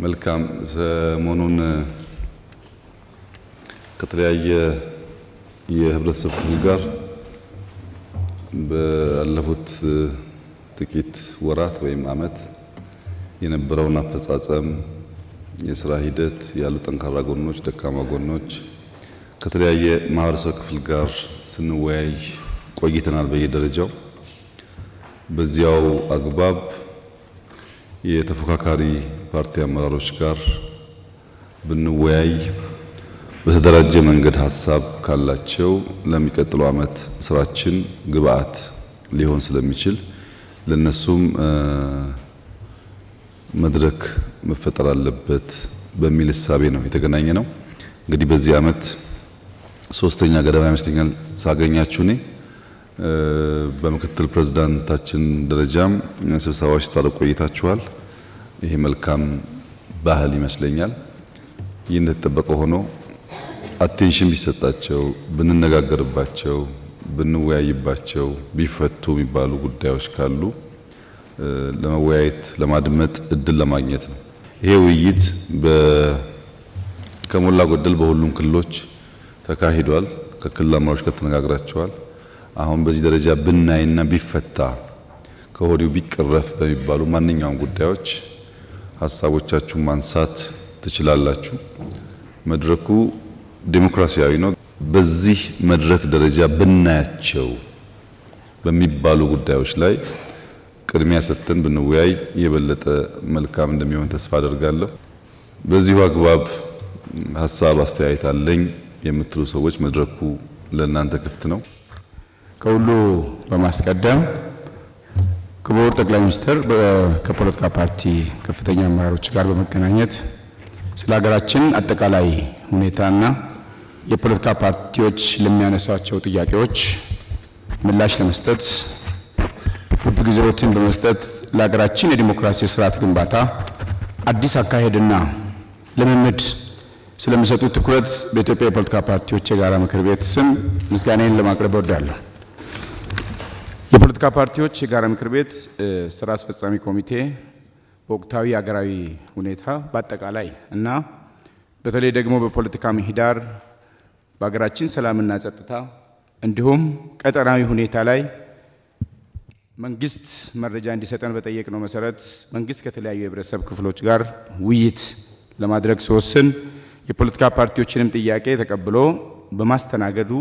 መልካም ሰሞኑን ከተለያየ የህብረተሰብ ክፍል ጋር ባለፉት ጥቂት ወራት ወይም አመት የነበረውን አፈጻጸም የሥራ ሂደት ያሉ ጠንካራ ጎኖች ደካማ ጎኖች ከተለያየ ማህበረሰብ ክፍል ጋር ስንወያይ ቆይተናል በየደረጃው በዚያው አግባብ የተፎካካሪ ፓርቲ አመራሮች ጋር ብንወያይ በተደራጀ መንገድ ሐሳብ ካላቸው ለሚቀጥለው አመት ስራችን ግብአት ሊሆን ስለሚችል ለነሱም መድረክ መፈጠር አለበት በሚል ሐሳቤ ነው የተገናኘ ነው። እንግዲህ በዚህ አመት ሶስተኛ ገደማ ይመስለኛል ሳገኛችሁ ነኝ። በምክትል ፕሬዝዳንታችን ደረጃም ስብሰባዎች ታደርጉ ቆይታችኋል። ይሄ መልካም ባህል ይመስለኛል። ይህ እንደተጠበቀ ሆኖ አቴንሽን ቢሰጣቸው ብንነጋገርባቸው ብንወያይባቸው ቢፈቱ የሚባሉ ጉዳዮች ካሉ ለመወያየት ለማድመጥ እድል ለማግኘት ነው። ይሄ ውይይት ከሞላ ጎደል በሁሉም ክልሎች ተካሂዷል። ከክልል አመራሮች ጋር ተነጋግራቸዋል። አሁን በዚህ ደረጃ ብናይና ቢፈታ ከወዲሁ ቢቀረፍ በሚባሉ ማንኛውም ጉዳዮች ሐሳቦቻችሁን ማንሳት ትችላላችሁ። መድረኩ ዲሞክራሲያዊ ነው። በዚህ መድረክ ደረጃ ብናያቸው በሚባሉ ጉዳዮች ላይ ቅድሚያ ሰጥተን ብንወያይ የበለጠ መልካም እንደሚሆን ተስፋ አደርጋለሁ። በዚሁ አግባብ ሐሳብ አስተያየት አለኝ የምትሉ ሰዎች መድረኩ ለእናንተ ክፍት ነው። ከሁሉ በማስቀደም ክቡር ጠቅላይ ሚኒስትር ከፖለቲካ ፓርቲ ከፍተኛ አመራሮች ጋር በመገናኘት ስለ ሀገራችን አጠቃላይ ሁኔታና የፖለቲካ ፓርቲዎች ለሚያነሷቸው ጥያቄዎች ምላሽ ለመስጠት ጊዜዎችን በመስጠት ለሀገራችን የዲሞክራሲ ስርዓት ግንባታ አዲስ አካሄድና ልምምድ ስለሚሰጡት ትኩረት በኢትዮጵያ የፖለቲካ ፓርቲዎች የጋራ ምክር ቤት ስም ምስጋናዬን ለማቅረብ እወዳለሁ። የፖለቲካ ፓርቲዎች የጋራ ምክር ቤት ስራ አስፈጻሚ ኮሚቴ ወቅታዊ ሀገራዊ ሁኔታ በአጠቃላይ እና በተለይ ደግሞ በፖለቲካ ምህዳር በሀገራችን ሰላምና ጸጥታ እንዲሁም ቀጠናዊ ሁኔታ ላይ መንግስት መረጃ እንዲሰጠን በጠየቅነው መሰረት መንግስት ከተለያዩ የህብረተሰብ ክፍሎች ጋር ውይይት ለማድረግ ሲወስን የፖለቲካ ፓርቲዎችንም ጥያቄ ተቀብሎ በማስተናገዱ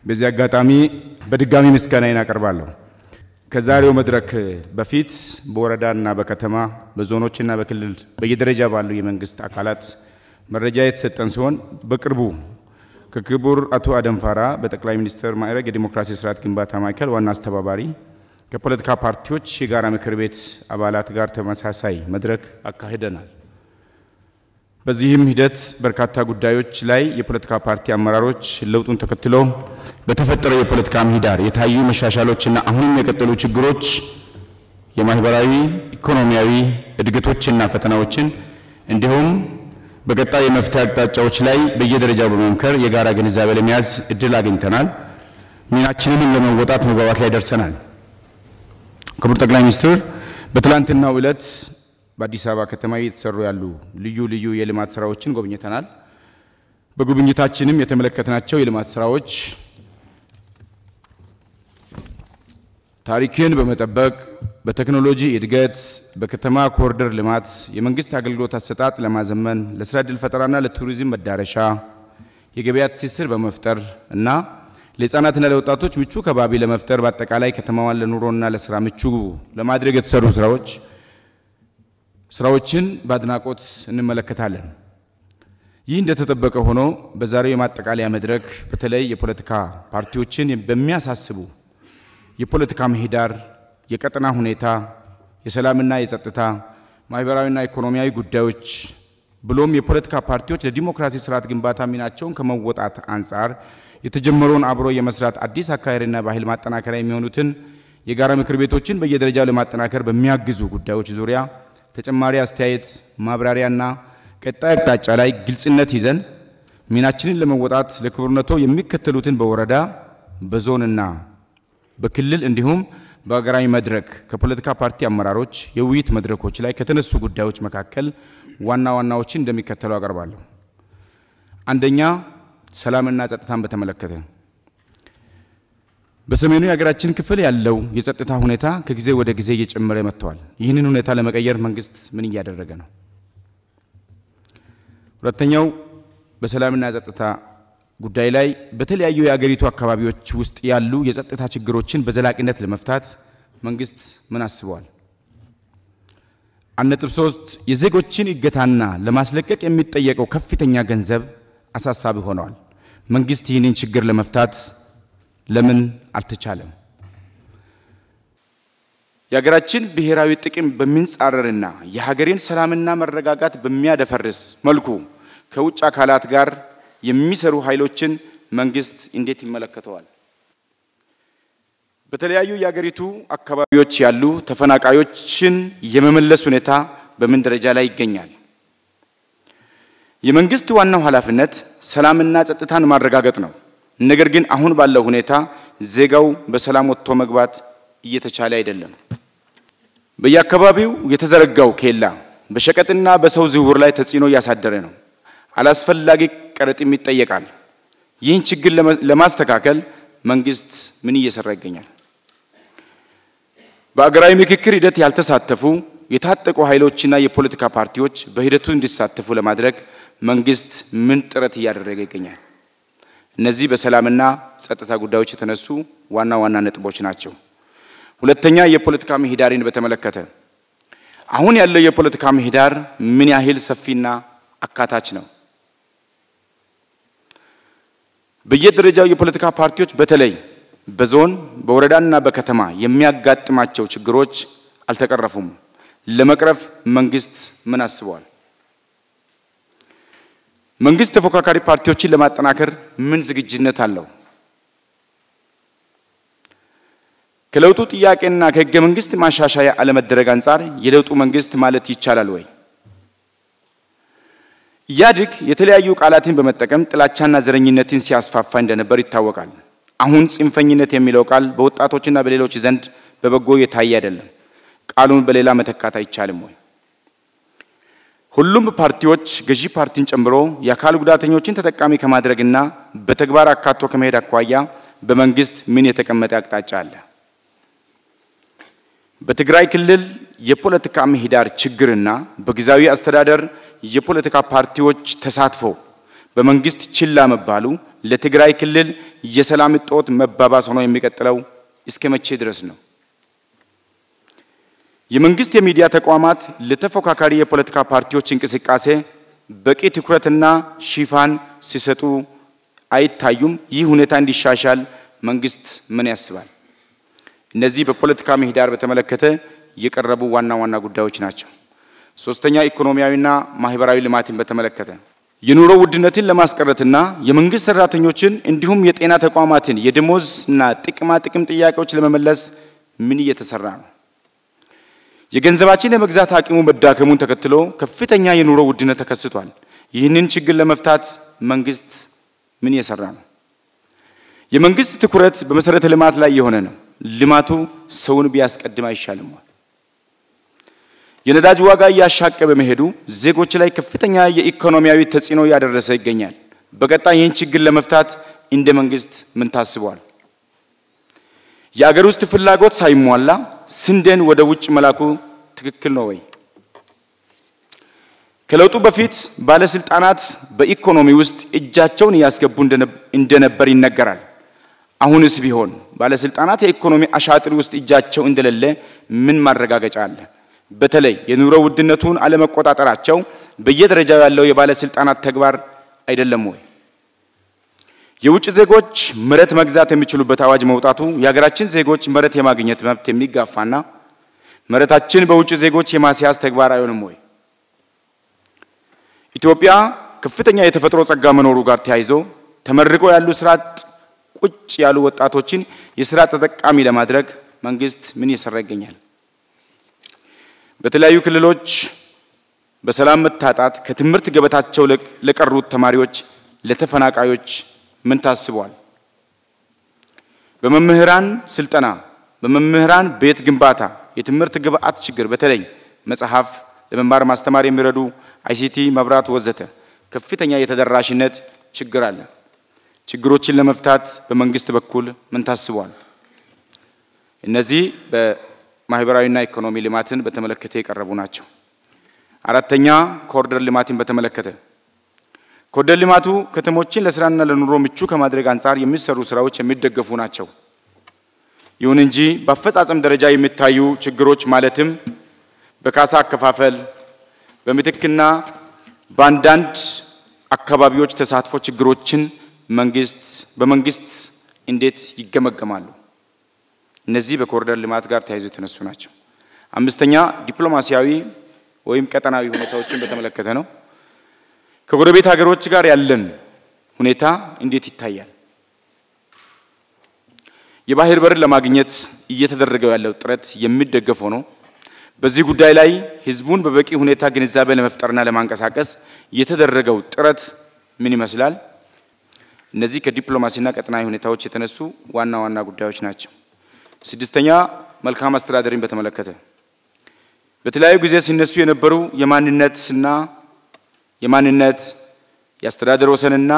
በዚህ አጋጣሚ በድጋሚ ምስጋናዬን አቀርባለሁ። ከዛሬው መድረክ በፊት በወረዳና በከተማ በዞኖችና በክልል በየደረጃ ባሉ የመንግስት አካላት መረጃ የተሰጠን ሲሆን በቅርቡ ከክቡር አቶ አደንፋራ በጠቅላይ ሚኒስትር ማዕረግ የዲሞክራሲ ስርዓት ግንባታ ማዕከል ዋና አስተባባሪ ከፖለቲካ ፓርቲዎች የጋራ ምክር ቤት አባላት ጋር ተመሳሳይ መድረክ አካሂደናል። በዚህም ሂደት በርካታ ጉዳዮች ላይ የፖለቲካ ፓርቲ አመራሮች ለውጡን ተከትለው በተፈጠረው የፖለቲካ ምህዳር የታዩ መሻሻሎችና አሁንም የቀጠሉ ችግሮች የማህበራዊ ኢኮኖሚያዊ እድገቶችና ፈተናዎችን እንዲሁም በቀጣይ የመፍትሄ አቅጣጫዎች ላይ በየደረጃው በመምከር የጋራ ግንዛቤ ለመያዝ እድል አግኝተናል። ሚናችንን ለመወጣት መግባባት ላይ ደርሰናል። ክቡር ጠቅላይ ሚኒስትር በትላንትናው ዕለት በአዲስ አበባ ከተማ እየተሰሩ ያሉ ልዩ የልማት ስራዎችን ጎብኝተናል። በጉብኝታችንም የተመለከትናቸው የልማት ስራዎች ታሪክን በመጠበቅ በቴክኖሎጂ እድገት በከተማ ኮሪደር ልማት የመንግስት አገልግሎት አሰጣጥ ለማዘመን ለስራ ዕድል ፈጠራና ለቱሪዝም መዳረሻ የገበያ ትስስር በመፍጠር እና ለህፃናትና ለወጣቶች ምቹ ከባቢ ለመፍጠር በአጠቃላይ ከተማዋን ለኑሮና ለስራ ምቹ ለማድረግ የተሰሩ ስራዎችን በአድናቆት እንመለከታለን። ይህ እንደተጠበቀ ሆኖ በዛሬው የማጠቃለያ መድረክ በተለይ የፖለቲካ ፓርቲዎችን በሚያሳስቡ የፖለቲካ ምህዳር የቀጠና ሁኔታ የሰላምና የጸጥታ ማህበራዊና ኢኮኖሚያዊ ጉዳዮች ብሎም የፖለቲካ ፓርቲዎች ለዲሞክራሲ ስርዓት ግንባታ ሚናቸውን ከመወጣት አንፃር የተጀመረውን አብሮ የመስራት አዲስ አካሄድና ባህል ማጠናከሪያ የሚሆኑትን የጋራ ምክር ቤቶችን በየደረጃው ለማጠናከር በሚያግዙ ጉዳዮች ዙሪያ ተጨማሪ አስተያየት ማብራሪያና ቀጣይ አቅጣጫ ላይ ግልጽነት ይዘን ሚናችንን ለመወጣት ለክቡርነቶ የሚከተሉትን በወረዳ በዞንና በክልል እንዲሁም በአገራዊ መድረክ ከፖለቲካ ፓርቲ አመራሮች የውይይት መድረኮች ላይ ከተነሱ ጉዳዮች መካከል ዋና ዋናዎችን እንደሚከተለው አቀርባለሁ። አንደኛ ሰላምና ጸጥታን በተመለከተ በሰሜኑ የሀገራችን ክፍል ያለው የጸጥታ ሁኔታ ከጊዜ ወደ ጊዜ እየጨመረ መጥቷል። ይህንን ሁኔታ ለመቀየር መንግስት ምን እያደረገ ነው? ሁለተኛው በሰላምና ጸጥታ ጉዳይ ላይ በተለያዩ የሀገሪቱ አካባቢዎች ውስጥ ያሉ የጸጥታ ችግሮችን በዘላቂነት ለመፍታት መንግስት ምን አስቧል? 1.3 የዜጎችን እገታና ለማስለቀቅ የሚጠየቀው ከፍተኛ ገንዘብ አሳሳቢ ሆኗል። መንግስት ይህንን ችግር ለመፍታት ለምን አልተቻለም? የሀገራችን ብሔራዊ ጥቅም በሚንጻረርና የሀገሬን ሰላምና መረጋጋት በሚያደፈርስ መልኩ ከውጭ አካላት ጋር የሚሰሩ ኃይሎችን መንግስት እንዴት ይመለከተዋል? በተለያዩ የሀገሪቱ አካባቢዎች ያሉ ተፈናቃዮችን የመመለስ ሁኔታ በምን ደረጃ ላይ ይገኛል? የመንግስት ዋናው ኃላፊነት ሰላምና ጸጥታን ማረጋገጥ ነው። ነገር ግን አሁን ባለው ሁኔታ ዜጋው በሰላም ወጥቶ መግባት እየተቻለ አይደለም። በየአካባቢው የተዘረጋው ኬላ በሸቀጥና በሰው ዝውውር ላይ ተጽዕኖ እያሳደረ ነው። አላስፈላጊ ቀረጥም ይጠየቃል። ይህን ችግር ለማስተካከል መንግስት ምን እየሰራ ይገኛል? በአገራዊ ምክክር ሂደት ያልተሳተፉ የታጠቁ ኃይሎችና የፖለቲካ ፓርቲዎች በሂደቱ እንዲሳተፉ ለማድረግ መንግስት ምን ጥረት እያደረገ ይገኛል? እነዚህ በሰላምና ጸጥታ ጉዳዮች የተነሱ ዋና ዋና ነጥቦች ናቸው። ሁለተኛ የፖለቲካ ምህዳርን በተመለከተ አሁን ያለው የፖለቲካ ምህዳር ምን ያህል ሰፊና አካታች ነው? በየደረጃው የፖለቲካ ፓርቲዎች በተለይ በዞን በወረዳና በከተማ የሚያጋጥማቸው ችግሮች አልተቀረፉም። ለመቅረፍ መንግስት ምን አስቧል? መንግስት ተፎካካሪ ፓርቲዎችን ለማጠናከር ምን ዝግጁነት አለው? ከለውጡ ጥያቄና ከህገ መንግስት ማሻሻያ አለመደረግ አንፃር የለውጡ መንግስት ማለት ይቻላል ወይ? ኢህአዴግ የተለያዩ ቃላትን በመጠቀም ጥላቻና ዘረኝነትን ሲያስፋፋ እንደነበር ይታወቃል። አሁን ጽንፈኝነት የሚለው ቃል በወጣቶችና በሌሎች ዘንድ በበጎ የታየ አይደለም። ቃሉን በሌላ መተካት አይቻልም ወይ? ሁሉም ፓርቲዎች ገዢ ፓርቲን ጨምሮ የአካል ጉዳተኞችን ተጠቃሚ ከማድረግና በተግባር አካቶ ከመሄድ አኳያ በመንግስት ምን የተቀመጠ አቅጣጫ አለ? በትግራይ ክልል የፖለቲካ ምህዳር ችግርና በጊዜያዊ አስተዳደር የፖለቲካ ፓርቲዎች ተሳትፎ በመንግስት ችላ መባሉ ለትግራይ ክልል የሰላም እጦት መባባስ ሆኖ የሚቀጥለው እስከ መቼ ድረስ ነው? የመንግስት የሚዲያ ተቋማት ለተፎካካሪ የፖለቲካ ፓርቲዎች እንቅስቃሴ በቂ ትኩረትና ሽፋን ሲሰጡ አይታዩም። ይህ ሁኔታ እንዲሻሻል መንግስት ምን ያስባል? እነዚህ በፖለቲካ ምህዳር በተመለከተ የቀረቡ ዋና ዋና ጉዳዮች ናቸው። ሶስተኛ ኢኮኖሚያዊና ማህበራዊ ልማትን በተመለከተ የኑሮ ውድነትን ለማስቀረትና የመንግስት ሰራተኞችን እንዲሁም የጤና ተቋማትን የደሞዝና ጥቅማ ጥቅም ጥያቄዎች ለመመለስ ምን እየተሰራ ነው? የገንዘባችን የመግዛት አቅሙ መዳከሙን ተከትሎ ከፍተኛ የኑሮ ውድነት ተከስቷል። ይህንን ችግር ለመፍታት መንግስት ምን እየሰራ ነው? የመንግስት ትኩረት በመሰረተ ልማት ላይ የሆነ ነው። ልማቱ ሰውን ቢያስቀድም አይሻልም? የነዳጅ ዋጋ እያሻቀበ መሄዱ ዜጎች ላይ ከፍተኛ የኢኮኖሚያዊ ተጽዕኖ ያደረሰ ይገኛል። በቀጣይ ይህን ችግር ለመፍታት እንደ መንግስት ምን ታስቧል? የአገር ውስጥ ፍላጎት ሳይሟላ ስንዴን ወደ ውጭ መላኩ ትክክል ነው ወይ? ከለውጡ በፊት ባለስልጣናት በኢኮኖሚ ውስጥ እጃቸውን ያስገቡ እንደነበር ይነገራል። አሁንስ ቢሆን ባለስልጣናት የኢኮኖሚ አሻጥር ውስጥ እጃቸው እንደሌለ ምን ማረጋገጫ አለ? በተለይ የኑሮ ውድነቱን አለመቆጣጠራቸው በየደረጃው ያለው የባለስልጣናት ተግባር አይደለም ወይ? የውጭ ዜጎች መሬት መግዛት የሚችሉበት አዋጅ መውጣቱ የሀገራችን ዜጎች መሬት የማግኘት መብት የሚጋፋና መሬታችን በውጭ ዜጎች የማስያዝ ተግባር አይሆንም ወይ? ኢትዮጵያ ከፍተኛ የተፈጥሮ ጸጋ መኖሩ ጋር ተያይዞ ተመርቆ ያሉ ስራት ቁጭ ያሉ ወጣቶችን የስራ ተጠቃሚ ለማድረግ መንግስት ምን እየሰራ ይገኛል? በተለያዩ ክልሎች በሰላም መታጣት ከትምህርት ገበታቸው ለቀሩት ተማሪዎች ለተፈናቃዮች ምን ታስቧል? በመምህራን ስልጠና በመምህራን ቤት ግንባታ የትምህርት ግብዓት ችግር በተለይ መጽሐፍ ለመማር ማስተማር የሚረዱ አይሲቲ መብራት ወዘተ ከፍተኛ የተደራሽነት ችግር አለ። ችግሮችን ለመፍታት በመንግስት በኩል ምን ታስቧል? እነዚህ በማህበራዊና ኢኮኖሚ ልማትን በተመለከተ የቀረቡ ናቸው። አራተኛ ኮሪደር ልማትን በተመለከተ ኮሪደር ልማቱ ከተሞችን ለስራና ለኑሮ ምቹ ከማድረግ አንፃር የሚሰሩ ስራዎች የሚደገፉ ናቸው። ይሁን እንጂ በአፈጻጸም ደረጃ የሚታዩ ችግሮች ማለትም በካሳ አከፋፈል በምትክና በአንዳንድ አካባቢዎች ተሳትፎ ችግሮችን በመንግስት እንዴት ይገመገማሉ? እነዚህ በኮሪደር ልማት ጋር ተያይዞ የተነሱ ናቸው። አምስተኛ ዲፕሎማሲያዊ ወይም ቀጠናዊ ሁኔታዎችን በተመለከተ ነው። ከጎረቤት ሀገሮች ጋር ያለን ሁኔታ እንዴት ይታያል? የባህር በር ለማግኘት እየተደረገው ያለው ጥረት የሚደገፍ ሆኖ በዚህ ጉዳይ ላይ ህዝቡን በበቂ ሁኔታ ግንዛቤ ለመፍጠርና ለማንቀሳቀስ የተደረገው ጥረት ምን ይመስላል? እነዚህ ከዲፕሎማሲና ቀጠናዊ ሁኔታዎች የተነሱ ዋና ጉዳዮች ናቸው። ስድስተኛ መልካም አስተዳደርን በተመለከተ በተለያዩ ጊዜ ሲነሱ የነበሩ የማንነት የአስተዳደር ወሰንና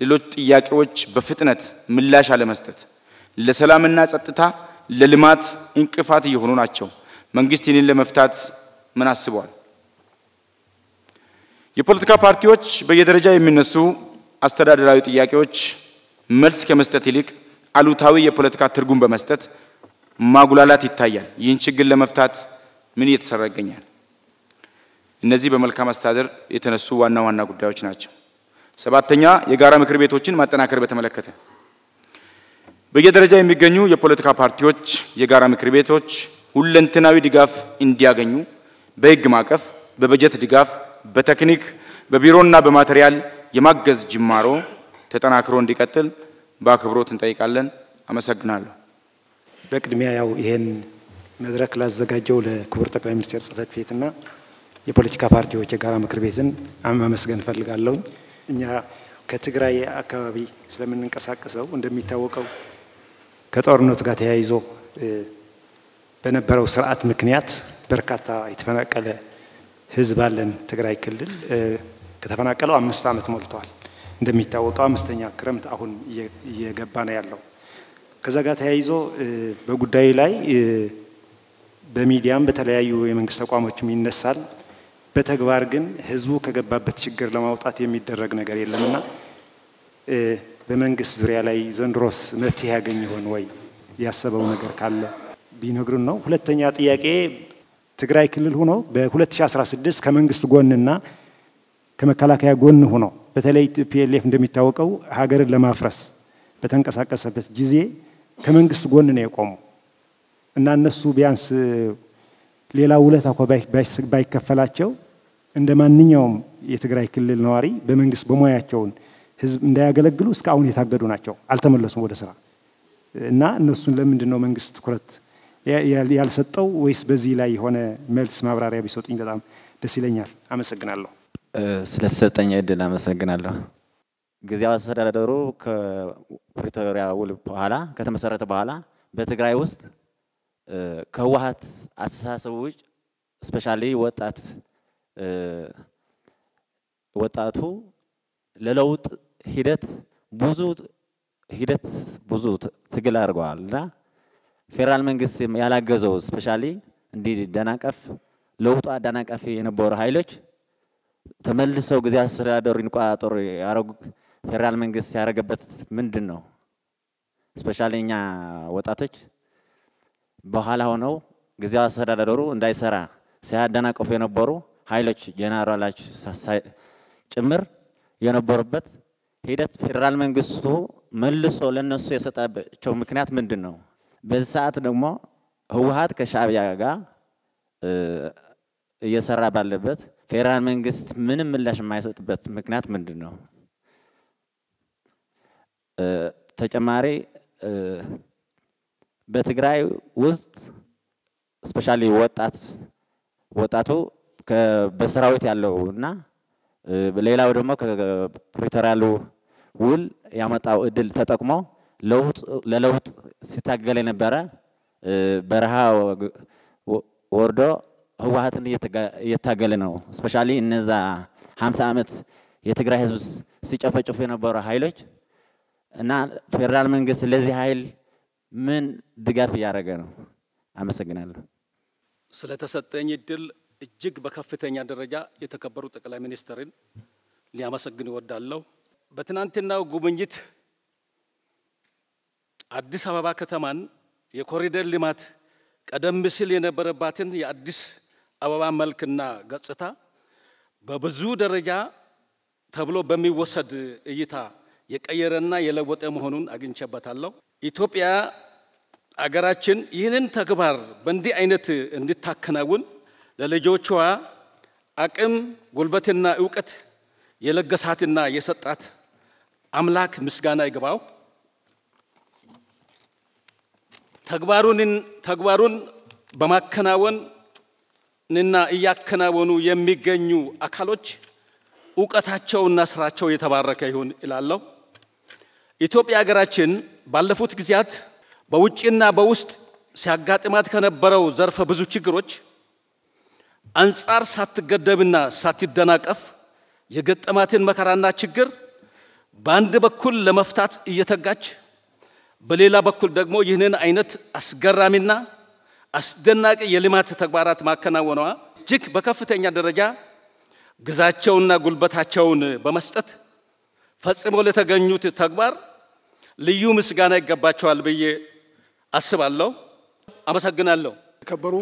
ሌሎች ጥያቄዎች በፍጥነት ምላሽ አለመስጠት ለሰላምና ጸጥታ ለልማት እንቅፋት እየሆኑ ናቸው። መንግስት ይህንን ለመፍታት ምን አስቧል? የፖለቲካ ፓርቲዎች በየደረጃ የሚነሱ አስተዳደራዊ ጥያቄዎች መልስ ከመስጠት ይልቅ አሉታዊ የፖለቲካ ትርጉም በመስጠት ማጉላላት ይታያል። ይህን ችግር ለመፍታት ምን እየተሰራ ይገኛል? እነዚህ በመልካም አስተዳደር የተነሱ ዋና ጉዳዮች ናቸው። ሰባተኛ የጋራ ምክር ቤቶችን ማጠናከር በተመለከተ በየደረጃ የሚገኙ የፖለቲካ ፓርቲዎች የጋራ ምክር ቤቶች ሁለንተናዊ ድጋፍ እንዲያገኙ በህግ ማዕቀፍ፣ በበጀት ድጋፍ፣ በቴክኒክ፣ በቢሮና በማቴሪያል የማገዝ ጅማሮ ተጠናክሮ እንዲቀጥል በአክብሮት እንጠይቃለን። አመሰግናለሁ። በቅድሚያ ያው ይሄን መድረክ ላዘጋጀው ለክቡር ጠቅላይ ሚኒስትር ጽህፈት ቤትና የፖለቲካ ፓርቲዎች የጋራ ምክር ቤትን ማመስገን ፈልጋለሁ። እኛ ከትግራይ አካባቢ ስለምንንቀሳቀሰው እንደሚታወቀው ከጦርነቱ ጋር ተያይዞ በነበረው ስርዓት ምክንያት በርካታ የተፈናቀለ ህዝብ አለን። ትግራይ ክልል ከተፈናቀለው 5 ዓመት ሞልቷል። እንደሚታወቀው 5ኛ ክረምት አሁን እየገባ ነው ያለው። ከዛ ጋር ተያይዞ በጉዳዩ ላይ በሚዲያም በተለያዩ የመንግስት ተቋሞችም ይነሳል። በተግባር ግን ህዝቡ ከገባበት ችግር ለማውጣት የሚደረግ ነገር የለምና በመንግስት ዙሪያ ላይ ዘንድሮስ መፍትሄ ያገኝ ይሆን ወይ ያሰበው ነገር ካለ ቢነግሩን ነው። ሁለተኛ ጥያቄ ትግራይ ክልል ሆኖ በ2016 ከመንግስት ጎንና ከመከላከያ ጎን ሆኖ በተለይ ፒኤልኤፍ እንደሚታወቀው ሀገርን ለማፍረስ በተንቀሳቀሰበት ጊዜ ከመንግስት ጎን ነው የቆሙ እና እነሱ ቢያንስ ሌላ ውለታ ባይከፈላቸው እንደማንኛውም የትግራይ ክልል ነዋሪ በመንግስት በሙያቸውን ህዝብ እንዳያገለግሉ እስካሁን የታገዱ ናቸው። አልተመለሱም ወደ ስራ እና እነሱን ለምንድን ነው መንግስት ትኩረት ያልሰጠው? ወይስ በዚህ ላይ የሆነ መልስ ማብራሪያ ቢሰጡኝ በጣም ደስ ይለኛል። አመሰግናለሁ። ስለተሰጠኝ እድል አመሰግናለሁ። ጊዜያዊ አስተዳደሩ ከፕሪቶሪያ ውል በኋላ ከተመሰረተ በኋላ በትግራይ ውስጥ ከህወሓት አስተሳሰብ ውጭ ስፔሻሊ ወጣቱ ለለውጥ ሂደት ብዙ ትግል አድርገዋል እና ፌደራል መንግስት ያላገዘው ስፔሻሊ እንዲደናቀፍ ለውጡ አደናቃፊ የነበሩ ኃይሎች ተመልሰው ጊዜያዊ አስተዳደሩን እንቋጠሩ ያረጉ ፌደራል መንግስት ያረገበት ምንድነው? ስፔሻሊ እኛ ወጣቶች በኋላ ሆነው ጊዜያዊ አስተዳደሩ እንዳይሰራ ሲያደናቀፉ የነበሩ ኃይሎች ጄኔራሎች ጭምር የነበሩበት ሂደት ፌደራል መንግስቱ መልሶ ለነሱ የሰጣቸው ምክንያት ምንድነው? በዚህ ሰዓት ደግሞ ህወሓት ከሻዕቢያ ጋር እየሰራ ባለበት ፌደራል መንግስት ምንም ምላሽ የማይሰጥበት ምክንያት ምንድነው? ተጨማሪ በትግራይ ውስጥ ስፔሻሊ ወጣቱ በሰራዊት ያለውና ሌላው ደግሞ ከፕሪቶሪያሉ ውል ያመጣው እድል ተጠቅሞ ለለውጥ ሲታገል የነበረ በረሃ ወርዶ ህወሓትን እየታገለ ነው። ስፔሻሊ እነዛ 50 ዓመት የትግራይ ህዝብ ሲጨፈጭፉ የነበሩ ኃይሎች እና ፌደራል መንግስት ለዚህ ኃይል ምን ድጋፍ ያደረገ ነው? አመሰግናለሁ። ስለተሰጠኝ እድል እጅግ በከፍተኛ ደረጃ የተከበሩ ጠቅላይ ሚኒስትርን ሊያመሰግን እወዳለሁ። በትናንትናው ጉብኝት አዲስ አበባ ከተማን የኮሪደር ልማት ቀደም ሲል የነበረባትን የአዲስ አበባ መልክና ገጽታ በብዙ ደረጃ ተብሎ በሚወሰድ እይታ የቀየረና የለወጠ መሆኑን አግኝቼበታለሁ። ኢትዮጵያ አገራችን ይህንን ተግባር በእንዲህ አይነት እንድታከናውን ለልጆቿ አቅም ጉልበትና ዕውቀት የለገሳትና የሰጣት አምላክ ምስጋና ይግባው። ተግባሩን በማከናወንና እያከናወኑ የሚገኙ አካሎች ዕውቀታቸውና ስራቸው የተባረከ ይሁን እላለሁ። ኢትዮጵያ ሀገራችን ባለፉት ጊዜያት በውጭና በውስጥ ሲያጋጥማት ከነበረው ዘርፈ ብዙ ችግሮች አንጻር ሳትገደብና ሳትደናቀፍ የገጠማትን መከራና ችግር በአንድ በኩል ለመፍታት እየተጋች በሌላ በኩል ደግሞ ይህንን አይነት አስገራሚና አስደናቂ የልማት ተግባራት ማከናወኗ እጅግ በከፍተኛ ደረጃ ግዛቸውና ጉልበታቸውን በመስጠት ፈጽሞ ለተገኙት ተግባር ልዩ ምስጋና ይገባቸዋል ብዬ አስባለሁ። አመሰግናለሁ። ከበሩ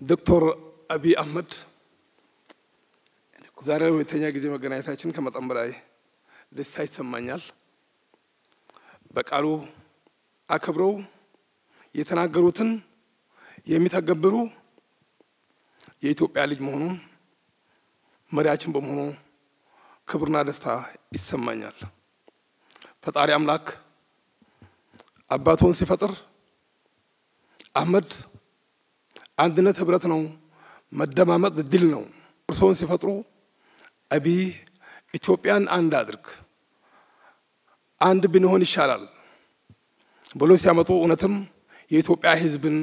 ዶክተር አብይ አህመድ ዛሬ ሁለተኛ ጊዜ መገናኘታችን ከመጠን በላይ ደስታ ይሰማኛል። በቃሉ አከብረው የተናገሩትን የሚተገብሩ የኢትዮጵያ ልጅ መሆኑን መሪያችን በመሆኑ ክብርና ደስታ ይሰማኛል። ፈጣሪ አምላክ አባቶን ሲፈጥር አህመድ አንድነት ህብረት ነው፣ መደማመጥ ድል ነው። እርሶን ሲፈጥሩ አብይ ኢትዮጵያን አንድ አድርግ፣ አንድ ብንሆን ይሻላል ብሎ ሲያመጡ እውነትም የኢትዮጵያ ህዝብን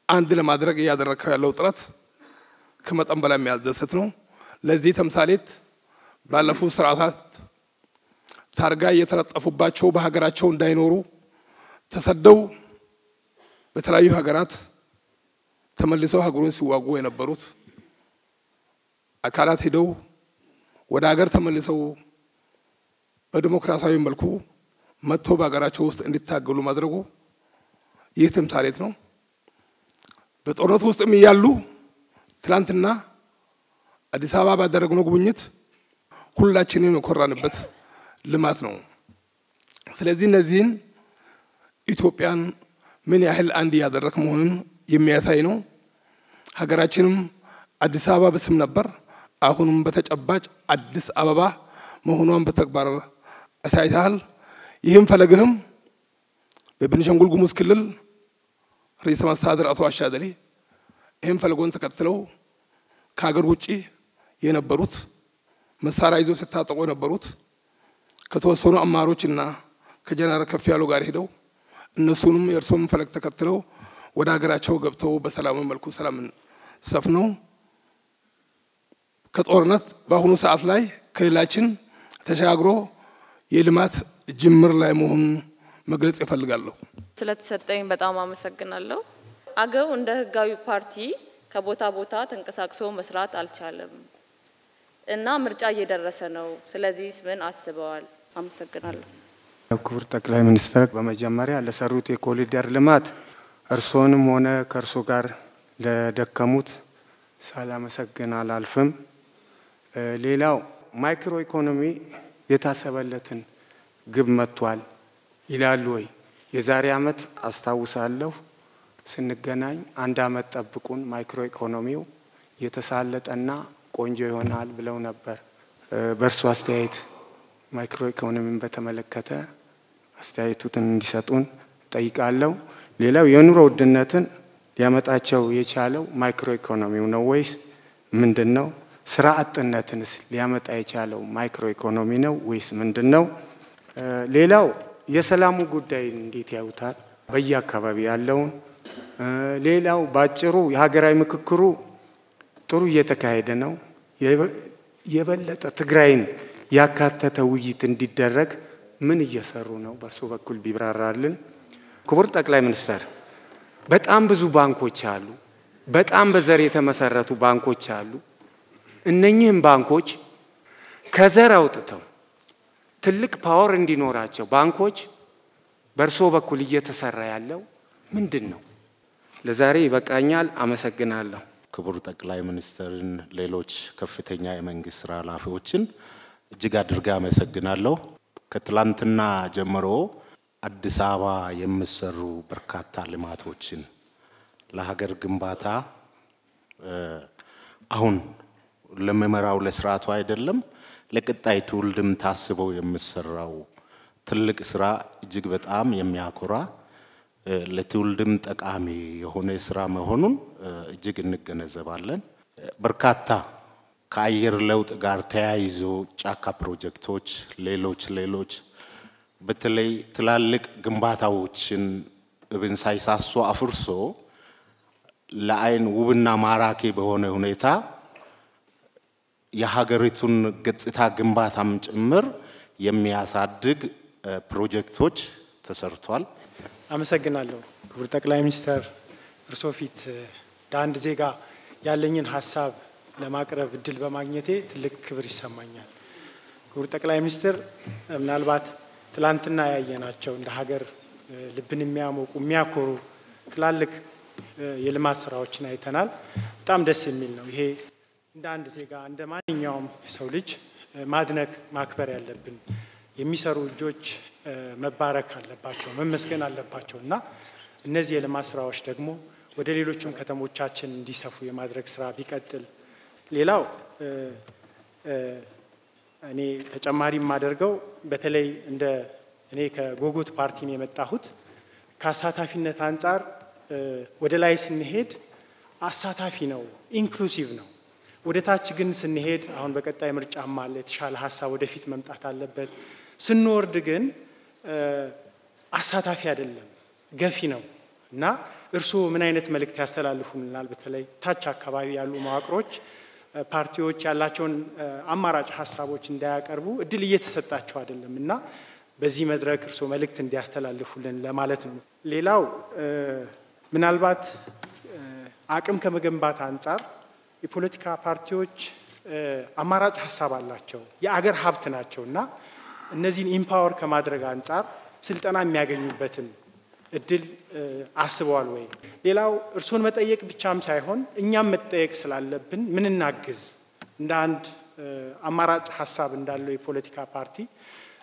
አንድ ለማድረግ ያደረከው ያለው ጥረት ከመጠን በላይ የሚያስደስት ነው። ለዚህ ተምሳሌት ባለፉት ስርዓታት ታርጋ የተለጠፉባቸው በሀገራቸው እንዳይኖሩ ተሰደው በተለያዩ ሀገራት ተመልሰው ሀገሩን ሲዋጉ የነበሩት አካላት ሄደው ወደ ሀገር ተመልሰው በዲሞክራሲያዊ መልኩ መጥቶ በሀገራቸው ውስጥ እንዲታገሉ ማድረጉ ይህ ተምሳሌት ነው። በጦርነቱ ውስጥም እያሉ ትላንትና አዲስ አበባ ባደረግነው ጉብኝት ሁላችንም የኮራንበት ልማት ነው። ስለዚህ እነዚህን ኢትዮጵያን ምን ያህል አንድ ያደረክ መሆኑን የሚያሳይ ነው። ሀገራችንም አዲስ አበባ በስም ነበር፣ አሁንም በተጨባጭ አዲስ አበባ መሆኗን በተግባር አሳይተሃል። ይህም ፈለግህም በቤኒሻንጉል ጉሙዝ ክልል ርዕሰ መስተዳድር አቶ አሻደሊ ይህም ፈለጎን ተከትለው ከሀገር ውጪ የነበሩት መሳሪያ ይዘው ሲታጠቁ የነበሩት ከተወሰኑ አማሮችና ከጀነራል ከፍ ያሉ ጋር ሄደው እነሱንም የእርሶም ፈለግ ተከትለው ወደ ሀገራቸው ገብተው በሰላም መልኩ ሰላምን ሰፍነው ከጦርነት በአሁኑ ሰዓት ላይ ክልላችን ተሻግሮ የልማት ጅምር ላይ መሆኑን መግለጽ ይፈልጋለሁ። ስለተሰጠኝ በጣም አመሰግናለሁ። አገው እንደ ህጋዊ ፓርቲ ከቦታ ቦታ ተንቀሳቅሶ መስራት አልቻለም እና ምርጫ እየደረሰ ነው። ስለዚህ ምን አስበዋል? አመሰግናለሁ። ክቡር ጠቅላይ ሚኒስትር በመጀመሪያ ለሰሩት የኮሪደር ልማት እርሶንም ሆነ ከእርሶ ጋር ለደከሙት ሳላመሰግን አላልፍም። ሌላው ማይክሮ ኢኮኖሚ የታሰበለትን ግብ መጥቷል ይላሉ ወይ? የዛሬ አመት አስታውሳለሁ ስንገናኝ አንድ አመት ጠብቁን ማይክሮ ኢኮኖሚው የተሳለጠና ቆንጆ ይሆናል ብለው ነበር። በእርሱ አስተያየት ማይክሮ ኢኮኖሚን በተመለከተ አስተያየቱን እንዲሰጡን ጠይቃለሁ። ሌላው የኑሮ ውድነትን ሊያመጣቸው የቻለው ማይክሮ ኢኮኖሚው ነው ወይስ ምንድነው? ስራ አጥነትንስ ሊያመጣ የቻለው ማይክሮ ኢኮኖሚ ነው ወይስ ምንድነው? ሌላው የሰላሙ ጉዳይ እንዴት ያዩታል? በየአካባቢ ያለውን ሌላው ባጭሩ የሀገራዊ ምክክሩ ጥሩ እየተካሄደ ነው። የበለጠ ትግራይን ያካተተ ውይይት እንዲደረግ ምን እየሰሩ ነው? በእርሱ በኩል ቢብራራልን። ክቡር ጠቅላይ ሚኒስትር፣ በጣም ብዙ ባንኮች አሉ። በጣም በዘር የተመሰረቱ ባንኮች አሉ። እነኚህም ባንኮች ከዘር አውጥተው ትልቅ ፓወር እንዲኖራቸው ባንኮች በእርሶ በኩል እየተሰራ ያለው ምንድን ነው? ለዛሬ ይበቃኛል። አመሰግናለሁ። ክቡር ጠቅላይ ሚኒስትርን፣ ሌሎች ከፍተኛ የመንግስት ስራ ኃላፊዎችን እጅግ አድርጌ አመሰግናለሁ። ከትላንትና ጀምሮ አዲስ አበባ የሚሰሩ በርካታ ልማቶችን ለሀገር ግንባታ አሁን ለመመራው ለስርዓቱ አይደለም ለቀጣይ ትውልድም ታስበው የሚሰራው ትልቅ ስራ እጅግ በጣም የሚያኮራ ለትውልድም ጠቃሚ የሆነ ስራ መሆኑን እጅግ እንገነዘባለን። በርካታ ከአየር ለውጥ ጋር ተያይዞ ጫካ ፕሮጀክቶች ሌሎች በተለይ ትላልቅ ግንባታዎችን እብን ሳይሳሱ አፍርሶ ለአይን ውብና ማራኪ በሆነ ሁኔታ የሀገሪቱን ገጽታ ግንባታም ጭምር የሚያሳድግ ፕሮጀክቶች ተሰርቷል። አመሰግናለሁ። ክቡር ጠቅላይ ሚኒስትር፣ እርሶ ፊት ለአንድ ዜጋ ያለኝን ሀሳብ ለማቅረብ እድል በማግኘቴ ትልቅ ክብር ይሰማኛል። ክቡር ጠቅላይ ሚኒስትር፣ ምናልባት ትላንትና ያየናቸው እንደ ሀገር ልብን የሚያሞቁ የሚያኮሩ ትላልቅ የልማት ስራዎችን አይተናል። በጣም ደስ የሚል ነው። ይሄ እንደ አንድ ዜጋ እንደ ማንኛውም ሰው ልጅ ማድነቅ ማክበር ያለብን የሚሰሩ እጆች መባረክ አለባቸው፣ መመስገን አለባቸው እና እነዚህ የልማት ስራዎች ደግሞ ወደ ሌሎችም ከተሞቻችን እንዲሰፉ የማድረግ ስራ ቢቀጥል። ሌላው እኔ ተጨማሪ የማደርገው በተለይ እንደ እኔ ከጎጎት ፓርቲ ነው የመጣሁት። ከአሳታፊነት አንጻር ወደ ላይ ስንሄድ አሳታፊ ነው፣ ኢንክሉሲቭ ነው። ወደ ታች ግን ስንሄድ አሁን በቀጣይ ምርጫም አለ፣ የተሻለ ሀሳብ ወደፊት መምጣት አለበት። ስንወርድ ግን አሳታፊ አይደለም፣ ገፊ ነው እና እርስዎ ምን አይነት መልእክት ያስተላልፉልናል? በተለይ ታች አካባቢ ያሉ መዋቅሮች ፓርቲዎች ያላቸውን አማራጭ ሀሳቦች እንዳያቀርቡ እድል እየተሰጣቸው አይደለም እና በዚህ መድረክ እርስዎ መልእክት እንዲያስተላልፉልን ለማለት ነው። ሌላው ምናልባት አቅም ከመገንባት አንጻር የፖለቲካ ፓርቲዎች አማራጭ ሀሳብ አላቸው፣ የአገር ሀብት ናቸው እና እነዚህን ኢምፓወር ከማድረግ አንጻር ስልጠና የሚያገኙበትን እድል አስበዋል ወይ? ሌላው እርሶን መጠየቅ ብቻም ሳይሆን እኛም መጠየቅ ስላለብን ምን እናግዝ እንደ አንድ አማራጭ ሀሳብ እንዳለው የፖለቲካ ፓርቲ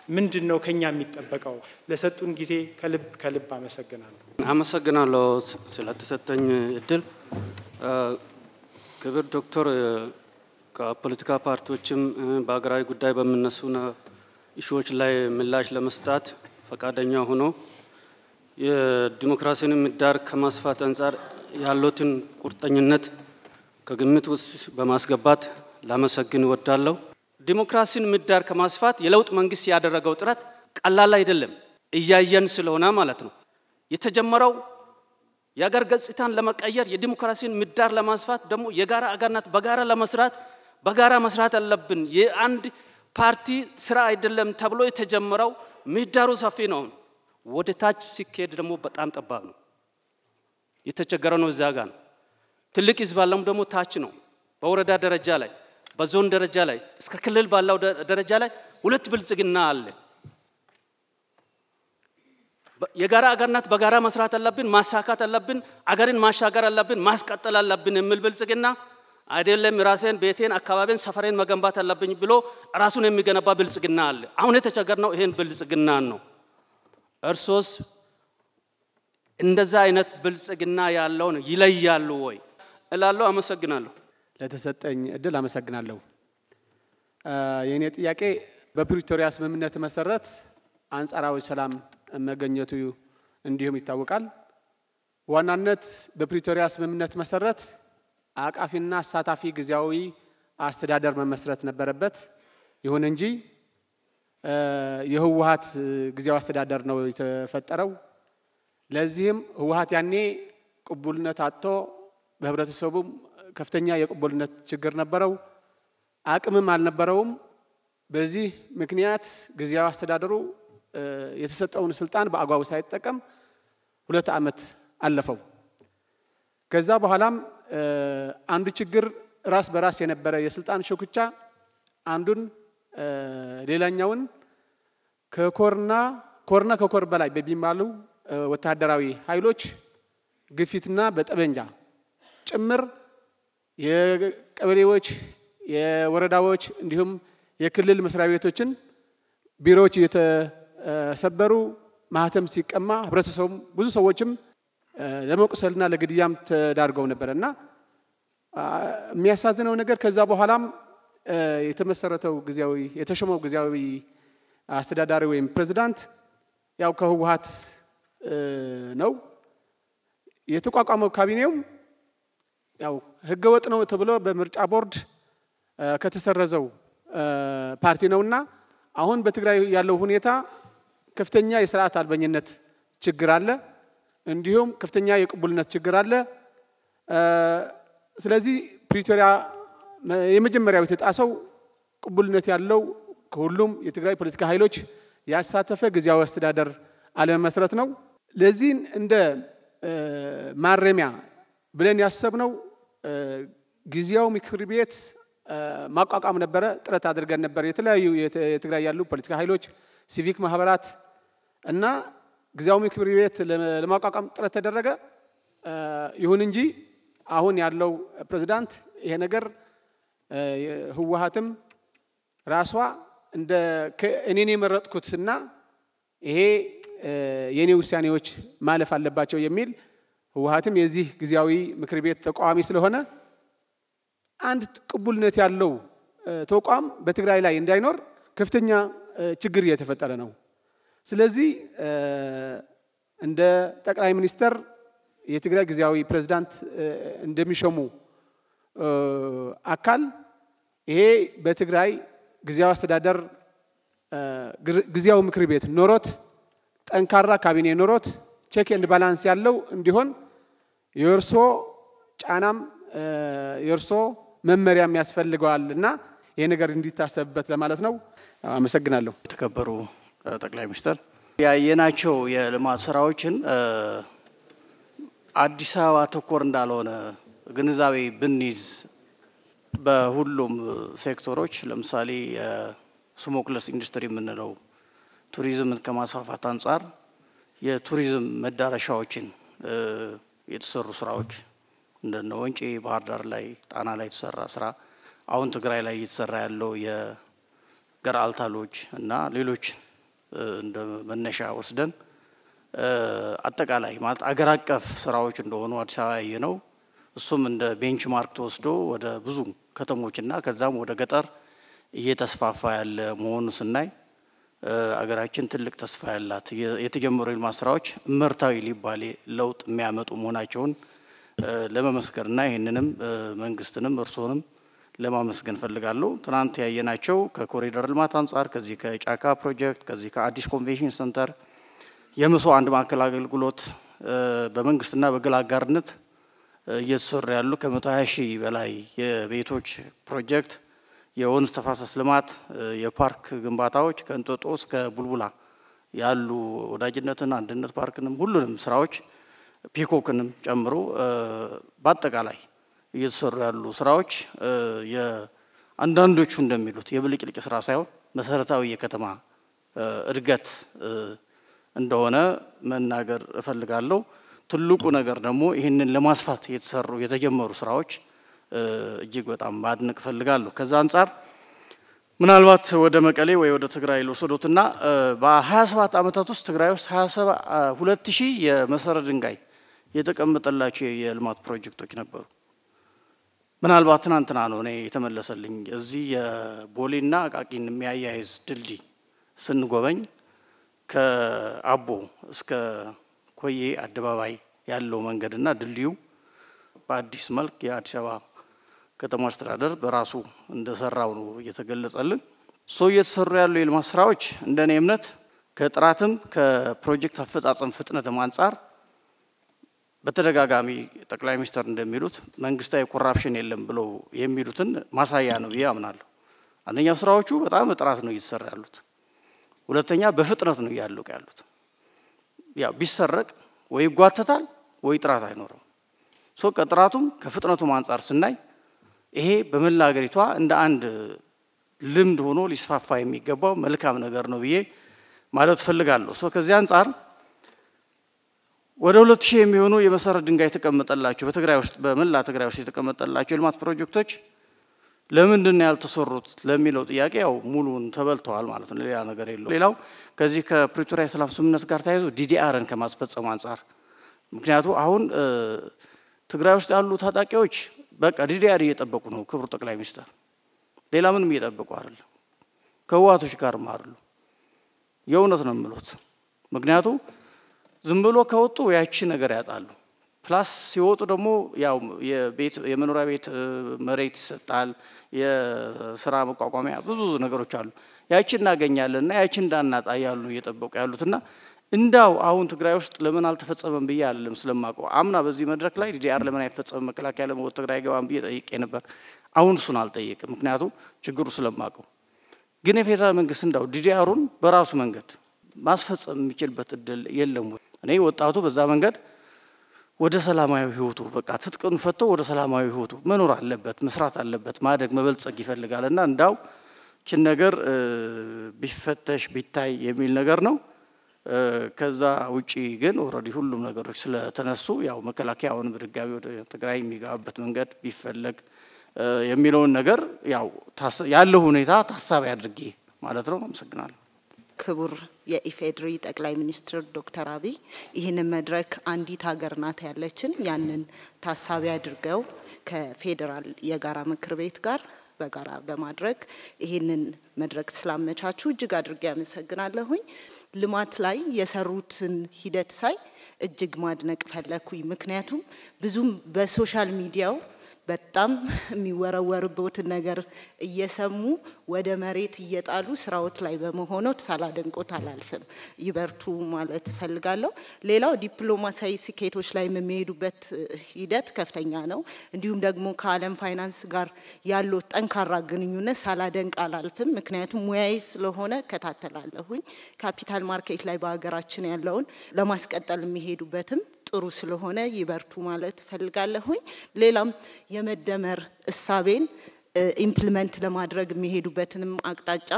ምንድነው ከኛ የሚጠበቀው? ለሰጡን ጊዜ ከልብ አመሰግናለሁ። አመሰግናለሁ ስለተሰጠኝ እድል። ክብር ዶክተር ከፖለቲካ ፓርቲዎችም በአገራዊ ጉዳይ በሚነሱ ኢሹዎች ላይ ምላሽ ለመስጠት ፈቃደኛ ሆኖ የዲሞክራሲን ምህዳር ከማስፋት አንጻር ያሉትን ቁርጠኝነት ከግምት ውስጥ በማስገባት ላመሰግን እወዳለሁ። ዲሞክራሲን ምህዳር ከማስፋት የለውጥ መንግስት ያደረገው ጥረት ቀላል አይደለም፣ እያየን ስለሆነ ማለት ነው። የተጀመረው የአገር ገጽታን ለመቀየር የዲሞክራሲን ምህዳር ለማስፋት ደግሞ የጋራ አገርነት በጋራ መስራት አለብን። የአንድ ፓርቲ ስራ አይደለም ተብሎ የተጀመረው ምህዳሩ ሰፊ ነው። ወደ ታች ሲኬድ ደግሞ በጣም ጠባብ ነው። የተቸገረው ነው እዛ ጋር ነው። ትልቅ ህዝብ ያለው ደግሞ ታች ነው። በወረዳ ደረጃ ላይ በዞን ደረጃ ላይ እስከ ክልል ባለው ደረጃ ላይ ሁለት ብልጽግና አለ። የጋራ አገርነት በጋራ መስራት አለብን፣ ማሳካት አለብን፣ አገርን ማሻገር አለብን፣ ማስቀጠል አለብን የሚል ብልጽግና አይደለም። ራሴን፣ ቤቴን፣ አካባቢን፣ ሰፈሬን መገንባት አለብኝ ብሎ ራሱን የሚገነባ ብልጽግና አለ። አሁን የተቸገርነው ይሄን ብልጽግና ነው። እርሶስ እንደዛ አይነት ብልጽግና ያለውን ይለያሉ ወይ እላለሁ። አመሰግናለሁ። ለተሰጠኝ እድል አመሰግናለሁ። የኔ ጥያቄ በፕሪቶሪያ ስምምነት መሰረት አንጻራዊ ሰላም መገኘቱ እንዲሁም ይታወቃል። ዋናነት በፕሪቶሪያ ስምምነት መሰረት አቃፊና አሳታፊ ጊዜያዊ አስተዳደር መመስረት ነበረበት። ይሁን እንጂ የህወሓት ጊዜያዊ አስተዳደር ነው የተፈጠረው። ለዚህም ህወሓት ያኔ ቅቡልነት አጥቶ በህብረተሰቡም ከፍተኛ የቅቡልነት ችግር ነበረው፣ አቅምም አልነበረውም። በዚህ ምክንያት ጊዜያዊ አስተዳደሩ የተሰጠውን ስልጣን በአግባቡ ሳይጠቀም 2 ዓመት አለፈው። ከዛ በኋላም አንዱ ችግር ራስ በራስ የነበረ የስልጣን ሽኩቻ አንዱን ሌላኛውን ከኮርና ከኮር በላይ በሚባሉ ወታደራዊ ኃይሎች ግፊትና በጠበንጃ ጭምር የቀበሌዎች የወረዳዎች እንዲሁም የክልል መስሪያ ቤቶችን ቢሮዎች የተሰበሩ ማህተም ሲቀማ ህብረተሰቡ ብዙ ሰዎችም ለመቁሰልና ለግድያም ተዳርገው ነበርና የሚያሳዝነው ነገር ከዛ በኋላም የተመሰረተው የተሾመው ጊዜያዊ አስተዳዳሪ ወይም ፕሬዝዳንት ያው ከህወሓት ነው የተቋቋመው። ካቢኔው ያው ህገወጥ ነው ተብሎ በምርጫ ቦርድ ከተሰረዘው ፓርቲ ነውና አሁን በትግራይ ያለው ሁኔታ ከፍተኛ የሥርዓት አልበኝነት ችግር አለ፣ እንዲሁም ከፍተኛ የቅቡልነት ችግር አለ። ስለዚህ ፕሪቶሪያ የመጀመሪያው የተጣሰው ቅቡልነት ያለው ከሁሉም የትግራይ ፖለቲካ ኃይሎች ያሳተፈ ጊዜያዊ አስተዳደር አለመመስረት ነው። ለዚህ እንደ ማረሚያ ብለን ያሰብነው ጊዜያዊ ምክር ቤት ማቋቋም ነበረ። ጥረት አድርገን ነበር። የተለያዩ የትግራይ ያሉ ፖለቲካ ኃይሎች፣ ሲቪክ ማህበራት እና ጊዜያዊ ምክር ቤት ለማቋቋም ጥረት ተደረገ። ይሁን እንጂ አሁን ያለው ፕሬዝዳንት ይሄ ነገር ህወሓትም ራሷ እንደ እኔን የመረጥኩትና ይሄ የኔ ውሳኔዎች ማለፍ አለባቸው የሚል ህወሓትም የዚህ ጊዜያዊ ምክር ቤት ተቋሚ ስለሆነ አንድ ቅቡልነት ያለው ተቋም በትግራይ ላይ እንዳይኖር ከፍተኛ ችግር እየተፈጠረ ነው። ስለዚህ እንደ ጠቅላይ ሚኒስተር የትግራይ ጊዜያዊ ፕሬዝዳንት እንደሚሾሙ አካል ይሄ በትግራይ ጊዜያዊ አስተዳደር ጊዜያዊ ምክር ቤት ኖሮት ጠንካራ ካቢኔ ኖሮት ቼክ ኤንድ ባላንስ ያለው እንዲሆን የእርሶ ጫናም የእርሶ መመሪያም ያስፈልገዋልና ይሄ ነገር እንዲታሰብበት ለማለት ነው። አመሰግናለሁ። የተከበሩ ጠቅላይ ሚኒስትር ያየናቸው የልማት ስራዎችን አዲስ አበባ ተኮር እንዳልሆነ ግንዛቤ ብንይዝ በሁሉም ሴክተሮች ለምሳሌ የስሞክለስ ኢንዱስትሪ የምንለው ቱሪዝምን ከማስፋፋት አንጻር የቱሪዝም መዳረሻዎችን የተሰሩ ስራዎች እንደነ ወንጪ ባህር ዳር ላይ ጣና ላይ የተሰራ ስራ አሁን ትግራይ ላይ እየተሰራ ያለው የገራልታ ሎጅ እና ሌሎች እንደ መነሻ ወስደን አጠቃላይ ማለት አገር አቀፍ ስራዎች እንደሆኑ አዲስ አበባ ያየነው እሱም እንደ ቤንችማርክ ተወስዶ ወደ ብዙ ከተሞችና ከዛም ወደ ገጠር እየተስፋፋ ያለ መሆኑን ስናይ አገራችን ትልቅ ተስፋ ያላት የተጀመሩ የልማት ስራዎች እመርታዊ ሊባል ለውጥ የሚያመጡ መሆናቸውን ለመመስከርና ይሄንንም መንግስትንም እርሶንም ለማመስገን ፈልጋለሁ። ትናንት ያየናቸው ከኮሪደር ልማት አንጻር ከዚህ ከጫካ ፕሮጀክት ከዚህ ከአዲስ ኮንቬንሽን ሴንተር የምሶ አንድ ማዕከል አገልግሎት በመንግስትና በግል አጋርነት እየተሰሩ ያሉ ከ120 ሺህ በላይ የቤቶች ፕሮጀክት የወንዝ ተፋሰስ ልማት የፓርክ ግንባታዎች ከእንጦጦ እስከ ቡልቡላ ያሉ ወዳጅነትና አንድነት ፓርክንም ሁሉንም ስራዎች ፒኮክንም ጨምሮ በአጠቃላይ እየተሰሩ ያሉ ስራዎች የአንዳንዶቹ እንደሚሉት የብልጭልጭ ስራ ሳይሆን መሰረታዊ የከተማ እድገት እንደሆነ መናገር እፈልጋለሁ። ትልቁ ነገር ደግሞ ይህንን ለማስፋት የተጀመሩ ስራዎች እጅግ በጣም ማድነቅ እፈልጋለሁ። ከዛ አንጻር ምናልባት ወደ መቀሌ ወይ ወደ ትግራይ ልወስዶትና በ27 ዓመታት ውስጥ ትግራይ ውስጥ 22000 የመሰረት ድንጋይ የተቀመጠላቸው የልማት ፕሮጀክቶች ነበሩ። ምናልባት ትናንትና ነው እኔ የተመለሰልኝ እዚህ የቦሌና አቃቂን የሚያያይዝ ድልድይ ስንጎበኝ ከአቦ እስከ ኮዬ አደባባይ ያለው መንገድና ድልድዩ በአዲስ መልክ የአዲስ አበባ ከተማ አስተዳደር በራሱ እንደሰራው ነው እየተገለጸልን። እየተሰሩ ያሉ የልማት ስራዎች እንደኔ እምነት ከጥራትም ከፕሮጀክት አፈጻጸም ፍጥነትም አንጻር በተደጋጋሚ ጠቅላይ ሚኒስትር እንደሚሉት መንግስታዊ ኮራፕሽን የለም ብለው የሚሉትን ማሳያ ነው ብዬ አምናለሁ። አንደኛው ስራዎቹ በጣም በጥራት ነው እየተሰራ ያሉት። ሁለተኛ በፍጥነት ነው እያለቁ ያሉት። ያው ቢሰረቅ ወይ ይጓተታል ወይ ጥራት አይኖርም። ከጥራቱም ከፍጥነቱም አንፃር ስናይ ይሄ በመላ ሀገሪቷ እንደ አንድ ልምድ ሆኖ ሊስፋፋ የሚገባው መልካም ነገር ነው ብዬ ማለት ፈልጋለሁ። ከዚህ አንፃር ወደ 2000 የሚሆኑ የመሰረት ድንጋይ ተቀመጠላቸው በትግራይ ውስጥ በመላ ትግራይ ውስጥ የተቀመጠላቸው የልማት ፕሮጀክቶች ለምንድን ነው ያልተሰሩት ለሚለው ጥያቄ ያው ሙሉን ተበልተዋል ማለት ነው። ሌላ ነገር የለው። ሌላው ከዚህ ከፕሪቶሪያ የሰላም ስምምነት ጋር ተያይዞ ዲዲአርን ከማስፈጸም አንፃር ምክንያቱ አሁን ትግራይ ውስጥ ያሉ ታጣቂዎች በቃ ዲዲአር እየጠበቁ ነው ክቡር ጠቅላይ ሚኒስትር። ሌላ ምንም እየጠበቁ አይደለም። ከህወሓቶች ጋር ማርሉ የእውነት ነው የምሉት። ምክንያቱ ዝም ብሎ ከወጡ ያቺ ነገር ያጣሉ። ፕላስ ሲወጡ ደግሞ ያው የመኖሪያ ቤት መሬት ይሰጣል፣ የስራ መቋቋሚያ ብዙ ነገሮች አሉ። ያቺ እናገኛለንና ያቺ እንዳናጣ ያሉ እየጠበቁ ያሉትና እንዳው አሁን ትግራይ ውስጥ ለምን አልተፈጸመም ብዬ አይደለም ስለማቀው አምና በዚህ መድረክ ላይ ዲዲአር ለምን አይፈጸምም መከላከያ ለምን ወደ ትግራይ ገባም ብዬ ጠይቄ ነበር። አሁን እሱን አልጠየቅም ምክንያቱም ችግሩ ስለማቀው። ግን የፌደራል መንግስት እንዳው ዲዲአሩን በራሱ መንገድ ማስፈጸም የሚችልበት እድል የለም። እኔ ወጣቱ በዛ መንገድ ወደ ሰላማዊ ህይወቱ በቃ ትጥቅን ፈቶ ወደ ሰላማዊ ህይወቱ መኖር አለበት፣ መስራት አለበት፣ ማደግ መበልጸግ ይፈልጋልና እንዳው ችን ነገር ቢፈተሽ ቢታይ የሚል ነገር ነው። ከዛ ውጪ ግን ኦሬዲ ሁሉም ነገሮች ስለተነሱ ያው መከላከያውን በድጋሚ ወደ ትግራይ የሚገባበት መንገድ ቢፈለግ የሚለውን ነገር ያው ያለው ሁኔታ ታሳቢ አድርጌ ማለት ነው። አመሰግናለሁ። ክቡር የኢፌድሪ ጠቅላይ ሚኒስትር ዶክተር አብይ ይህንን መድረክ አንዲት ሀገር ናት ያለችን ያንን ታሳቢ አድርገው ከፌደራል የጋራ ምክር ቤት ጋር በጋራ በማድረግ ይህንን መድረክ ስላመቻቹ እጅግ አድርጌ አመሰግናለሁኝ። ልማት ላይ የሰሩትን ሂደት ሳይ እጅግ ማድነቅ ፈለኩኝ። ምክንያቱም ብዙም በሶሻል ሚዲያው በጣም የሚወረወርበትን ነገር እየሰሙ ወደ መሬት እየጣሉ ስራዎች ላይ በመሆኑት ሳላደንቆት አላልፍም። ይበርቱ ማለት ፈልጋለሁ። ሌላው ዲፕሎማሲያዊ ስኬቶች ላይ የሚሄዱበት ሂደት ከፍተኛ ነው። እንዲሁም ደግሞ ከዓለም ፋይናንስ ጋር ያለው ጠንካራ ግንኙነት ሳላደንቅ አላልፍም። ምክንያቱም ሙያዬ ስለሆነ ከታተላለሁኝ። ካፒታል ማርኬት ላይ በሀገራችን ያለውን ለማስቀጠል የሚሄዱበትም ጥሩ ስለሆነ ይበርቱ ማለት ፈልጋለሁኝ። ሌላም የመደመር እሳቤን ኢምፕሊመንት ለማድረግ የሚሄዱበትንም አቅጣጫ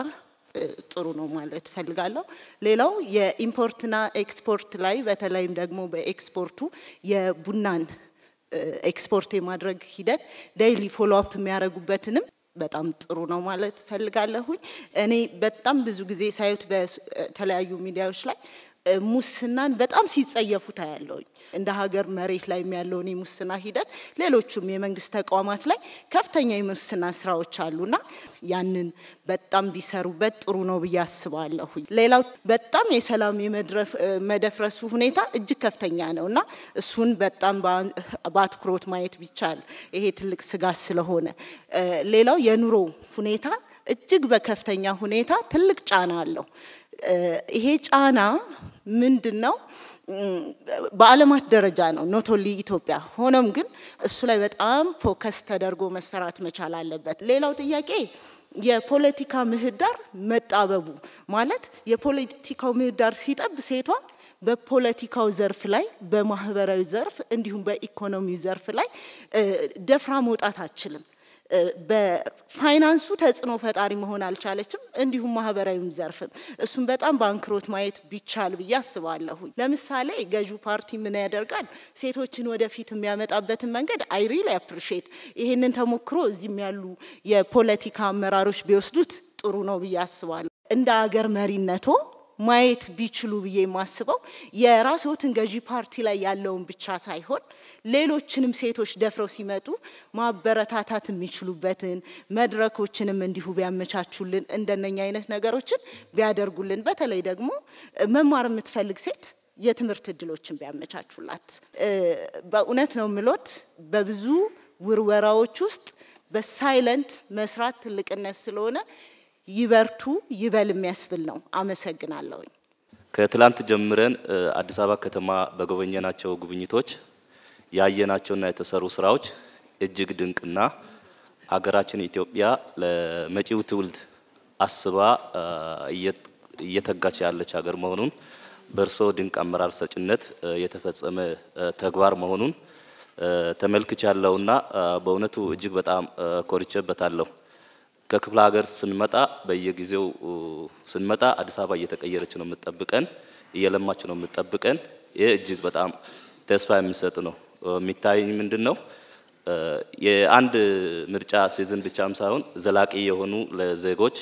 ጥሩ ነው ማለት ፈልጋለሁ። ሌላው የኢምፖርትና ኤክስፖርት ላይ በተለይም ደግሞ በኤክስፖርቱ የቡናን ኤክስፖርት የማድረግ ሂደት ዴይሊ ፎሎ አፕ የሚያደርጉበትንም በጣም ጥሩ ነው ማለት ፈልጋለሁኝ። እኔ በጣም ብዙ ጊዜ ሳይት በተለያዩ ሚዲያዎች ላይ ሙስናን በጣም ሲጸየፉ ታያለውኝ። እንደ ሀገር መሬት ላይ ያለውን የሙስና ሂደት ሌሎችም የመንግስት ተቋማት ላይ ከፍተኛ የሙስና ስራዎች አሉና ያንን በጣም ቢሰሩበት ጥሩ ነው ብዬ አስባለሁ። ሌላው በጣም የሰላም የመደፍረሱ ሁኔታ እጅግ ከፍተኛ ነውና እሱን በጣም በአትኩሮት ማየት ቢቻል ይሄ ትልቅ ስጋት ስለሆነ ሌላው የኑሮ ሁኔታ እጅግ በከፍተኛ ሁኔታ ትልቅ ጫና አለው። ይሄ ጫና ምንድነው? በዓለማት ደረጃ ነው ኖት ኦንሊ ኢትዮጵያ። ሆኖም ግን እሱ ላይ በጣም ፎከስ ተደርጎ መሰራት መቻል አለበት። ሌላው ጥያቄ የፖለቲካ ምህዳር መጣበቡ ማለት የፖለቲካው ምህዳር ሲጠብ ሴቷ በፖለቲካው ዘርፍ ላይ በማህበራዊ ዘርፍ እንዲሁም በኢኮኖሚው ዘርፍ ላይ ደፍራ መውጣት አትችልም። በፋይናንሱ ተጽዕኖ ፈጣሪ መሆን አልቻለችም። እንዲሁም ማህበራዊም ዘርፍም እሱን በጣም ባንክሮት ማየት ቢቻል ብዬ አስባለሁ። ለምሳሌ ገዢው ፓርቲ ምን ያደርጋል? ሴቶችን ወደፊት የሚያመጣበትን መንገድ አይ ሪሊ አፕሪሺየት ይሄንን ተሞክሮ እዚህም ያሉ የፖለቲካ አመራሮች ቢወስዱት ጥሩ ነው ብዬ አስባለሁ። እንደ ሀገር መሪነቶ ማየት ቢችሉ ብዬ ማስበው የራስዎትን ገዢ ፓርቲ ላይ ያለውን ብቻ ሳይሆን ሌሎችንም ሴቶች ደፍረው ሲመጡ ማበረታታት የሚችሉበትን መድረኮችንም እንዲሁ ቢያመቻቹልን እንደነኛ አይነት ነገሮችን ቢያደርጉልን በተለይ ደግሞ መማር የምትፈልግ ሴት የትምህርት እድሎችን ቢያመቻቹላት በእውነት ነው ምሎት በብዙ ውርወራዎች ውስጥ በሳይለንት መስራት ትልቅነት ስለሆነ ይበርቱ ይበል የሚያስብል ነው። አመሰግናለሁ። ከትላንት ጀምረን አዲስ አበባ ከተማ በጎበኘናቸው ጉብኝቶች ያየናቸውና የተሰሩ ስራዎች እጅግ ድንቅና ሀገራችን ኢትዮጵያ ለመጪው ትውልድ አስባ እየተጋች ያለች ሀገር መሆኑን በእርሶ ድንቅ አመራር ሰጭነት የተፈጸመ ተግባር መሆኑን ተመልክቻለሁና በእውነቱ እጅግ በጣም ኮርቼበታለሁ። ከክፍለ ሀገር ስንመጣ በየጊዜው ስንመጣ አዲስ አበባ እየተቀየረች ነው የምትጠብቀን፣ እየለማች ነው የምትጠብቀን። ይህ እጅግ በጣም ተስፋ የሚሰጥ ነው። የሚታየኝ ምንድነው የአንድ ምርጫ ሲዝን ብቻም ሳይሆን ዘላቂ የሆኑ ለዜጎች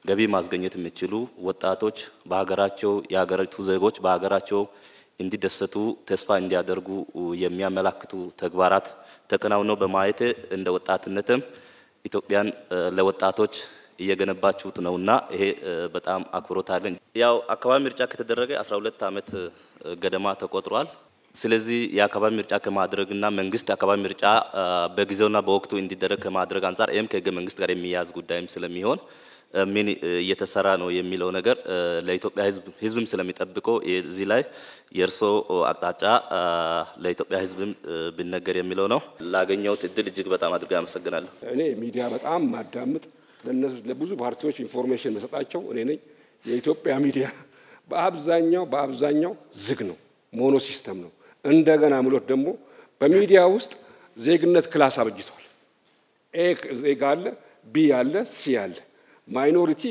ገቢ ማስገኘት የሚችሉ ወጣቶች በሀገራቸው የሀገሪቱ ዜጎች በሀገራቸው እንዲደሰቱ ተስፋ እንዲያደርጉ የሚያመላክቱ ተግባራት ተከናውነው በማየት እንደ ወጣትነትም ኢትዮጵያን ለወጣቶች እየገነባችሁት ነውና ይሄ በጣም አክብሮት አለኝ። ያው አካባቢ ምርጫ ከተደረገ 12 ዓመት ገደማ ተቆጥሯል። ስለዚህ የአካባቢ ምርጫ ከማድረግና መንግስት አካባቢ ምርጫ በጊዜውና በወቅቱ እንዲደረግ ከማድረግ አንፃር ይሄም ከህገ መንግስት ጋር የሚያያዝ ጉዳይም ስለሚሆን ምን እየተሰራ ነው የሚለው ነገር ለኢትዮጵያ ህዝብም ስለሚጠብቀው እዚህ ላይ የእርሶ አቅጣጫ ለኢትዮጵያ ህዝብም ቢነገር የሚለው ነው። ላገኘሁት እድል እጅግ በጣም አድርጌ አመሰግናለሁ። እኔ ሚዲያ በጣም ማዳምጥ ለብዙ ፓርቲዎች ኢንፎርሜሽን መሰጣቸው እኔ ነኝ። የኢትዮጵያ ሚዲያ በአብዛኛው ዝግ ነው፣ ሞኖ ሲስተም ነው። እንደገና ምሎት ደግሞ በሚዲያ ውስጥ ዜግነት ክላስ አበጅቷል። ኤ ዜጋ አለ፣ ቢ አለ፣ ሲ አለ። ማይኖሪቲ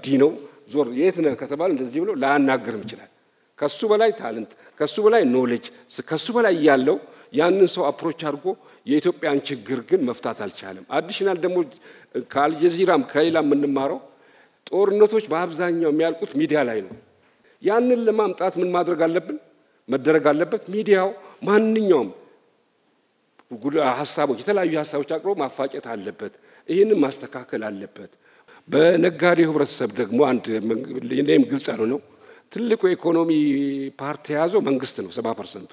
ዲ ነው። ዞር የት ነህ ከተባለ እንደዚህ ብሎ ላያናገርም ይችላል። ከሱ በላይ ታለንት፣ ከሱ በላይ ኖሌጅ፣ ከሱ በላይ ያለው ያንን ሰው አፕሮች አድርጎ የኢትዮጵያን ችግር ግን መፍታት አልቻለም። አዲሽናል ደግሞ ከአልጀዚራም ከሌላ የምንማረው ጦርነቶች በአብዛኛው የሚያልቁት ሚዲያ ላይ ነው። ያንን ለማምጣት ምን ማድረግ አለብን? መደረግ አለበት። ሚዲያው ማንኛውም ሀሳቦች የተለያዩ ሀሳቦች አቅርቦ ማፋጨት አለበት። ይህንን ማስተካከል አለበት። በነጋዴው ህብረተሰብ ደግሞ አንድ ለኔም ግልጽ ነው። ትልቁ ኢኮኖሚ ፓርቲ የያዘው መንግስት ነው 70%።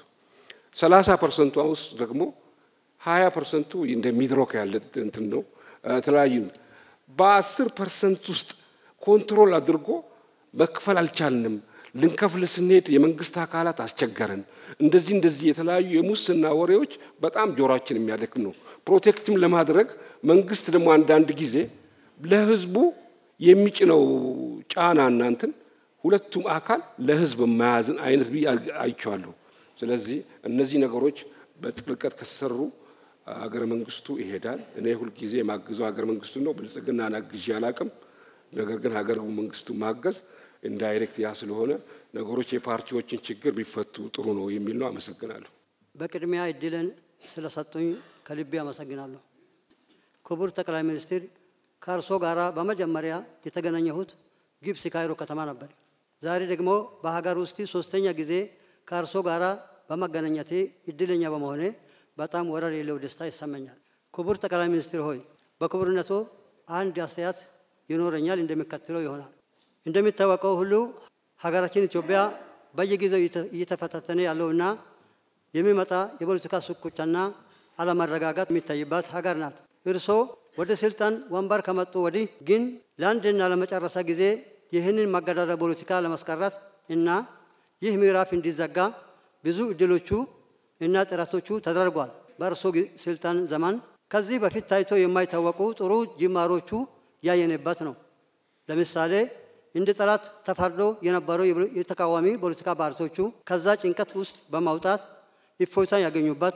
30% ውስጥ ደግሞ 20% እንደ ሚድሮክ ያለ እንትን ነው ተለያዩ። በ10% ውስጥ ኮንትሮል አድርጎ መክፈል አልቻልንም። ልንከፍል ስንሄድ የመንግስት አካላት አስቸገረን። እንደዚህ የተለያዩ የሙስና ወሬዎች በጣም ጆሮአችን የሚያደክም ነው። ፕሮቴክትም ለማድረግ መንግስት ደግሞ አንዳንድ ጊዜ ለህዝቡ የሚጭነው ጫና እናንተን ሁለቱም አካል ለህዝብ የማያዝን አይነት አይቻለሁ። ስለዚህ እነዚህ ነገሮች በጥልቀት ከሰሩ ሀገረ መንግስቱ ይሄዳል። እኔ ሁሉ ጊዜ ማግዘው ሀገረ መንግስቱ ነው። ብልጽግና ናግዤ አላቅም። ነገር ግን ሀገረ መንግስቱ ማገዝ ኢንዳይሬክት ያ ስለሆነ ነገሮች የፓርቲዎችን ችግር ቢፈቱ ጥሩ ነው የሚል ነው። አመሰግናለሁ። በቅድሚያ እድልን ስለሰጡኝ ከልቤ አመሰግናለሁ። ክቡር ጠቅላይ ሚኒስትር ከእርሶ ጋራ በመጀመሪያ የተገናኘሁት ግብጽ ካይሮ ከተማ ነበር። ዛሬ ደግሞ በሀገር ውስጥ ሶስተኛ ጊዜ ከእርሶ ጋራ በመገናኘቴ እድለኛ በመሆኔ በጣም ወረር የሌለው ደስታ ይሰማኛል። ክቡር ጠቅላይ ሚኒስትር ሆይ በክቡርነቶ አንድ አስተያየት ይኖረኛል፣ እንደሚከተለው ይሆናል። እንደሚታወቀው ሁሉ ሀገራችን ኢትዮጵያ በየጊዜው እየተፈታተነ ያለውና የሚመጣ የፖለቲካ ሽኩቻና አለመረጋጋት የሚታይባት ሀገር ናት። እርሶ ወደ ስልጣን ወንበር ከመጡ ወዲህ ግን ለአንድና ለመጨረሻ ጊዜ ይህንን ማገዳደር ፖለቲካ ለማስቀረት እና ይህ ምዕራፍ እንዲዘጋ ብዙ እድሎቹ እና ጥረቶቹ ተደርጓል። በእርሶ ስልጣን ዘመን ከዚህ በፊት ታይቶ የማይታወቁ ጥሩ ጅማሮቹ ያየንበት ነው። ለምሳሌ እንደ ጠላት ተፈርዶ የነበረው የተቃዋሚ ፖለቲካ ፓርቲዎቹ ከዛ ጭንቀት ውስጥ በማውጣት እፎይታ ያገኙበት፣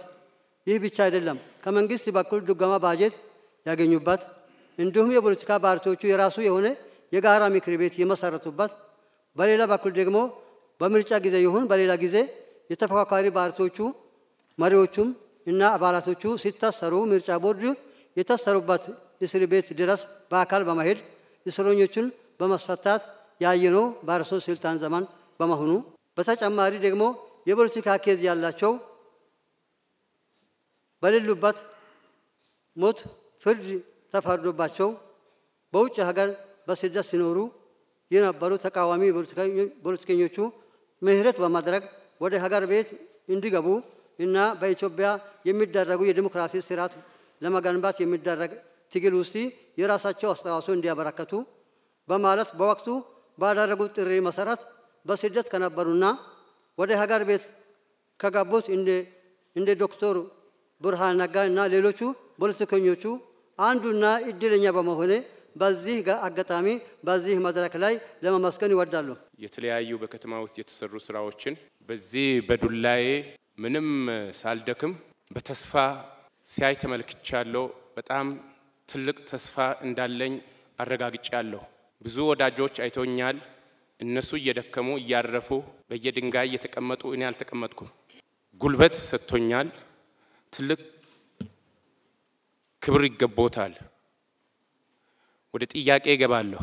ይህ ብቻ አይደለም ከመንግስት በኩል ድጎማ ባጀት ያገኙበት፣ እንዲሁም የፖለቲካ ፓርቲዎቹ የራሱ የሆነ የጋራ ምክር ቤት የመሰረቱበት፣ በሌላ በኩል ደግሞ በምርጫ ጊዜ ይሁን በሌላ ጊዜ የተፎካካሪ ፓርቲዎቹ መሪዎቹም እና አባላቶቹ ሲታሰሩ ምርጫ ቦርድ የታሰሩበት እስር ቤት ድረስ በአካል በመሄድ እስረኞቹን በማስፈታት ያየነው በእርሶ ስልጣን ዘመን በመሆኑ፣ በተጨማሪ ደግሞ የፖለቲካ ኬዝ ያላቸው በሌሉበት ሞት ፍርድ ተፈርዶባቸው በውጭ ሀገር በስደት ሲኖሩ የነበሩ ተቃዋሚ ፖለቲከኞቹ ምህረት በማድረግ ወደ ሀገር ቤት እንዲገቡ እና በኢትዮጵያ የሚደረጉ የዲሞክራሲ ስርዓት ለመገንባት የሚደረግ ትግል ውስጥ የራሳቸው አስተዋጽኦ እንዲያበረከቱ በማለት በወቅቱ ባደረጉት ጥሪ መሰረት በስደት ከነበሩና ወደ ሀገር ቤት ከገቡት እንደ እንደ ዶክተር ብርሃን ነጋ እና ሌሎቹ ፖለቲከኞቹ አንዱና እድለኛ በመሆኔ በዚህ አጋጣሚ በዚህ መድረክ ላይ ለማመስገን ይወዳሉ። የተለያዩ በከተማ ውስጥ የተሰሩ ስራዎችን በዚህ በዱላዬ ምንም ሳልደክም በተስፋ ሲያይ ተመልክቻለሁ። በጣም ትልቅ ተስፋ እንዳለኝ አረጋግጫለሁ። ብዙ ወዳጆች አይቶኛል። እነሱ እየደከሙ እያረፉ በየድንጋይ እየተቀመጡ እኔ አልተቀመጥኩም። ጉልበት ሰጥቶኛል። ትልቅ ክብር ይገባታል። ወደ ጥያቄ እገባለሁ።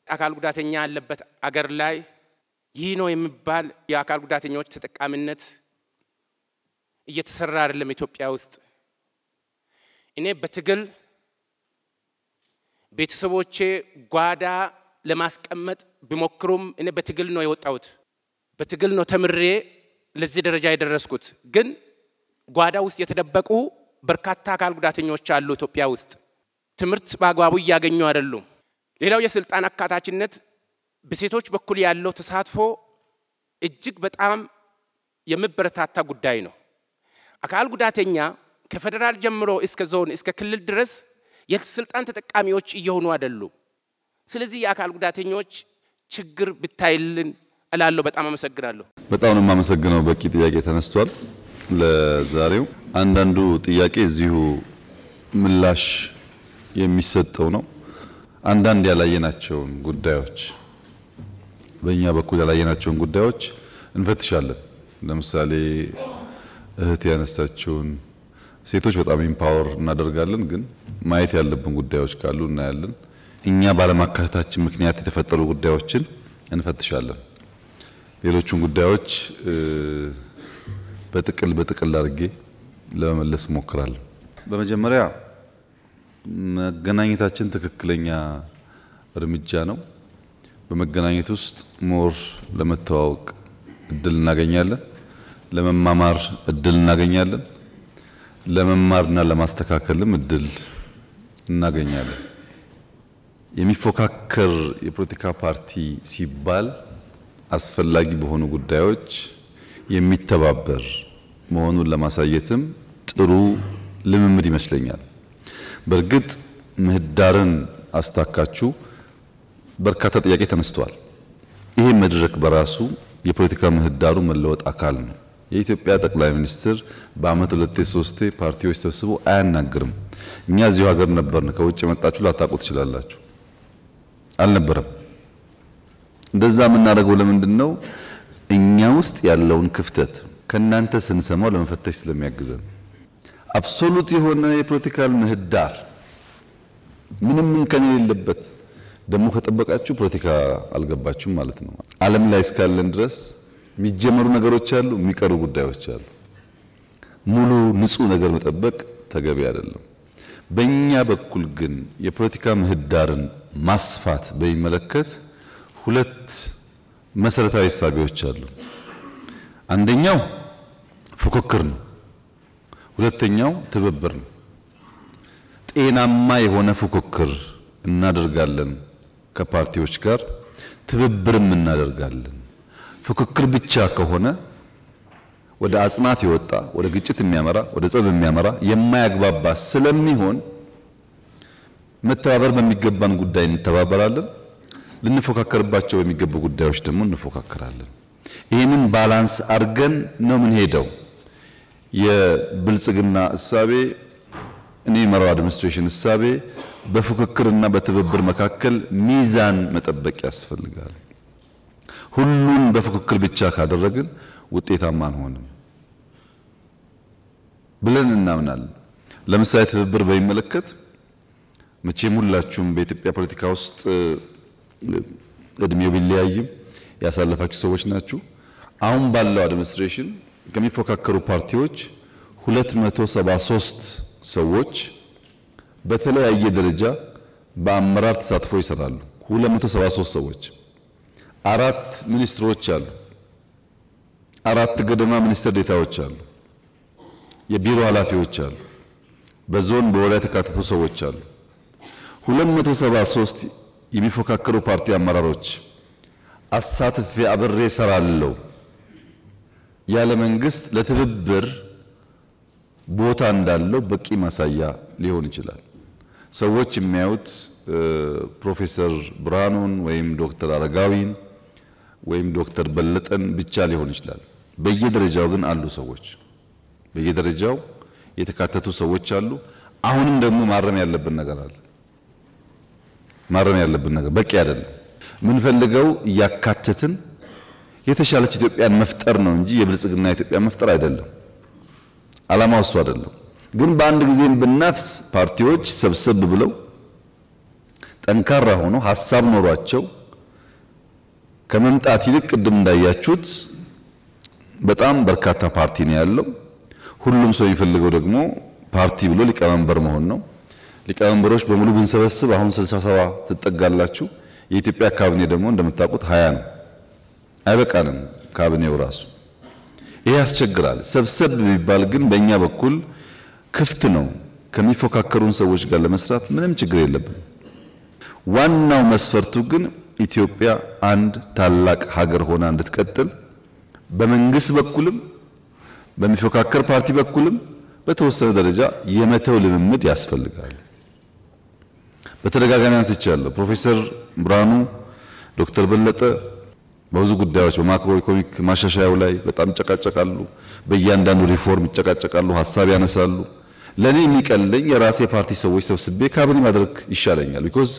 አካል ጉዳተኛ ያለበት አገር ላይ ይህ ነው የሚባል የአካል ጉዳተኞች ተጠቃሚነት እየተሰራ አይደለም ኢትዮጵያ ውስጥ። እኔ በትግል ቤተሰቦቼ ጓዳ ለማስቀመጥ ቢሞክሩም እኔ በትግል ነው የወጣሁት። በትግል ነው ተምሬ ለዚህ ደረጃ የደረስኩት። ግን ጓዳ ውስጥ የተደበቁ በርካታ አካል ጉዳተኞች አሉ ኢትዮጵያ ውስጥ። ትምህርት በአግባቡ እያገኙ አይደሉም። ሌላው የስልጣን አካታችነት በሴቶች በኩል ያለው ተሳትፎ እጅግ በጣም የሚበረታታ ጉዳይ ነው። አካል ጉዳተኛ ከፌደራል ጀምሮ እስከ ዞን እስከ ክልል ድረስ የስልጣን ተጠቃሚዎች እየሆኑ አይደሉም። ስለዚህ የአካል ጉዳተኞች ችግር ብታይልን እላለሁ። በጣም አመሰግናለሁ። በጣም ነው የማመሰግነው። በቂ ጥያቄ ተነስቷል። ለዛሬው አንዳንዱ ጥያቄ እዚሁ ምላሽ የሚሰጠው ነው። አንዳንድ ያላየናቸውን ጉዳዮች በእኛ በኩል ያላየናቸውን ጉዳዮች እንፈትሻለን። ለምሳሌ እህት ያነሳቸውን ሴቶች በጣም ኢምፓወር እናደርጋለን፣ ግን ማየት ያለብን ጉዳዮች ካሉ እናያለን። እኛ ባለማካተታችን ምክንያት የተፈጠሩ ጉዳዮችን እንፈትሻለን። ሌሎቹን ጉዳዮች በጥቅል አድርጌ ለመመለስ ሞክራለሁ። በመጀመሪያ መገናኘታችን ትክክለኛ እርምጃ ነው። በመገናኘት ውስጥ ሞር ለመተዋወቅ እድል እናገኛለን፣ ለመማማር እድል እናገኛለን፣ ለመማርና ለማስተካከልም እድል እናገኛለን። የሚፎካከር የፖለቲካ ፓርቲ ሲባል አስፈላጊ በሆኑ ጉዳዮች የሚተባበር መሆኑን ለማሳየትም ጥሩ ልምምድ ይመስለኛል። በእርግጥ ምህዳርን አስታካችሁ በርካታ ጥያቄ ተነስተዋል። ይሄ መድረክ በራሱ የፖለቲካ ምህዳሩ መለወጥ አካል ነው። የኢትዮጵያ ጠቅላይ ሚኒስትር በአመት 2-3 ፓርቲዎች ሰብስቦ አያናግርም። እኛ እዚሁ ሀገር ነበርን። ከውጭ መጣችሁ ላታውቁ ትችላላችሁ። አልነበረም። እንደዛ የምናደርገው ለምንድን ነው? እኛ ውስጥ ያለውን ክፍተት ከናንተ ስንሰማው ለመፈተሽ ስለሚያግዘን። አብሶሉት የሆነ የፖለቲካል ምህዳር ምንም እንከን የሌለበት ደግሞ ከጠበቃችሁ ፖለቲካ አልገባችሁም ማለት ነው። ዓለም ላይ እስካለን ድረስ የሚጀመሩ ነገሮች አሉ፣ የሚቀሩ ጉዳዮች አሉ። ሙሉ ንጹህ ነገር መጠበቅ ተገቢ አይደለም። በእኛ በኩል ግን የፖለቲካ ምህዳርን ማስፋት በሚመለከት ሁለት መሰረታዊ ሀሳቦች አሉ። አንደኛው ፉክክር ነው። ሁለተኛው ትብብር ነው። ጤናማ የሆነ ፉክክር እናደርጋለን ከፓርቲዎች ጋር፣ ትብብርም እናደርጋለን። ፉክክር ብቻ ከሆነ ወደ አጽናፍ የወጣ ወደ ግጭት የሚያመራ ወደ ጸብ የሚያመራ የማያግባባ ስለሚሆን መተባበር በሚገባን ጉዳይ እንተባበራለን፣ ልንፎካከርባቸው በሚገቡ ጉዳዮች ደግሞ እንፎካከራለን። ይህንን ባላንስ አድርገን ነው ምን ሄደው የብልጽግና እሳቤ እኔ መራው አድሚኒስትሬሽን እሳቤ በፉክክርና በትብብር መካከል ሚዛን መጠበቅ ያስፈልጋል። ሁሉን በፉክክር ብቻ ካደረግን ውጤታማ አንሆንም ብለን እናምናለን። ለምሳሌ ትብብር በሚመለከት መቼም ሁላችሁም በኢትዮጵያ ፖለቲካ ውስጥ እድሜው ቢለያይም ያሳለፋችሁ ሰዎች ናችሁ። አሁን ባለው አድሚኒስትሬሽን ከሚፎካከሩ ፓርቲዎች 273 ሰዎች በተለያየ ደረጃ በአመራር ተሳትፎ ይሰራሉ። 273 ሰዎች፣ 4 ሚኒስትሮች አሉ፣ 4 ገደማ ሚኒስትር ዴታዎች አሉ፣ የቢሮ ኃላፊዎች አሉ፣ በዞን በወረዳ የተካተቱ ሰዎች አሉ። 273 የሚፎካከሩ ፓርቲ አመራሮች አሳትፌ አብሬ ሰራለሁ ያለ መንግስት ለትብብር ቦታ እንዳለው በቂ ማሳያ ሊሆን ይችላል። ሰዎች የሚያዩት ፕሮፌሰር ብርሃኑን ወይም ዶክተር አረጋዊን ወይም ዶክተር በለጠን ብቻ ሊሆን ይችላል። በየደረጃው ግን አሉ ሰዎች፣ በየደረጃው የተካተቱ ሰዎች አሉ። አሁንም ደግሞ ማረም ያለብን ነገር አለ። ማረም ያለብን ነገር በቂ አይደለም። ምን ፈልገው ያካተትን የተሻለች ኢትዮጵያን መፍጠር ነው እንጂ የብልጽግና ኢትዮጵያ መፍጠር አይደለም። ዓላማው እሱ አይደለም። ግን በአንድ ጊዜም ብናፍስ ፓርቲዎች ሰብሰብ ብለው ጠንካራ ሆኖ ሐሳብ ኖሯቸው ከመምጣት ይልቅ ቅድም እንዳያችሁት በጣም በርካታ ፓርቲ ነው ያለው። ሁሉም ሰው የሚፈልገው ደግሞ ፓርቲ ብሎ ሊቀመንበር መሆን ነው። ሊቀመንበሮች በሙሉ ብንሰበስብ አሁን 67 ትጠጋላችሁ። የኢትዮጵያ ካቢኔ ደግሞ እንደምታውቁት 20 ነው። አይበቃንም ካቢኔው ራሱ። ይሄ ያስቸግራል። ሰብሰብ ቢባል ግን በእኛ በኩል ክፍት ነው። ከሚፎካከሩን ሰዎች ጋር ለመስራት ምንም ችግር የለብንም። ዋናው መስፈርቱ ግን ኢትዮጵያ አንድ ታላቅ ሀገር ሆና እንድትቀጥል በመንግስት በኩልም በሚፎካከር ፓርቲ በኩልም በተወሰነ ደረጃ የመተው ልምምድ ያስፈልጋል። በተደጋጋሚ አንስቻለሁ። ፕሮፌሰር ብርሃኑ፣ ዶክተር በለጠ በብዙ ጉዳዮች በማክሮ ኢኮኖሚክ ማሻሻያው ላይ በጣም ይጨቃጨቃሉ። በእያንዳንዱ ሪፎርም ይጨቃጨቃሉ፣ ሐሳብ ያነሳሉ። ለኔ የሚቀለኝ የራሴ ፓርቲ ሰዎች ሰብስቤ ካቢኔ ማድረግ ይሻለኛል። ቢኮዝ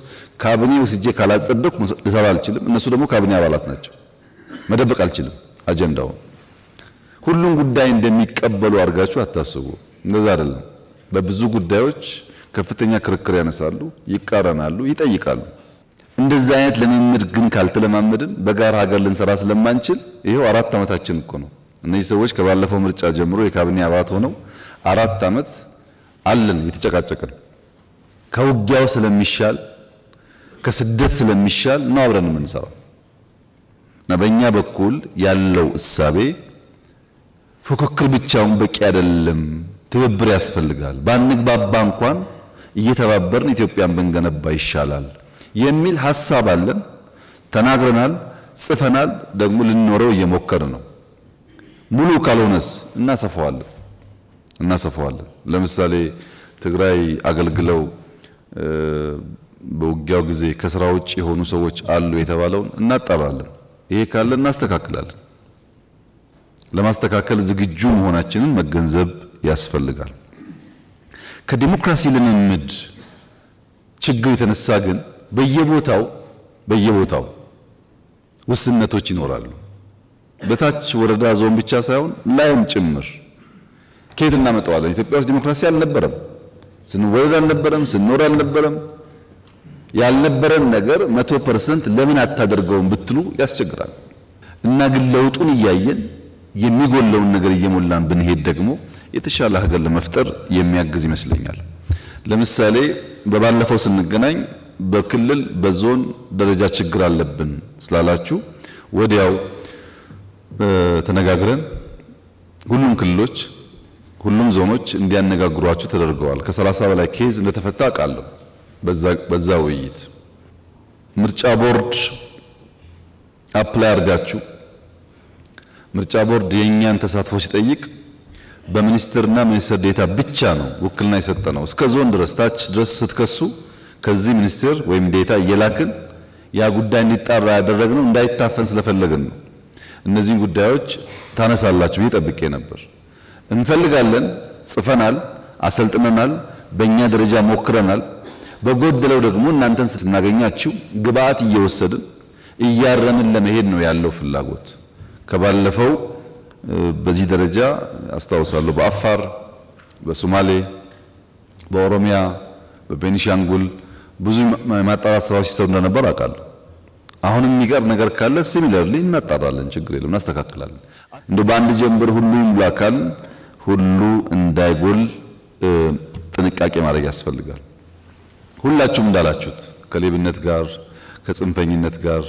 ካቢኔ ወስጄ ካላጸደቅኩ ልሰራ አልችልም። እነሱ ደግሞ ካቢኔ አባላት ናቸው። መደበቅ አልችልም አጀንዳውን። ሁሉም ጉዳይ እንደሚቀበሉ አድርጋችሁ አታስቡ። እንደዛ አይደለም። በብዙ ጉዳዮች ከፍተኛ ክርክር ያነሳሉ፣ ይቃረናሉ፣ ይጠይቃሉ። እንደዚህ አይነት ልምምድ ግን ካልተለማመድን በጋራ ሀገር ልንሰራ ስለማንችል ይሄው 4 ዓመታችን እኮ ነው። እነዚህ ሰዎች ከባለፈው ምርጫ ጀምሮ የካቢኔ አባላት ሆነው 4 ዓመት አለን እየተጨቃጨቅን። ከውጊያው ስለሚሻል ከስደት ስለሚሻል ነው አብረን የምንሰራው። እና በእኛ በኩል ያለው እሳቤ ፉክክር ብቻውን በቂ አይደለም፣ ትብብር ያስፈልጋል። ባንግባባ እንኳን እየተባበርን ኢትዮጵያን ብንገነባ ይሻላል የሚል ሐሳብ አለን። ተናግረናል፣ ጽፈናል፣ ደግሞ ልንኖረው እየሞከርን ነው። ሙሉ ካልሆነስ እናሰፋዋለን። ለምሳሌ ትግራይ አገልግለው በውጊያው ጊዜ ከስራ ውጭ የሆኑ ሰዎች አሉ የተባለውን እናጣራለን። ይሄ ካለ እናስተካክላለን። ለማስተካከል ዝግጁ መሆናችንን መገንዘብ ያስፈልጋል። ከዲሞክራሲ ልምምድ ችግር የተነሳ ግን በየቦታው ውስንነቶች ይኖራሉ። በታች ወረዳ ዞን ብቻ ሳይሆን ላይም ጭምር ከየት እናመጣዋለን? ኢትዮጵያ ውስጥ ዲሞክራሲ አልነበረም፣ ስንወለድ አልነበረም፣ ስንኖር አልነበረም። ያልነበረን ነገር 100% ለምን አታደርገውም ብትሉ ያስቸግራል። እና ግን ለውጡን እያየን የሚጎለውን ነገር እየሞላን ብንሄድ ደግሞ የተሻለ ሀገር ለመፍጠር የሚያግዝ ይመስለኛል። ለምሳሌ በባለፈው ስንገናኝ በክልል በዞን ደረጃ ችግር አለብን ስላላችሁ ወዲያው ተነጋግረን ሁሉም ክልሎች ሁሉም ዞኖች እንዲያነጋግሯችሁ ተደርገዋል። ከ30 በላይ ኬዝ እንደተፈታ አውቃለሁ። በዛ ውይይት ምርጫ ቦርድ አፕላይ አድርጋችሁ ምርጫ ቦርድ የኛን ተሳትፎ ሲጠይቅ በሚኒስትርና ሚኒስትር ዴታ ብቻ ነው ውክልና የሰጠነው። እስከ ዞን ድረስ ታች ድረስ ስትከሱ ከዚህ ሚኒስትር ወይም ዴታ እየላክን ያ ጉዳይ እንዲጣራ ያደረግነው እንዳይታፈን ስለፈለግን ነው። እነዚህን ጉዳዮች ታነሳላችሁ እየጠብቄ ነበር። እንፈልጋለን፣ ጽፈናል፣ አሰልጥነናል፣ በእኛ ደረጃ ሞክረናል። በጎደለው ደግሞ እናንተን ስናገኛችሁ ግብአት እየወሰድን እያረምን ለመሄድ ነው ያለው ፍላጎት። ከባለፈው በዚህ ደረጃ አስታውሳለሁ በአፋር፣ በሶማሌ፣ በኦሮሚያ፣ በቤኒሻንጉል ብዙ ማጣራት ስራዎች ሲሰሩ እንደነበር አውቃለሁ። አሁንም የሚቀር ነገር ካለ ሲሚላርሊ እናጣራለን፣ ችግር የለም፣ እናስተካክላለን። እንደ በአንድ ጀንበር ሁሉ ይሙላካል ሁሉ እንዳይጎል ጥንቃቄ ማድረግ ያስፈልጋል። ሁላችሁም እንዳላችሁት ከሌብነት ጋር ከጽንፈኝነት ጋር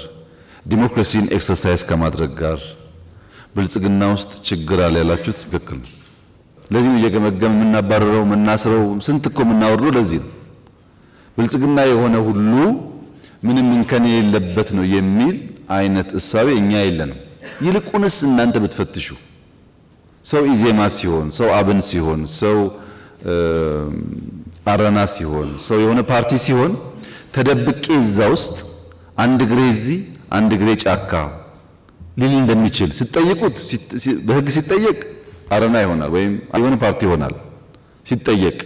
ዲሞክራሲን ኤክሰርሳይዝ ከማድረግ ጋር ብልጽግና ውስጥ ችግር አለ ያላችሁት ትክክል ነው። ለዚህ እየገመገም የምናባረረው የምናስረው ስንት እኮ የምናወርደው ለዚህ ነው። ብልጽግና የሆነ ሁሉ ምንም እንከን የሌለበት ነው የሚል አይነት እሳቤ እኛ የለንም። ይልቁንስ እናንተ ብትፈትሹ ሰው ኢዜማ ሲሆን፣ ሰው አብን ሲሆን፣ ሰው አረና ሲሆን፣ ሰው የሆነ ፓርቲ ሲሆን ተደብቄ እዛ ውስጥ አንድ ግሬ እዚህ አንድ ግሬ ጫካ ሊል እንደሚችል ሲጠይቁት በህግ ሲጠየቅ አረና ይሆናል ወይም የሆነ ፓርቲ ይሆናል ሲጠየቅ።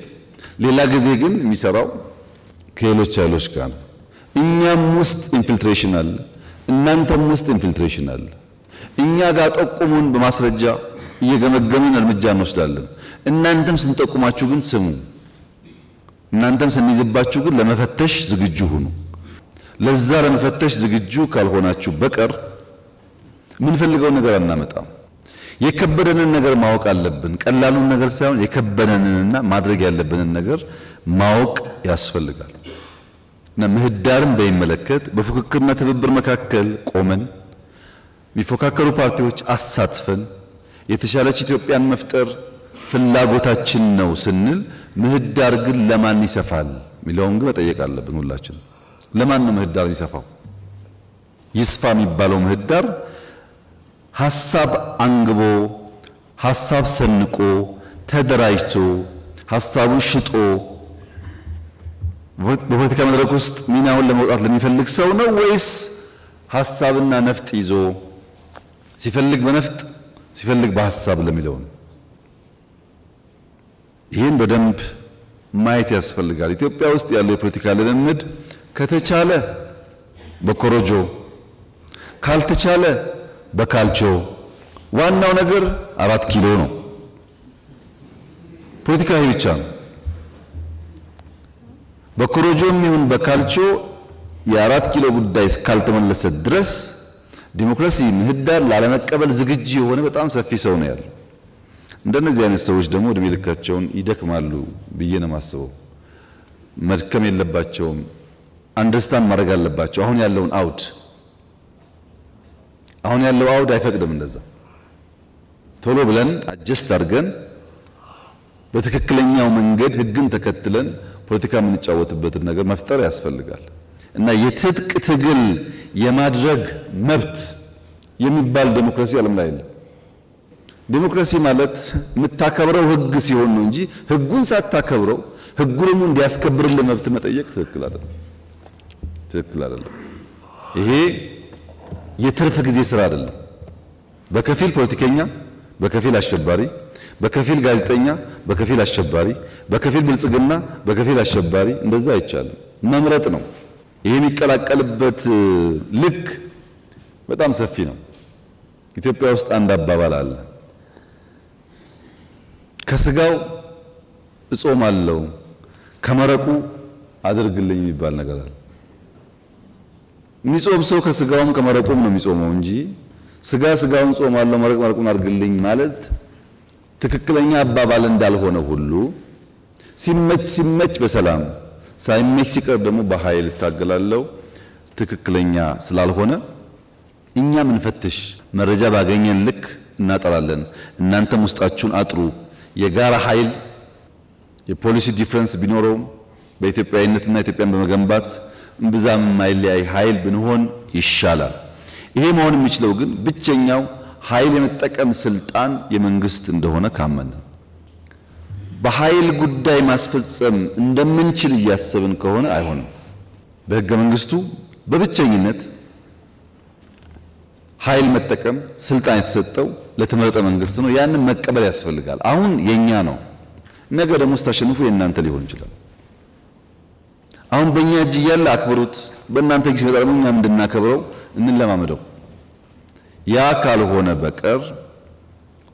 ሌላ ጊዜ ግን የሚሰራው ከሌሎች ኃይሎች ጋር ነው። እኛም ውስጥ ኢንፊልትሬሽን አለ፣ እናንተም ውስጥ ኢንፊልትሬሽን አለ። እኛ ጋር ጠቁሙን፣ በማስረጃ እየገመገምን እርምጃ እንወስዳለን። እናንተም ስንጠቁማችሁ ግን ስሙ። እናንተም ስንይዝባችሁ ግን ለመፈተሽ ዝግጁ ሁኑ። ለዛ ለመፈተሽ ዝግጁ ካልሆናችሁ በቀር ምን ፈልገው ነገር አናመጣም። የከበደንን ነገር ማወቅ አለብን። ቀላሉን ነገር ሳይሆን የከበደንንና ማድረግ ያለብንን ነገር ማወቅ ያስፈልጋል። እና ምህዳርን በሚመለከት በፉክክርና ትብብር መካከል ቆመን የሚፎካከሩ ፓርቲዎች አሳትፈን የተሻለች ኢትዮጵያን መፍጠር ፍላጎታችን ነው ስንል ምህዳር ግን ለማን ይሰፋል ሚለውን ግን መጠየቅ አለብን ሁላችን። ለማን ነው ምህዳር ይሰፋው? ይስፋ የሚባለው ምህዳር ሐሳብ አንግቦ ሐሳብ ሰንቆ ተደራጅቶ ሐሳቡን ሽጦ በፖለቲካ መድረክ ውስጥ ሚናውን ለመውጣት ለሚፈልግ ሰው ነው ወይስ ሐሳብና ነፍጥ ይዞ ሲፈልግ በነፍጥ ሲፈልግ በሐሳብ ለሚለው ነው? ይህን በደንብ ማየት ያስፈልጋል። ኢትዮጵያ ውስጥ ያለው የፖለቲካ ልምምድ ከተቻለ በኮሮጆ ካልተቻለ በካልቾ፣ ዋናው ነገር 4 ኪሎ ነው። ፖለቲካዊ ብቻ ነው። በኮሮጆም ይሁን በካልቾ የ4 ኪሎ ጉዳይ እስካልተመለሰ ድረስ ዲሞክራሲ ምህዳር ላለመቀበል ዝግጁ የሆነ በጣም ሰፊ ሰው ነው ያለው። እንደነዚህ አይነት ሰዎች ደግሞ እድሜ ልካቸውን ይደክማሉ ብዬ ነው የማስበው። መድከም የለባቸውም። አንደርስታንድ ማድረግ አለባቸው። አሁን ያለው አውድ አይፈቅድም እንደዛ። ቶሎ ብለን አጀስት አድርገን በትክክለኛው መንገድ ህግን ተከትለን ፖለቲካ የምንጫወትበትን ነገር መፍጠር ያስፈልጋል። እና የትጥቅ ትግል የማድረግ መብት የሚባል ዴሞክራሲ ዓለም ላይ የለም። ዴሞክራሲ ማለት የምታከብረው ህግ ሲሆን ነው እንጂ ህጉን ሳታከብረው ህጉ ደግሞ እንዲያስከብርልህ መብት መጠየቅ ትክክል አይደለም። ይሄ የትርፍ ጊዜ ስራ አይደለም። በከፊል ፖለቲከኛ፣ በከፊል አሸባሪ፣ በከፊል ጋዜጠኛ፣ በከፊል አሸባሪ፣ በከፊል ብልጽግና፣ በከፊል አሸባሪ፣ እንደዛ አይቻልም። መምረጥ ነው። ይሄ የሚቀላቀልበት ልክ በጣም ሰፊ ነው። ኢትዮጵያ ውስጥ አንድ አባባል አለ። ከስጋው እጾማለሁ ከመረቁ አድርግልኝ የሚባል ነገር አለ። የሚጾም ሰው ከስጋውም ከመረቁም ነው የሚጾመው እንጂ ስጋውን ጾማለሁ መረቅ መረቁን አድርግልኝ ማለት ትክክለኛ አባባል እንዳልሆነ ሁሉ ሲመች በሰላም ሳይመች ሲቀር ደግሞ በኃይል ታገላለው ትክክለኛ ስላልሆነ እኛ ምንፈትሽ መረጃ ባገኘን ልክ እናጠራለን። እናንተም ውስጣችሁን አጥሩ። የጋራ ኃይል የፖሊሲ ዲፈረንስ ቢኖረው በኢትዮጵያዊነትና ኢትዮጵያን በመገንባት እምብዛም የማይለያይ ኃይል ብንሆን ይሻላል። ይሄ መሆን የሚችለው ግን ብቸኛው ኃይል የመጠቀም ስልጣን የመንግስት እንደሆነ ካመን በኃይል ጉዳይ ማስፈጸም እንደምንችል እያሰብን ከሆነ አይሆንም። በህገ መንግስቱ በብቸኝነት ኃይል መጠቀም ስልጣን የተሰጠው ለተመረጠ መንግስት ነው። ያንን መቀበል ያስፈልጋል። አሁን የኛ ነው፣ ነገ ደግሞ ስታሸንፉ የእናንተ ሊሆን ይችላል። አሁን በእኛ እጅ እያለ አክብሩት፣ በእናንተ እጅ ሲመጣ ደግሞ እኛም እንድናከብረው እንለማመደው። ያ ካልሆነ በቀር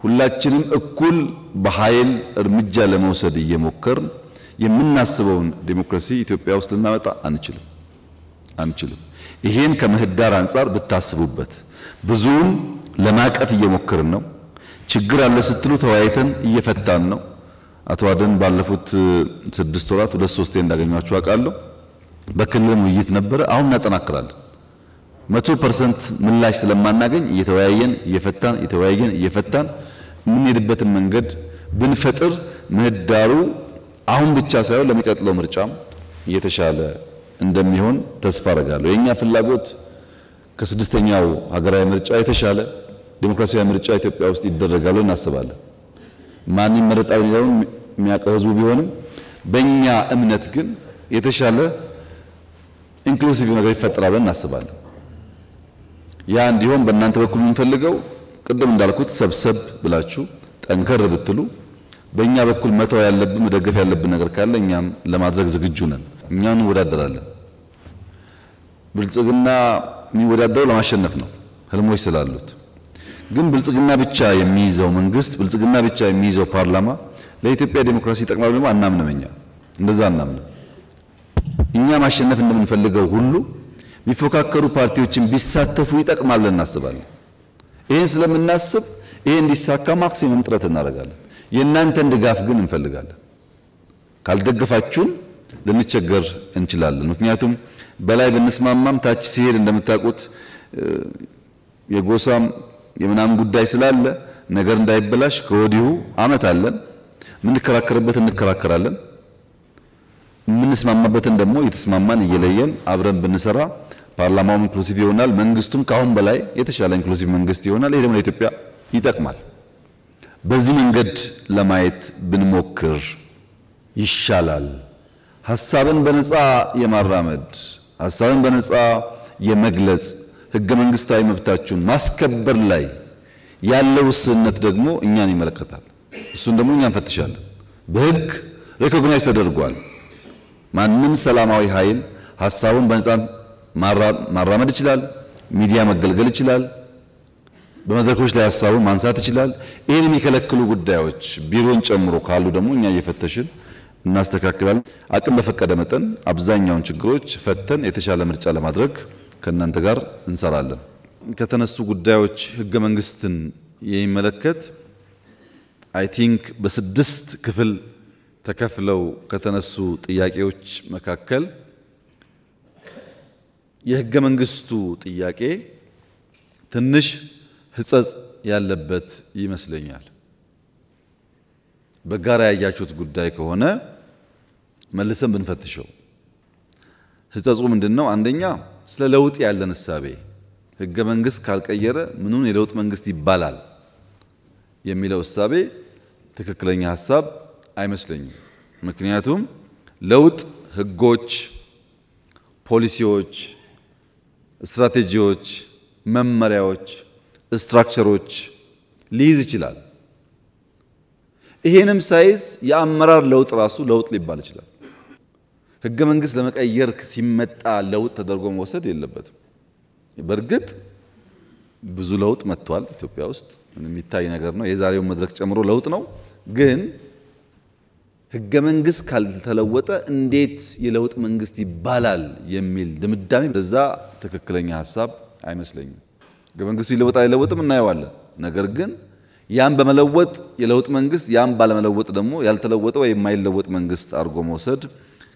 ሁላችንም እኩል በኃይል እርምጃ ለመውሰድ እየሞከርን የምናስበውን ዲሞክራሲ ኢትዮጵያ ውስጥ ልናመጣ አንችልም። ይሄን ከምህዳር አንጻር ብታስቡበት። ብዙውን ለማቀፍ እየሞከርን ነው። ችግር አለ ስትሉ ተወያይተን እየፈታን ነው። አቶ አደን ባለፉት 6 ወራት 2-3 እንዳገኟቸው አውቃለሁ። በክልልም ውይይት ነበረ። አሁን እናጠናክራለን። 100% ምላሽ ስለማናገኝ እየተወያየን እየፈታን የምንሄድበትን መንገድ ብንፈጥር ምህዳሩ አሁን ብቻ ሳይሆን ለሚቀጥለው ምርጫም የተሻለ እንደሚሆን ተስፋ አደርጋለሁ። የኛ ፍላጎት ከ6ኛው ሀገራዊ ምርጫ የተሻለ ዲሞክራሲያዊ ምርጫ ኢትዮጵያ ውስጥ ይደረጋል እናስባለን። ማን ይመረጣል የሚለውን የሚያውቀው ህዝቡ ቢሆንም በእኛ እምነት ግን የተሻለ ኢንክሉሲቭ ነገር ይፈጠራል ብለን እናስባለን። ያ እንዲሆን በእናንተ በኩል የምንፈልገው ቅድም እንዳልኩት ሰብሰብ ብላችሁ ጠንከር ብትሉ፣ በእኛ በኩል መተው ያለብን መደገፍ ያለብን ነገር ካለ እኛም ለማድረግ ዝግጁ ነን። እኛም እንወዳደራለን። ብልጽግና የሚወዳደረው ለማሸነፍ ነው ህልሞች ስላሉት። ግን ብልጽግና ብቻ የሚይዘው መንግስት፣ ብልጽግና ብቻ የሚይዘው ፓርላማ ለኢትዮጵያ ዲሞክራሲ ይጠቅማል ብለን አናምንም። እኛ እንደዛ አናምንም። እኛ ማሸነፍ እንደምንፈልገው ሁሉ የሚፎካከሩ ፓርቲዎችን ቢሳተፉ ይጠቅማል ብለን እናስባለን። ይሄን ስለምናስብ ይሄ እንዲሳካ ማክሲመም ጥረት እናደርጋለን። የእናንተን ድጋፍ ግን እንፈልጋለን። ካልደገፋችሁን ልንቸገር እንችላለን። ምክንያቱም በላይ ብንስማማም ታች ሲሄድ እንደምታውቁት የጎሳም የምናም ጉዳይ ስላለ ነገር እንዳይበላሽ ከወዲሁ አመት አለን። ምንከራከርበት እንከራከራለን። ምንስማማበትን ደግሞ የተስማማን እየለየን አብረን ብንሰራ ፓርላማውም ኢንክሉሲቭ ይሆናል። መንግስቱም ካሁን በላይ የተሻለ ኢንክሉሲቭ መንግስት ይሆናል። ይሄ ደግሞ ለኢትዮጵያ ይጠቅማል። በዚህ መንገድ ለማየት ብንሞክር ይሻላል። ሐሳብን በነፃ የማራመድ ሐሳብን በነፃ የመግለጽ ህገ መንግስታዊ መብታችሁን ማስከበር ላይ ያለው ውስንነት ደግሞ እኛን ይመለከታል። እሱን ደግሞ እኛ እንፈትሻለን። በህግ ሪኮግናይዝ ተደርጓል። ማንም ሰላማዊ ኃይል ሐሳቡን በነፃ ማራመድ ይችላል። ሚዲያ መገልገል ይችላል። በመድረኮች ላይ ሐሳቡን ማንሳት ይችላል። ይሄን የሚከለክሉ ጉዳዮች ቢሮን ጨምሮ ካሉ ደግሞ እኛ እየፈተሽን እናስተካክላለን። አቅም በፈቀደ መጠን አብዛኛውን ችግሮች ፈተን የተሻለ ምርጫ ለማድረግ ከእናንተ ጋር እንሰራለን። ከተነሱ ጉዳዮች ህገ መንግስትን የሚመለከት አይ ቲንክ በስድስት ክፍል ተከፍለው ከተነሱ ጥያቄዎች መካከል የህገ መንግስቱ ጥያቄ ትንሽ ህጸጽ ያለበት ይመስለኛል። በጋራ ያያችሁት ጉዳይ ከሆነ መልሰን ብንፈትሸው ህጸጹ ምንድነው? አንደኛ ስለ ለውጥ ያለን እሳቤ ህገ መንግስት ካልቀየረ ምኑን የለውጥ መንግስት ይባላል የሚለው እሳቤ ትክክለኛ ሐሳብ አይመስለኝም። ምክንያቱም ለውጥ ህጎች፣ ፖሊሲዎች፣ ስትራቴጂዎች፣ መመሪያዎች፣ ስትራክቸሮች ሊይዝ ይችላል። ይሄንም ሳይዝ የአመራር ለውጥ ራሱ ለውጥ ሊባል ይችላል። ህገ መንግስት ለመቀየር ሲመጣ ለውጥ ተደርጎ መወሰድ የለበትም። በእርግጥ ብዙ ለውጥ መጥቷል ኢትዮጵያ ውስጥ የሚታይ ነገር ነው። የዛሬው መድረክ ጨምሮ ለውጥ ነው። ግን ህገ መንግስት ካልተለወጠ እንዴት የለውጥ መንግስት ይባላል የሚል ድምዳሜ በዛ ትክክለኛ ሐሳብ አይመስለኝም። ህገ መንግስቱ ይለወጣል አይለወጥም እናየዋለን። ነገር ግን ያን በመለወጥ የለውጥ መንግስት ያን ባለመለወጥ ደግሞ ያልተለወጠ ወይ የማይለወጥ መንግስት አድርጎ መውሰድ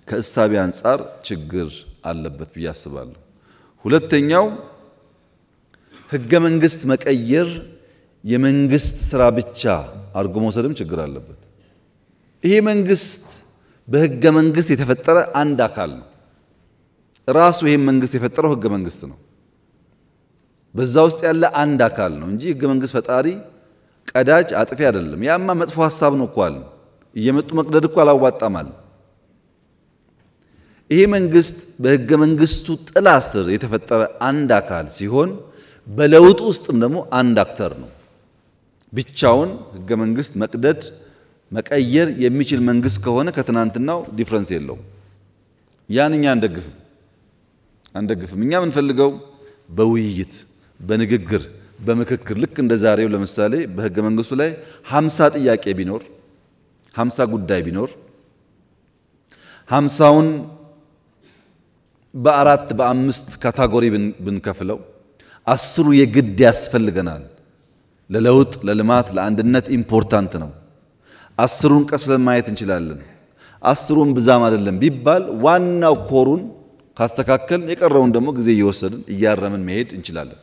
ከእሳቤ አንጻር ችግር አለበት ብዬ አስባለሁ። ሁለተኛው ህገ መንግስት መቀየር የመንግስት ስራ ብቻ አድርጎ መውሰድም ችግር አለበት። ይሄ መንግስት በህገ መንግስት የተፈጠረ አንድ አካል ነው። ራሱ ይሄ መንግስት የፈጠረው ህገ መንግስት ነው። በዛ ውስጥ ያለ አንድ አካል ነው እንጂ ህገ መንግስት ፈጣሪ ቀዳጅ አጥፊ አይደለም። ያማ መጥፎ ሐሳብ ነው እኮ አለ። እየመጡ መቅደድ እኮ አላዋጣማል። ይሄ መንግስት በህገ መንግስቱ ጥላ ስር የተፈጠረ አንድ አካል ሲሆን በለውጥ ውስጥም ደግሞ አንድ አክተር ነው። ብቻውን ህገ መንግስት መቅደድ መቀየር የሚችል መንግስት ከሆነ ከትናንትናው ዲፍረንስ የለውም። ያን እኛ አንደግፍም። እኛ የምንፈልገው በውይይት በንግግር በምክክር ልክ እንደ ዛሬው ለምሳሌ በህገ መንግስቱ ላይ 50 ጥያቄ ቢኖር 50 ጉዳይ ቢኖር 50ውን በአራት በአምስት ካታጎሪ ብንከፍለው 10ሩ የግድ ያስፈልገናል። ለለውጥ ለልማት ለአንድነት ኢምፖርታንት ነው። 10ሩን ቀስለን ማየት እንችላለን። 10ሩን ብዛም አይደለም ቢባል ዋናው ኮሩን ካስተካከል የቀረውን ደግሞ ጊዜ እየወሰድን እያረምን መሄድ እንችላለን።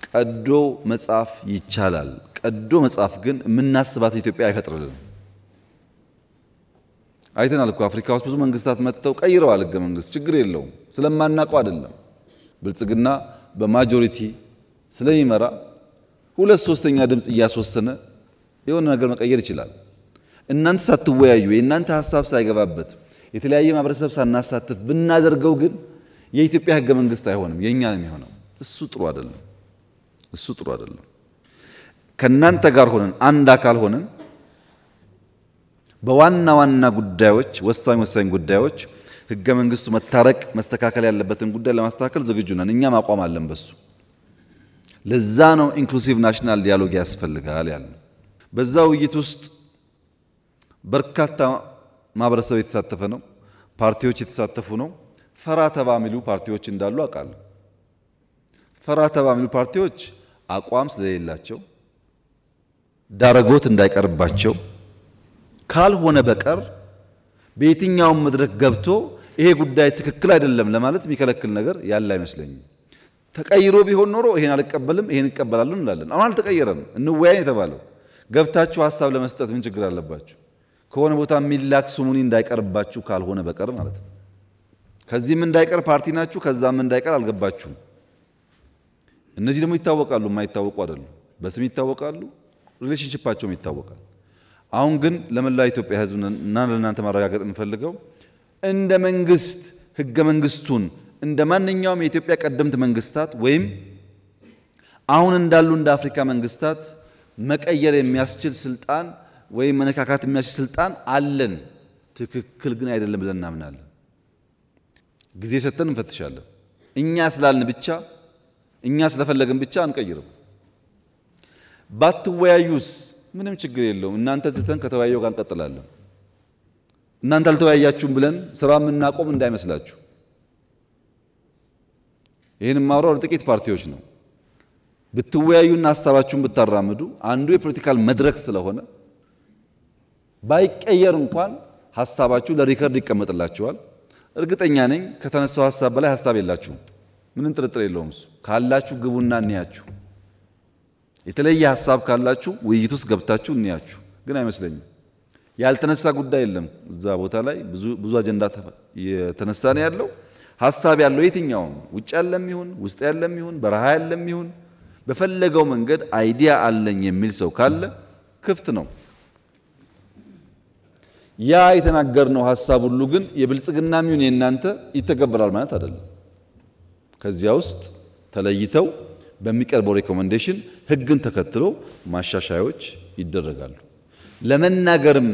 ቀዶ መጻፍ ይቻላል። ቀዶ መጻፍ ግን የምናስባት ኢትዮጵያ አይፈጥርልንም። አይተናል እኮ አፍሪካ ውስጥ ብዙ መንግስታት መጥተው ቀይረዋል ህገ መንግስት። ችግር የለውም። ስለማናውቀው አይደለም። ብልጽግና በማጆሪቲ ስለሚመራ 2/3 ድምጽ እያስወሰነ የሆነ ነገር መቀየር ይችላል። እናንተ ሳትወያዩ የእናንተ ሐሳብ ሳይገባበት የተለያየ ማህበረሰብ ሳናሳትፍ ብናደርገው ግን የኢትዮጵያ ህገ መንግስት አይሆንም፣ የኛ ነው የሚሆነው። እሱ ጥሩ አይደለም። እሱ ጥሩ አይደለም። ከናንተ ጋር ሆነን አንድ አካል ሆነን በዋና ዋና ጉዳዮች ወሳኝ ጉዳዮች ህገ መንግስቱ መታረቅ መስተካከል ያለበትን ጉዳይ ለማስተካከል ዝግጁ ነን። እኛም አቋም አለን በሱ። ለዛ ነው ኢንክሉሲቭ ናሽናል ዲያሎግ ያስፈልጋል ያለው። በዛ ውይይት ውስጥ በርካታ ማህበረሰብ የተሳተፈ ነው። ፓርቲዎች የተሳተፉ ነው። ፈራ ተባ የሚሉ ፓርቲዎች እንዳሉ አውቃለሁ። ፈራ ተባ የሚሉ ፓርቲዎች አቋም ስለሌላቸው ዳረጎት እንዳይቀርባቸው ካልሆነ በቀር በየትኛውም መድረክ ገብቶ ይሄ ጉዳይ ትክክል አይደለም ለማለት የሚከለክል ነገር ያለ አይመስለኝም። ተቀይሮ ቢሆን ኖሮ ይሄን አልቀበልም ይሄን እቀበላለሁ እንላለን። አሁን አልተቀየረም። እንወያይ የተባለው ገብታችሁ ሐሳብ ለመስጠት ምን ችግር አለባችሁ? ከሆነ ቦታ የሚላክ ስሙኒ እንዳይቀርባችሁ ካልሆነ በቀር ማለት ነው። ከዚህም እንዳይቀር ፓርቲ ናችሁ፣ ከዛም እንዳይቀር አልገባችሁም። እነዚህ ደግሞ ይታወቃሉ፣ የማይታወቁ አይደሉም። በስም ይታወቃሉ፣ ሪሌሽንሺፓቸውም ይታወቃል። አሁን ግን ለመላው ኢትዮጵያ ሕዝብ እና ለእናንተ ማረጋገጥ የምፈልገው እንደ መንግስት ህገ መንግስቱን እንደ ማንኛውም የኢትዮጵያ ቀደምት መንግስታት ወይም አሁን እንዳሉ እንደ አፍሪካ መንግስታት መቀየር የሚያስችል ስልጣን ወይም መነካካት የሚያስችል ስልጣን አለን። ትክክል ግን አይደለም ብለን እናምናለን። ጊዜ ሰጥተን እንፈትሻለን። እኛ ስላልን ብቻ እኛ ስለፈለግን ብቻ አንቀይርም። ባትወያዩስ ምንም ችግር የለውም። እናንተ ትተን ከተወያየው ጋር እንቀጥላለን። እናንተ አልተወያያችሁም ብለን ስራ የምናቆም እንዳይመስላችሁ። ይህን ማውራው ለጥቂት ፓርቲዎች ነው። ብትወያዩና ሐሳባችሁን ብታራምዱ አንዱ የፖለቲካል መድረክ ስለሆነ ባይቀየር እንኳን ሐሳባችሁ ለሪከርድ ይቀመጥላችኋል። እርግጠኛ ነኝ ከተነሳው ሐሳብ በላይ ሐሳብ የላችሁም። ምንም ጥርጥር የለውም። እሱ ካላችሁ ግቡና እንያችሁ። የተለየ ሐሳብ ካላችሁ ውይይት ውስጥ ገብታችሁ እንያችሁ። ግን አይመስለኝም። ያልተነሳ ጉዳይ የለም። እዛ ቦታ ላይ ብዙ አጀንዳ የተነሳ ነው ያለው። ሐሳብ ያለው የትኛውም ውጭ ያለም ይሁን ውስጥ ያለም ይሁን በረሃ ያለም ይሁን በፈለገው መንገድ አይዲያ አለኝ የሚል ሰው ካለ ክፍት ነው። ያ የተናገርነው ሐሳብ ሁሉ ግን የብልጽግናም ይሁን የእናንተ ይተገበራል ማለት አይደለም። ከዚያ ውስጥ ተለይተው በሚቀርበው ሪኮመንዴሽን ህግን ተከትሎ ማሻሻያዎች ይደረጋሉ። ለመናገርም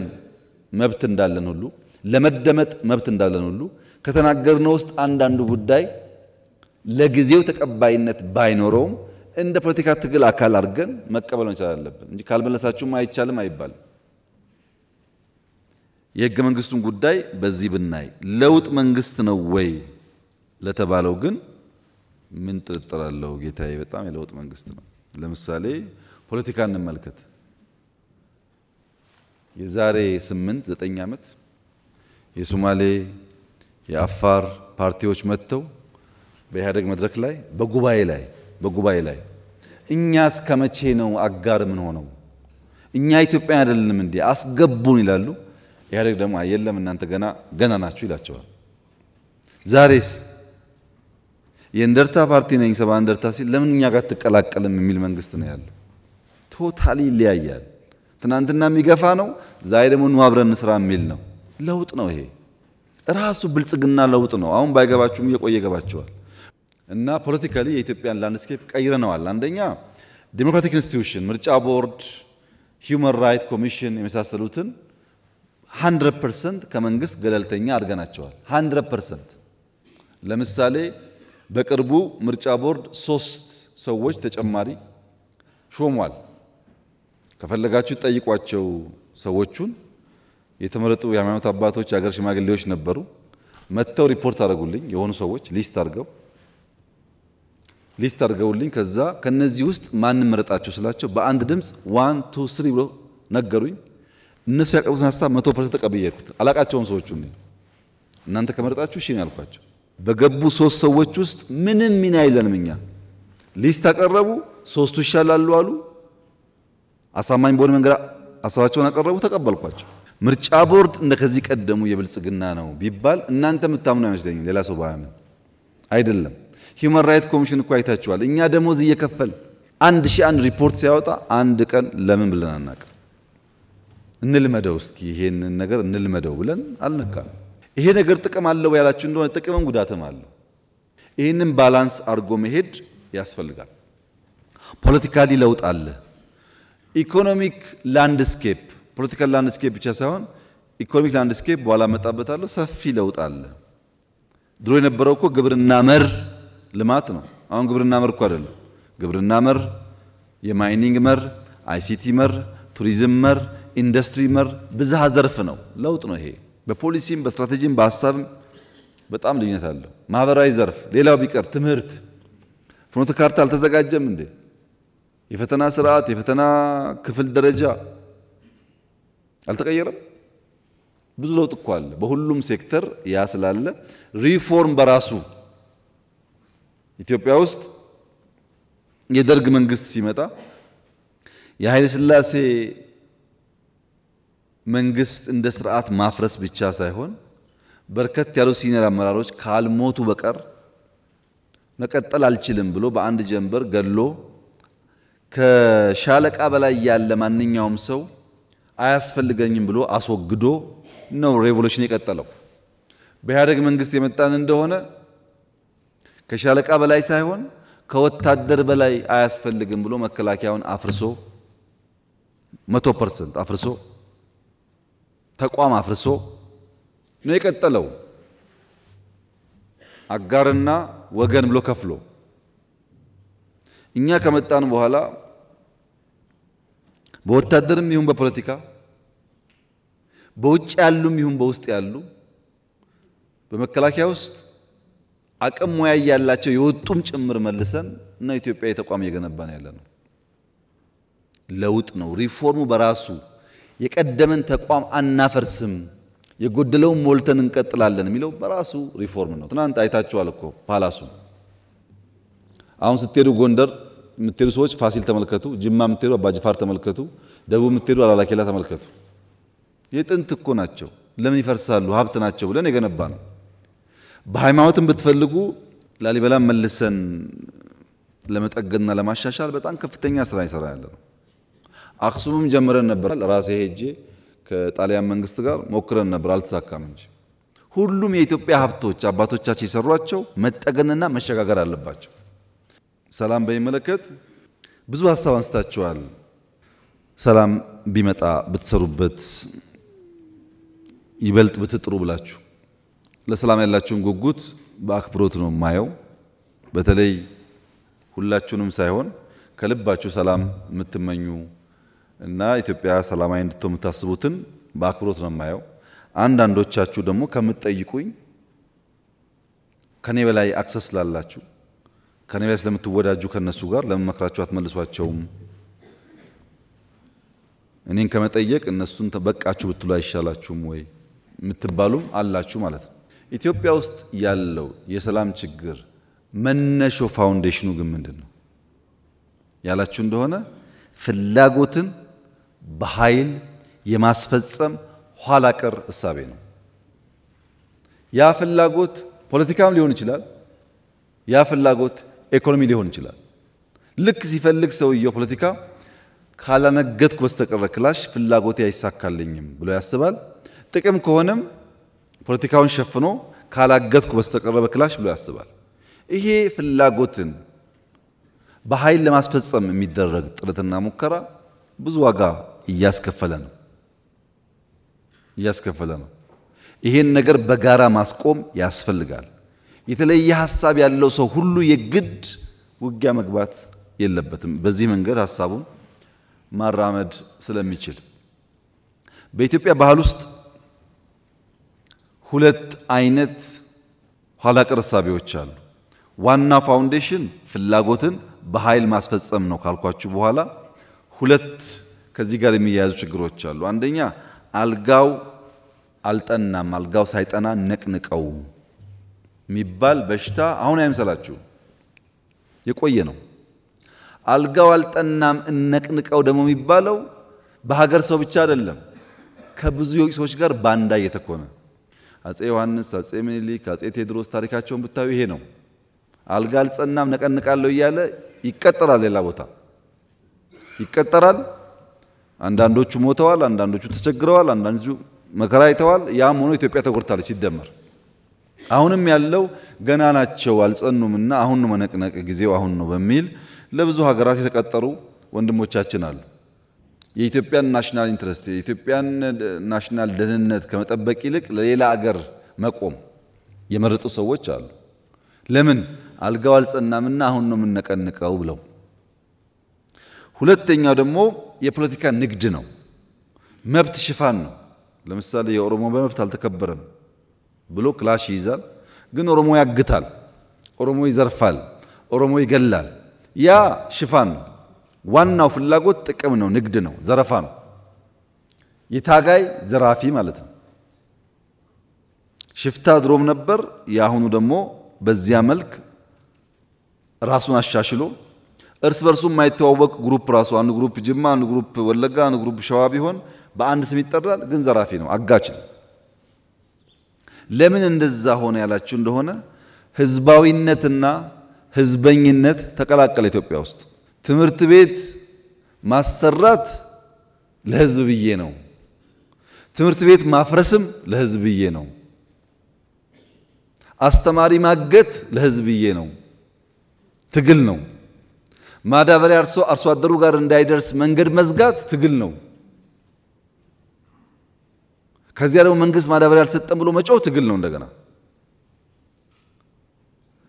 መብት እንዳለን ሁሉ ለመደመጥ መብት እንዳለን ሁሉ ከተናገርነው ውስጥ አንዳንዱ ጉዳይ ለጊዜው ተቀባይነት ባይኖረውም እንደ ፖለቲካ ትግል አካል አድርገን መቀበል መቻል አለብን እንጂ ካልመለሳችሁም አይቻልም አይባልም። የህገ መንግስቱን ጉዳይ በዚህ ብናይ ለውጥ መንግስት ነው ወይ ለተባለው ግን ምን ጥርጥር አለው? ጌታዬ በጣም የለውጥ መንግስት ነው። ለምሳሌ ፖለቲካ እንመልከት። የዛሬ 8-9 ዓመት የሶማሌ የአፋር ፓርቲዎች መጥተው በኢህአደግ መድረክ ላይ በጉባኤ ላይ እኛ እስከ መቼ ነው አጋር ምን ሆነው እኛ ኢትዮጵያ አይደለንም እንዴ አስገቡን ይላሉ። ኢህአደግ ደግሞ የለም እናንተ ገና ናችሁ ይላቸዋል። ዛሬስ የእንደርታ ፓርቲ ነኝ ሰባ እንደርታ ሲል ለምን እኛ ጋር ተቀላቀልም የሚል መንግስት ነው ያለው። ቶታሊ ይለያያል። ትናንትና የሚገፋ ነው፣ ዛሬ ደግሞ ነው አብረን እንስራ የሚል ነው። ለውጥ ነው ይሄ ራሱ ብልጽግና ለውጥ ነው። አሁን ባይገባችሁም እየቆየ ገባችኋል። እና ፖለቲካሊ የኢትዮጵያን ላንድስኬፕ ቀይረነዋል። አንደኛ ዲሞክራቲክ ኢንስቲትዩሽን ምርጫ ቦርድ፣ ሂውማን ራይት ኮሚሽን የመሳሰሉትን 100% ከመንግስት ገለልተኛ አድርገናቸዋል። 100%። ለምሳሌ በቅርቡ ምርጫ ቦርድ 3 ሰዎች ተጨማሪ ሾሟል። ከፈለጋችሁ ጠይቋቸው። ሰዎቹን የተመረጡ የሃይማኖት አባቶች፣ የሀገር ሽማግሌዎች ነበሩ። መጥተው ሪፖርት አድርጉልኝ። የሆኑ ሰዎች ሊስት አድርገውልኝ ከዛ ከነዚህ ውስጥ ማንን መረጣቸው ስላቸው በአንድ ድምፅ 1 2 3 ብሎ ነገሩኝ። እነሱ ያቀርቡትን ሐሳብ 100% ተቀብያለሁ። አላቃቸውም ሰዎቹ ነው። እናንተ ከመረጣችሁ እሺ ነው ያልኳቸው። በገቡ 3 ሰዎች ውስጥ ምንም ሚና የለንም እኛ። ሊስት አቀረቡ፣ 3ቱ ይሻላሉ አሉ። አሳማኝ በሆነ መንገድ ሐሳባቸውን አቀረቡ፣ ተቀበልኳቸው። ምርጫ ቦርድ እንደከዚህ ቀደሙ የብልጽግና ነው ቢባል እናንተ የምታምኑ አይመስለኝም። ሌላ ሰው ባያምን አይደለም። ሂውማን ራይት ኮሚሽን እኮ አይታችኋል። እኛ ደሞዝ እየከፈል 1001 ሪፖርት ሲያወጣ አንድ ቀን ለምን ብለን አናውቅም። እንልመደው እስኪ ይሄንን ነገር እንልመደው ብለን አልነካም። ይሄ ነገር ጥቅም አለው ያላችሁ እንደሆነ ጥቅምም ጉዳትም አለው። ይሄንን ባላንስ አድርጎ መሄድ ያስፈልጋል። ፖለቲካሊ ለውጥ አለ። ኢኮኖሚክ ላንድስኬፕ ፖለቲካል ላንድስኬፕ ብቻ ሳይሆን ኢኮኖሚክ ላንድስኬፕ በኋላ መጣበታለሁ ሰፊ ለውጥ አለ። ድሮ የነበረው እኮ ግብርና መር ልማት ነው። አሁን ግብርና መር እኮ አይደለም። ግብርና መር፣ የማይኒንግ መር፣ አይሲቲ መር፣ ቱሪዝም መር፣ ኢንዱስትሪ መር ብዝሃ ዘርፍ ነው። ለውጥ ነው ይሄ። በፖሊሲም በስትራቴጂም በሐሳብም በጣም ልዩነት አለው። ማህበራዊ ዘርፍ ሌላው ቢቀር ትምህርት ፍኖተ ካርታ አልተዘጋጀም እንዴ? የፈተና ስርዓት የፈተና ክፍል ደረጃ አልተቀየረም? ብዙ ለውጥ እኮ አለ በሁሉም ሴክተር። ያ ስላለ ሪፎርም በራሱ ኢትዮጵያ ውስጥ የደርግ መንግስት ሲመጣ የኃይለ ሥላሴ መንግስት እንደ ስርዓት ማፍረስ ብቻ ሳይሆን በርከት ያሉ ሲኒየር አመራሮች ካልሞቱ በቀር መቀጠል አልችልም ብሎ በአንድ ጀንበር ገሎ ከሻለቃ በላይ ያለ ማንኛውም ሰው አያስፈልገኝም ብሎ አስወግዶ ነው ሬቮሉሽን የቀጠለው። በኢህአደግ መንግስት የመጣን እንደሆነ ከሻለቃ በላይ ሳይሆን ከወታደር በላይ አያስፈልግም ብሎ መከላከያውን አፍርሶ 100% አፍርሶ ተቋም አፍርሶ ነው የቀጠለው። አጋርና ወገን ብሎ ከፍሎ እኛ ከመጣን በኋላ በወታደርም ይሁን በፖለቲካ በውጭ ያሉም ይሁን በውስጥ ያሉ በመከላከያ ውስጥ አቅም ሙያ ያላቸው የወጡም ጭምር መልሰን እና ኢትዮጵያ የተቋም እየገነባን ያለነው ለውጥ ነው። ሪፎርሙ በራሱ የቀደመን ተቋም አናፈርስም የጎደለውን ሞልተን እንቀጥላለን የሚለው በራሱ ሪፎርም ነው። ትናንት አይታችኋል እኮ ፓላሱ። አሁን ስትሄዱ ጎንደር የምትሄዱ ሰዎች ፋሲል ተመልከቱ፣ ጅማ የምትሄዱ አባጅፋር ተመልከቱ፣ ደቡብ የምትሄዱ አላላኬላ ተመልከቱ። የጥንት እኮ ናቸው። ለምን ይፈርሳሉ? ሀብት ናቸው ብለን የገነባ ነው። በሃይማኖትም ብትፈልጉ ላሊበላ መልሰን ለመጠገንና ለማሻሻል በጣም ከፍተኛ ስራ ይሰራ ያለ ነው። አክሱምም ጀምረን ነበር። ራሴ ሄጄ ከጣሊያን መንግስት ጋር ሞክረን ነበር፣ አልተሳካም እንጂ ሁሉም የኢትዮጵያ ሀብቶች አባቶቻችን የሰሯቸው መጠገንና መሸጋገር አለባቸው። ሰላም በሚመለከት ብዙ ሀሳብ አንስታችኋል። ሰላም ቢመጣ ብትሰሩበት ይበልጥ ብትጥሩ ብላችሁ ለሰላም ያላችሁን ጉጉት በአክብሮት ነው የማየው። በተለይ ሁላችሁንም ሳይሆን ከልባችሁ ሰላም የምትመኙ እና ኢትዮጵያ ሰላማዊ እንድትሆን የምታስቡትን በአክብሮት ነው የማየው። አንዳንዶቻችሁ ደግሞ ከምትጠይቁኝ ከኔ በላይ አክሰስ ላላችሁ ከኔ በላይ ስለምትወዳጁ ከነሱ ጋር ለምን መክራችሁ አትመልሷቸውም? እኔን ከመጠየቅ እነሱን ተበቃችሁ ብትሉ አይሻላችሁም ወይ የምትባሉም አላችሁ ማለት ነው። ኢትዮጵያ ውስጥ ያለው የሰላም ችግር መነሾ ፋውንዴሽኑ ግን ምንድነው ያላችሁ እንደሆነ ፍላጎትን በኃይል የማስፈጸም ኋላ ቀር እሳቤ ነው። ያ ፍላጎት ፖለቲካም ሊሆን ይችላል። ያ ፍላጎት ኢኮኖሚ ሊሆን ይችላል። ልክ ሲፈልግ ሰውየው ፖለቲካ ካላነገትኩ በስተቀር ክላሽ ፍላጎቴ አይሳካልኝም ብሎ ያስባል። ጥቅም ከሆነም ፖለቲካውን ሸፍኖ ካላገትኩ በስተቀር በክላሽ ብሎ ያስባል። ይሄ ፍላጎትን በኃይል ለማስፈጸም የሚደረግ ጥረትና ሙከራ ብዙ ዋጋ እያስከፈለ ነው። ይሄን ነገር በጋራ ማስቆም ያስፈልጋል። የተለየ ሐሳብ ያለው ሰው ሁሉ የግድ ውጊያ መግባት የለበትም። በዚህ መንገድ ሐሳቡን ማራመድ ስለሚችል በኢትዮጵያ ባህል ውስጥ ሁለት አይነት ኋላ ቀር እሳቤዎች አሉ። ዋና ፋውንዴሽን ፍላጎትን በኃይል ማስፈጸም ነው ካልኳችሁ በኋላ ሁለት ከዚህ ጋር የሚያያዙ ችግሮች አሉ። አንደኛ አልጋው አልጠናም፣ አልጋው ሳይጠና ነቅንቀው የሚባል በሽታ አሁን አይምሰላችሁ፣ የቆየ ነው። አልጋው አልጠናም እነቅንቀው ደግሞ የሚባለው በሀገር ሰው ብቻ አይደለም፣ ከብዙ ሰዎች ጋር ባንዳ እየተኮነ አጼ ዮሐንስ፣ አጼ ምኒልክ፣ አጼ ቴዎድሮስ ታሪካቸውን ብታዩ ይሄ ነው። አልጋ አልጸናም ነቀንቃለሁ እያለ ይቀጠራል፣ ሌላ ቦታ ይቀጠራል። አንዳንዶቹ ሞተዋል፣ አንዳንዶቹ ተቸግረዋል፣ አንዳንዶቹ መከራ አይተዋል። ያም ሆኖ ኢትዮጵያ ተጎድታለች ሲደመር። አሁንም ያለው ገና ናቸው አልጸኑምና አሁን ነው መነቅነቅ ጊዜው አሁን ነው በሚል ለብዙ ሀገራት የተቀጠሩ ወንድሞቻችን አሉ። የኢትዮጵያን ናሽናል ኢንትረስት የኢትዮጵያን ናሽናል ደህንነት ከመጠበቅ ይልቅ ለሌላ አገር መቆም የመረጡ ሰዎች አሉ። ለምን አልጋው አልጸናምና አሁን ነው የምንነቀንቀው ብለው። ሁለተኛው ደግሞ የፖለቲካ ንግድ ነው፣ መብት ሽፋን ነው። ለምሳሌ የኦሮሞ መብት አልተከበረም ብሎ ክላሽ ይይዛል። ግን ኦሮሞ ያግታል፣ ኦሮሞ ይዘርፋል፣ ኦሮሞ ይገላል። ያ ሽፋን ነው። ዋናው ፍላጎት ጥቅም ነው፣ ንግድ ነው፣ ዘረፋ ነው። የታጋይ ዘራፊ ማለት ነው። ሽፍታ ድሮም ነበር። የአሁኑ ደግሞ በዚያ መልክ ራሱን አሻሽሎ እርስ በርሱ የማይተዋወቅ ግሩፕ ራሱ አንዱ ግሩፕ ጅማ፣ አንዱ ግሩፕ ወለጋ፣ አንዱ ግሩፕ ሸዋ ቢሆን በአንድ ስም ይጠራል። ግን ዘራፊ ነው፣ አጋች ነው። ለምን እንደዛ ሆነ ያላችሁ እንደሆነ ህዝባዊነትና ህዝበኝነት ተቀላቀለ ኢትዮጵያ ውስጥ። ትምህርት ቤት ማሰራት ለህዝብ ብዬ ነው፣ ትምህርት ቤት ማፍረስም ለህዝብ ብዬ ነው፣ አስተማሪ ማገት ለህዝብ ብዬ ነው። ትግል ነው። ማዳበሪያ አርሶ አደሩ ጋር እንዳይደርስ መንገድ መዝጋት ትግል ነው። ከዚያ ደግሞ መንግስት ማዳበሪያ አልሰጠም ብሎ መጮህ ትግል ነው። እንደገና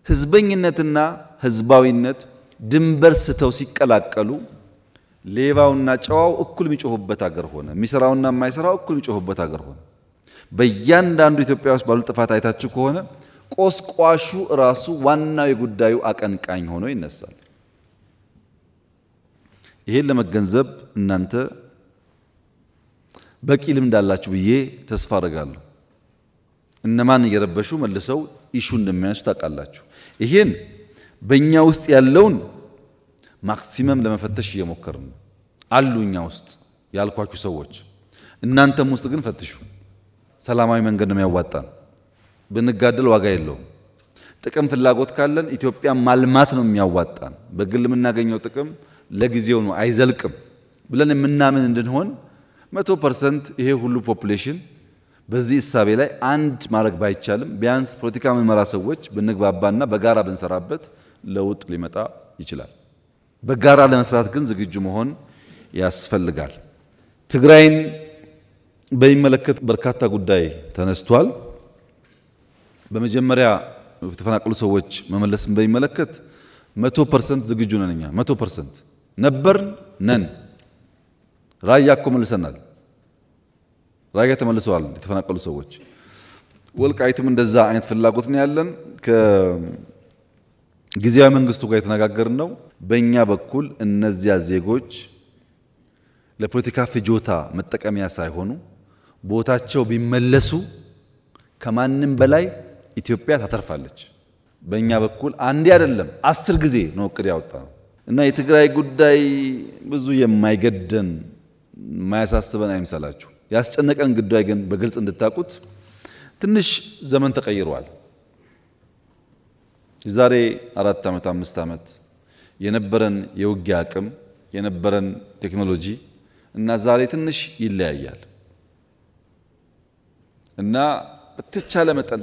ህዝበኝነትና ህዝባዊነት ድንበር ስተው ሲቀላቀሉ ሌባውና ጨዋው እኩል የሚጮሁበት ሀገር ሆነ። የሚሰራውና የማይሰራው እኩል የሚጮሁበት ሀገር ሆነ። በእያንዳንዱ ኢትዮጵያ ውስጥ ባሉ ጥፋት አይታችሁ ከሆነ ቆስቋሹ ራሱ ዋናው የጉዳዩ አቀንቃኝ ሆኖ ይነሳል። ይሄን ለመገንዘብ እናንተ በቂ ልምድ አላችሁ ብዬ ተስፋ አደርጋለሁ። እነማን እየረበሹ መልሰው ኢሹ እንደሚያነሱ ታውቃላችሁ። ይሄን በእኛ ውስጥ ያለውን ማክሲመም ለመፈተሽ እየሞከርን ነው። አሉ እኛ ውስጥ ያልኳችሁ ሰዎች፣ እናንተም ውስጥ ግን ፈትሹ። ሰላማዊ መንገድ ነው የሚያዋጣን። ብንጋደል ዋጋ የለውም። ጥቅም ፍላጎት ካለን ኢትዮጵያ ማልማት ነው የሚያዋጣን። በግል የምናገኘው ጥቅም ለጊዜው ነው አይዘልቅም ብለን የምናምን እንድንሆን 100% ይሄ ሁሉ ፖፑሌሽን በዚህ እሳቤ ላይ አንድ ማድረግ ባይቻልም ቢያንስ ፖለቲካ የምንመራ ሰዎች ብንግባባና በጋራ ብንሰራበት ለውጥ ሊመጣ ይችላል። በጋራ ለመስራት ግን ዝግጁ መሆን ያስፈልጋል። ትግራይን በሚመለከት በርካታ ጉዳይ ተነስቷል። በመጀመሪያ የተፈናቀሉ ሰዎች መመለስን በሚመለከት 100% ዝግጁ ነን። እኛ 100% ነበርን ነን። ራያ እኮ መልሰናል። ራያ ተመልሰዋል የተፈናቀሉ ሰዎች። ወልቃይትም እንደዛ አይነት ፍላጎት ነው ያለን። ከጊዜያዊ መንግስቱ ጋር የተነጋገርን ነው። በእኛ በኩል እነዚያ ዜጎች ለፖለቲካ ፍጆታ መጠቀሚያ ሳይሆኑ ቦታቸው ቢመለሱ ከማንም በላይ ኢትዮጵያ ታተርፋለች። በእኛ በኩል አንዴ አይደለም 10 ጊዜ ነው እቅድ ያወጣነው እና የትግራይ ጉዳይ ብዙ የማይገደን የማያሳስበን አይምሰላችሁ። ያስጨነቀን ጉዳይ ግን በግልጽ እንድታቁት ትንሽ ዘመን ተቀይሯል። የዛሬ 4 ዓመት 5 ዓመት የነበረን የውጊያ አቅም የነበረን ቴክኖሎጂ እና ዛሬ ትንሽ ይለያያል እና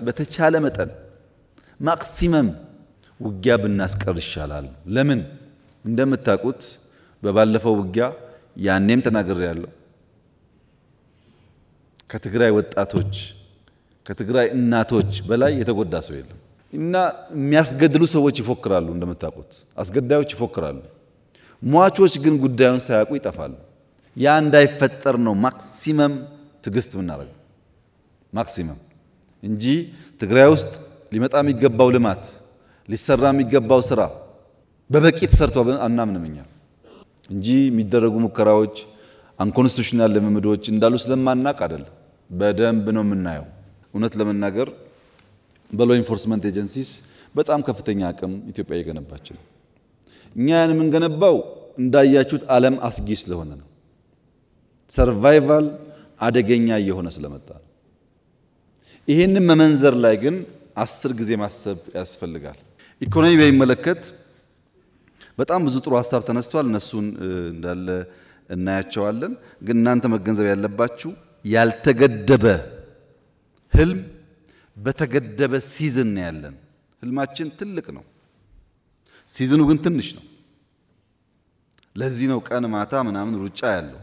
በተቻለ መጠን ማክሲመም ውጊያ ብናስቀር ይሻላል። ለምን እንደምታውቁት በባለፈው ውጊያ ያኔም ተናግሬያለሁ። ከትግራይ ወጣቶች ከትግራይ እናቶች በላይ የተጎዳ ሰው የለም እና የሚያስገድሉ ሰዎች ይፎክራሉ። እንደምታውቁት አስገዳዮች ይፎክራሉ። ሟቾች ግን ጉዳዩን ሳያውቁ ይጠፋሉ። ያ እንዳይፈጠር ነው ማክሲመም ትግስት ምናደርገው ማክሲመም እንጂ ትግራይ ውስጥ ሊመጣ የሚገባው ልማት ሊሰራ የሚገባው ስራ በበቂ ተሰርቶ አናምንም እኛ እንጂ የሚደረጉ ሙከራዎች አንኮንስቲቱሽናል ልምምዶች እንዳሉ ስለማናቅ አይደለም። በደንብ ነው የምናየው። እውነት ለመናገር በሎ ኢንፎርስመንት ኤጀንሲስ በጣም ከፍተኛ አቅም ኢትዮጵያ እየገነባች ነው። እኛ ያን የምንገነባው እንዳያችሁት ዓለም አስጊ ስለሆነ ነው። ሰርቫይቫል አደገኛ እየሆነ ስለመጣ ነው። ይህንን መመንዘር ላይ ግን 10 ጊዜ ማሰብ ያስፈልጋል። ኢኮኖሚ በሚመለከት በጣም ብዙ ጥሩ ሀሳብ ተነስቷል። እነሱን እንዳለ እናያቸዋለን። ግን እናንተ መገንዘብ ያለባችሁ ያልተገደበ ህልም በተገደበ ሲዝን ነው ያለን። ህልማችን ትልቅ ነው፣ ሲዝኑ ግን ትንሽ ነው። ለዚህ ነው ቀን ማታ ምናምን ሩጫ ያለው።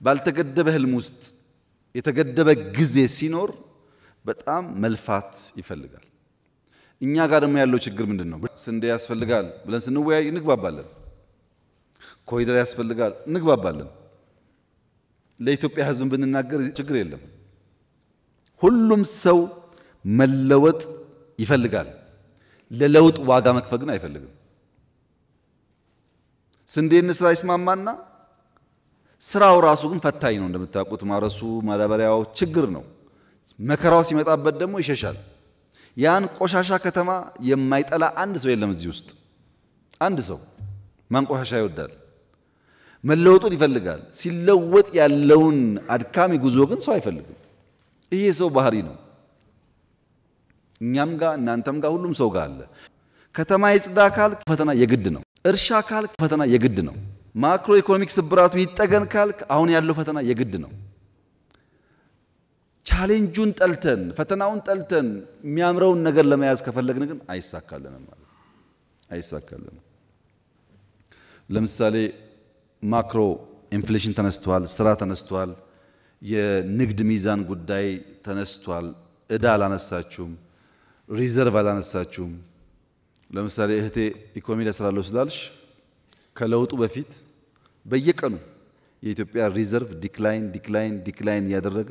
ባልተገደበ ህልም ውስጥ የተገደበ ጊዜ ሲኖር በጣም መልፋት ይፈልጋል። እኛ ጋር ደግሞ ያለው ችግር ምንድነው? ስንዴ ያስፈልጋል ብለን ስንወያይ እንግባባለን። ኮሪደር ያስፈልጋል እንግባባለን። ለኢትዮጵያ ህዝብ ብንናገር ችግር የለም። ሁሉም ሰው መለወጥ ይፈልጋል። ለለውጥ ዋጋ መክፈል ግን አይፈልግም። ስንዴ እንስራ ይስማማና ስራው ራሱ ግን ፈታኝ ነው። እንደምታውቁት ማረሱ ማዳበሪያው ችግር ነው። መከራው ሲመጣበት ደግሞ ይሸሻል። ያን ቆሻሻ ከተማ የማይጠላ አንድ ሰው የለም እዚህ ውስጥ። አንድ ሰው ማን ቆሻሻ ይወዳል? መለወጡን ይፈልጋል። ሲለወጥ ያለውን አድካሚ ጉዞ ግን ሰው አይፈልግም። ይሄ ሰው ባህሪ ነው። እኛም ጋር እናንተም ጋር ሁሉም ሰው ጋር አለ። ከተማ ይጽዳ ካልክ ፈተና የግድ ነው። እርሻ ካልክ ፈተና የግድ ነው። ማክሮ ኢኮኖሚክ ስብራቱ ይጠገን ካልክ አሁን ያለው ፈተና የግድ ነው። ቻሌንጁን ጠልተን ፈተናውን ጠልተን የሚያምረውን ነገር ለመያዝ ከፈለግን ግን አይሳካልንም ማለት አይሳካልንም። ለምሳሌ ማክሮ ኢንፍሌሽን ተነስቷል፣ ስራ ተነስቷል፣ የንግድ ሚዛን ጉዳይ ተነስቷል። እዳ አላነሳችሁም፣ ሪዘርቭ አላነሳችሁም። ለምሳሌ እህቴ ኢኮኖሚ ላይ ስራለው ስላልሽ ከለውጡ በፊት በየቀኑ የኢትዮጵያ ሪዘርቭ ዲክላይን ያደረገ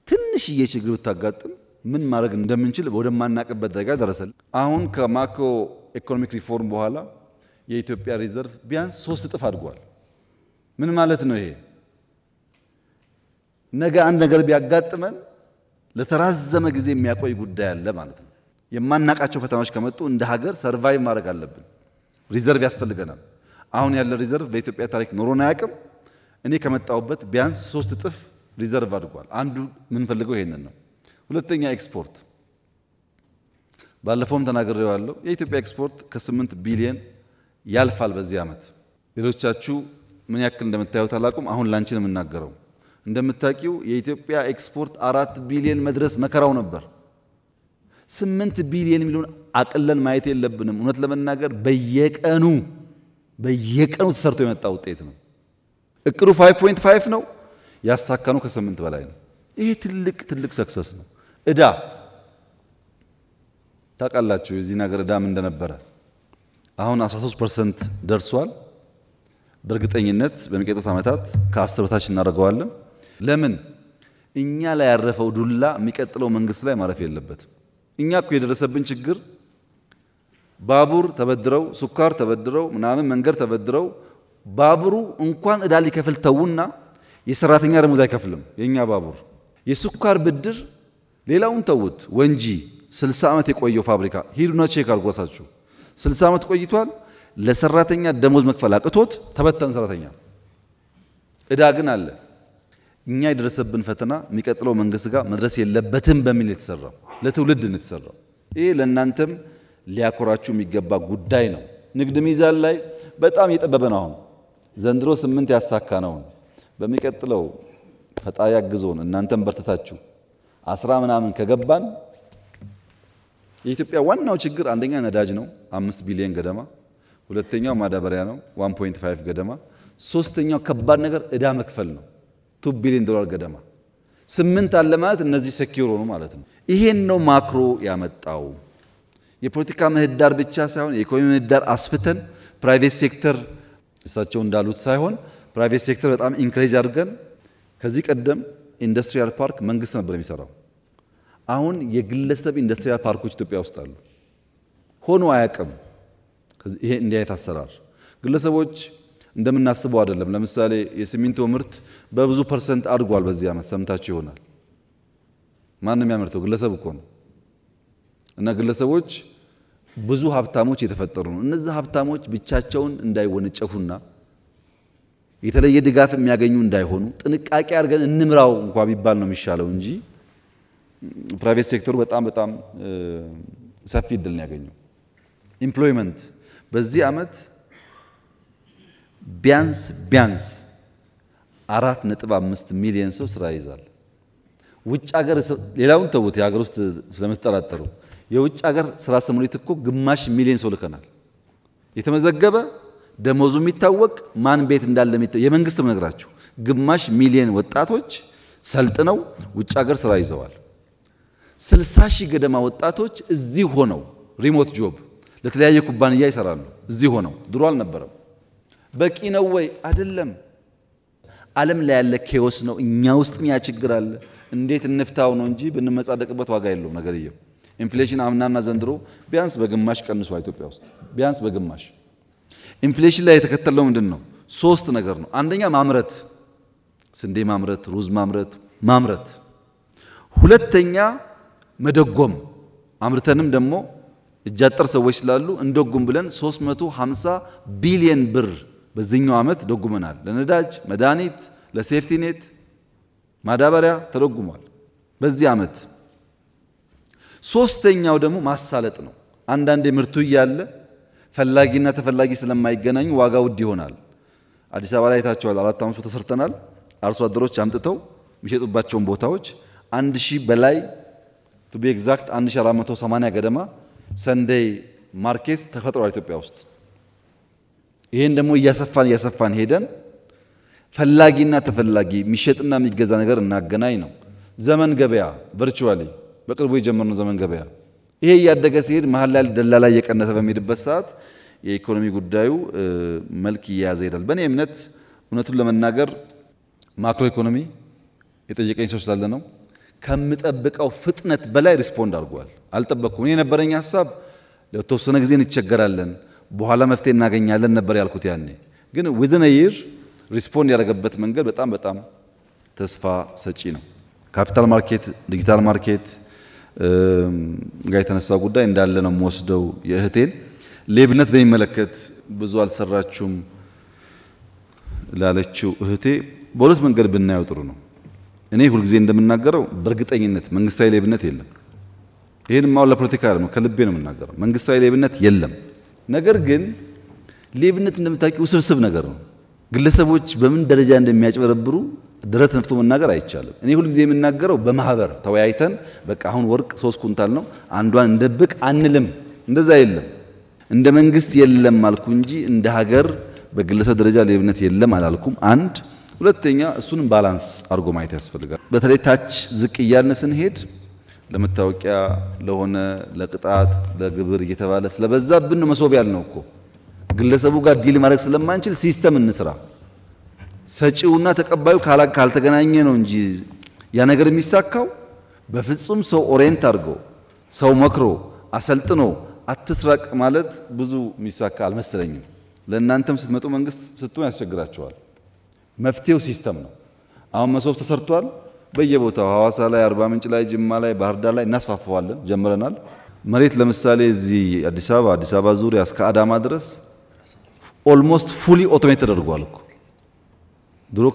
ትንሽዬ ችግር ብታጋጥም ምን ማድረግ እንደምንችል ወደማናቀበት ደረጃ ደረሰል። አሁን ከማክሮ ኢኮኖሚክ ሪፎርም በኋላ የኢትዮጵያ ሪዘርቭ ቢያንስ 3 እጥፍ አድጓል። ምን ማለት ነው ይሄ? ነገ አንድ ነገር ቢያጋጥመን ለተራዘመ ጊዜ የሚያቆይ ጉዳይ አለ ማለት ነው። የማናቃቸው ፈተናዎች ከመጡ እንደ ሀገር ሰርቫይቭ ማድረግ አለብን። ሪዘርቭ ያስፈልገናል። አሁን ያለ ሪዘርቭ በኢትዮጵያ ታሪክ ኖሮን አያውቅም። እኔ ከመጣሁበት ቢያንስ 3 እጥፍ ሪዘርቭ አድጓል። አንዱ ምን ፈልገው ይሄንን ነው። ሁለተኛ ኤክስፖርት፣ ባለፈውም ተናግሬዋለሁ። የኢትዮጵያ ኤክስፖርት ከ8 ቢሊዮን ያልፋል በዚህ ዓመት። ሌሎቻችሁ ምን ያክል እንደምታዩት አላውቅም። አሁን ላንቺ ነው የምናገረው። እንደምታውቂው የኢትዮጵያ ኤክስፖርት 4 ቢሊዮን መድረስ መከራው ነበር። 8 ቢሊዮን የሚሉን አቅለን ማየት የለብንም። እውነት ለመናገር በየቀኑ ተሰርቶ የመጣ ውጤት ነው። እቅዱ 5.5 ነው፣ ያሳካነው ከ8 በላይ ነው። ይሄ ትልቅ ሰክሰስ ነው። እዳ ታውቃላችሁ የዚህ ነገር እዳም እንደነበረ አሁን 13% ደርሷል። በእርግጠኝነት በሚቀጥሉት ዓመታት ከ10 በታች እናደርገዋለን። ለምን? እኛ ላይ ያረፈው ዱላ የሚቀጥለው መንግስት ላይ ማረፍ የለበትም። እኛ እኮ የደረሰብን ችግር ባቡር ተበድረው ሱካር ተበድረው ምናምን መንገድ ተበድረው ባቡሩ እንኳን እዳ ሊከፍል ተውና የሰራተኛ ደሞዝ አይከፍልም። የኛ ባቡር የሱካር ብድር ሌላውን ተውት። ወንጂ 60 ዓመት የቆየው ፋብሪካ ሂዱና ቼክ አድርጓሳችሁ 60 ዓመት ቆይቷል። ለሰራተኛ ደሞዝ መክፈል አቅቶት ተበተን ሰራተኛ። እዳ ግን አለ። እኛ የደረሰብን ፈተና የሚቀጥለው መንግስት ጋር መድረስ የለበትም በሚል የተሰራው ለትውልድ ነው የተሰራው። ይሄ ለእናንተም ሊያኮራችሁ የሚገባ ጉዳይ ነው። ንግድ ሚዛን ላይ በጣም እየጠበበ ነው። አሁን ዘንድሮ 8 ያሳካ ነው። በሚቀጥለው ፈጣሪ ያግዞን እናንተም በርተታችሁ 10 ምናምን ከገባን የኢትዮጵያ ዋናው ችግር አንደኛ ነዳጅ ነው 5 ቢሊዮን ገደማ፣ ሁለተኛው ማዳበሪያ ነው 1.5 ገደማ፣ ሶስተኛው ከባድ ነገር እዳ መክፈል ነው 2 ቢሊዮን ዶላር ገደማ። 8 አለ ማለት እነዚህ ሴኪዩር ሆኑ ማለት ነው። ይሄን ነው ማክሮ ያመጣው። የፖለቲካ ምህዳር ብቻ ሳይሆን የኢኮኖሚ ምህዳር አስፍተን ፕራይቬት ሴክተር እሳቸው እንዳሉት ሳይሆን ፕራይቬት ሴክተር በጣም ኢንክሬጅ አድርገን ከዚህ ቀደም ኢንዱስትሪያል ፓርክ መንግስት ነበር የሚሰራው። አሁን የግለሰብ ኢንዱስትሪያል ፓርኮች ኢትዮጵያ ውስጥ አሉ። ሆኖ አያውቅም። ይሄ እንዲህ አይነት አሰራር ግለሰቦች እንደምናስበው አይደለም። ለምሳሌ የሲሚንቶ ምርት በብዙ ፐርሰንት አድጓል በዚህ ዓመት ሰምታችሁ ይሆናል። ማንም ያመርተው ግለሰብ እኮ ነው። እና ግለሰቦች ብዙ ሀብታሞች የተፈጠሩ ነው። እነዚህ ሀብታሞች ብቻቸውን እንዳይወነጨፉና የተለየ ድጋፍ የሚያገኙ እንዳይሆኑ ጥንቃቄ አድርገን እንምራው እንኳን ቢባል ነው የሚሻለው እንጂ ፕራይቬት ሴክተሩ በጣም ሰፊ እድል ነው ያገኘው። ኢምፕሎይመንት በዚህ ዓመት ቢያንስ 4.5 ሚሊዮን ሰው ስራ ይዛል። ውጭ ሀገር ሌላውን ተውት፣ የሀገር ውስጥ ስለምትጠራጠሩ የውጭ ሀገር ስራ ስምሪት እኮ ግማሽ ሚሊዮን ሰው ልከናል። የተመዘገበ ደሞዙ የሚታወቅ ማን ቤት እንዳለ የመንግስትም ነግራችሁ ግማሽ ሚሊዮን ወጣቶች ሰልጥነው ውጭ ሀገር ስራ ይዘዋል። 60 ሺህ ገደማ ወጣቶች እዚህ ሆነው ሪሞት ጆብ ለተለያየ ኩባንያ ይሰራሉ። እዚህ ሆነው ድሮ አልነበረም። በቂ ነው ወይ? አይደለም። ዓለም ላይ ያለ ኬዎስ ነው። እኛ ውስጥ ያ ችግር አለ። እንዴት እንፍታው ነው እንጂ ብንመጻደቅበት ዋጋ የለውም ነገርየው። ኢንፍሌሽን አምናና ዘንድሮ ቢያንስ በግማሽ ቀንሷል ኢትዮጵያ ውስጥ ቢያንስ በግማሽ። ኢንፍሌሽን ላይ የተከተለው ምንድነው? 3 ነገር ነው። አንደኛ ማምረት፣ ስንዴ ማምረት፣ ሩዝ ማምረት። ሁለተኛ መደጎም፣ አምርተንም ደግሞ እጃጠር ሰዎች ስላሉ እንደጎም ብለን 350 ቢሊዮን ብር በዚህኛው ዓመት ደጉመናል። ለነዳጅ፣ መድኃኒት፣ ለሴፍቲ ኔት ማዳበሪያ ተደጉሟል በዚህ ዓመት። ሶስተኛው ደግሞ ማሳለጥ ነው። አንዳንዴ ምርቱ እያለ ፈላጊና ተፈላጊ ስለማይገናኙ ዋጋ ውድ ይሆናል። አዲስ አበባ ላይ ታቸዋል 4-5 ተሰርተናል። አርሶ አደሮች አምጥተው የሚሸጡባቸውን ቦታዎች 1000 በላይ to be exact 1480 ገደማ ሰንደይ ማርኬት ተፈጥሯል ኢትዮጵያ ውስጥ። ይሄን ደግሞ እያሰፋን ሄደን ፈላጊና ተፈላጊ የሚሸጥና የሚገዛ ነገር እናገናኝ ነው። ዘመን ገበያ ቨርቹዋሊ በቅርቡ የጀመርነው ዘመን ገበያ ይሄ እያደገ ሲሄድ መሀል ላይ ደላላ እየቀነሰ በሚሄድበት ሰዓት የኢኮኖሚ ጉዳዩ መልክ እየያዘ ይሄዳል። በእኔ እምነት እውነቱን ለመናገር ማክሮ ኢኮኖሚ የጠየቀኝ ሰው ስላለ ነው ከምጠብቀው ፍጥነት በላይ ሪስፖንድ አድርጓል። አልጠበቅኩም። እኔ የነበረኝ ሐሳብ ለተወሰነ ጊዜ እንቸገራለን በኋላ መፍትሄ እናገኛለን ነበር ያልኩት ያኔ። ግን within a year ሪስፖንድ ያደረገበት መንገድ በጣም ተስፋ ሰጪ ነው። ካፒታል ማርኬት፣ ዲጂታል ማርኬት ጋር የተነሳው ጉዳይ እንዳለ ነው የምወስደው። የእህቴን ሌብነት በሚመለከት ብዙ አልሰራችሁም ላለችው እህቴ በሁለት መንገድ ብናየው ጥሩ ነው። እኔ ሁልጊዜ እንደምናገረው በእርግጠኝነት መንግስታዊ ሌብነት የለም። ይሄን ማው ለፖለቲካ ነው ከልቤ ነው የምናገረው። መንግስታዊ ሌብነት የለም። ነገር ግን ሌብነት እንደምታውቂው ውስብስብ ነገር ነው። ግለሰቦች በምን ደረጃ እንደሚያጭበረብሩ ድረት ነፍቶ መናገር አይቻልም። እኔ ሁልጊዜ የምናገረው በማህበር ተወያይተን በቃ አሁን ወርቅ 3 ኩንታል ነው አንዷን እንደብቅ አንልም። እንደዛ የለም። እንደ መንግስት የለም አልኩ እንጂ እንደ ሀገር በግለሰብ ደረጃ ሌብነት የለም አላልኩም። አንድ ሁለተኛ እሱንም ባላንስ አድርጎ ማየት ያስፈልጋል። በተለይ ታች ዝቅ እያልን ስንሄድ ለመታወቂያ ለሆነ ለቅጣት ለግብር እየተባለ ስለበዛብን ነው መሶብ ያልነው እኮ። ግለሰቡ ጋር ዲል ማድረግ ስለማንችል ሲስተም እንስራ። ሰጪውና ተቀባዩ ካልተገናኘ ነው እንጂ ያ ነገር የሚሳካው በፍጹም ሰው ኦሪየንት አድርጎ ሰው መክሮ አሰልጥኖ አትስራቅ ማለት ብዙ የሚሳካ አልመሰለኝም። ለእናንተም ስትመጡ መንግስት ስትሆን ያስቸግራቸዋል። መፍትሄው ሲስተም ነው። አሁን መሶብ ተሰርቷል በየቦታው ሐዋሳ ላይ፣ አርባ ምንጭ ላይ፣ ጅማ ላይ፣ ባህር ዳር ላይ እናስፋፋዋለን ጀምረናል። መሬት ለምሳሌ እዚህ አዲስ አበባ ዙሪያ እስከ አዳማ ድረስ ኦልሞስት ፉሊ ኦቶሜትድ ተደርጓል እኮ። ድሮ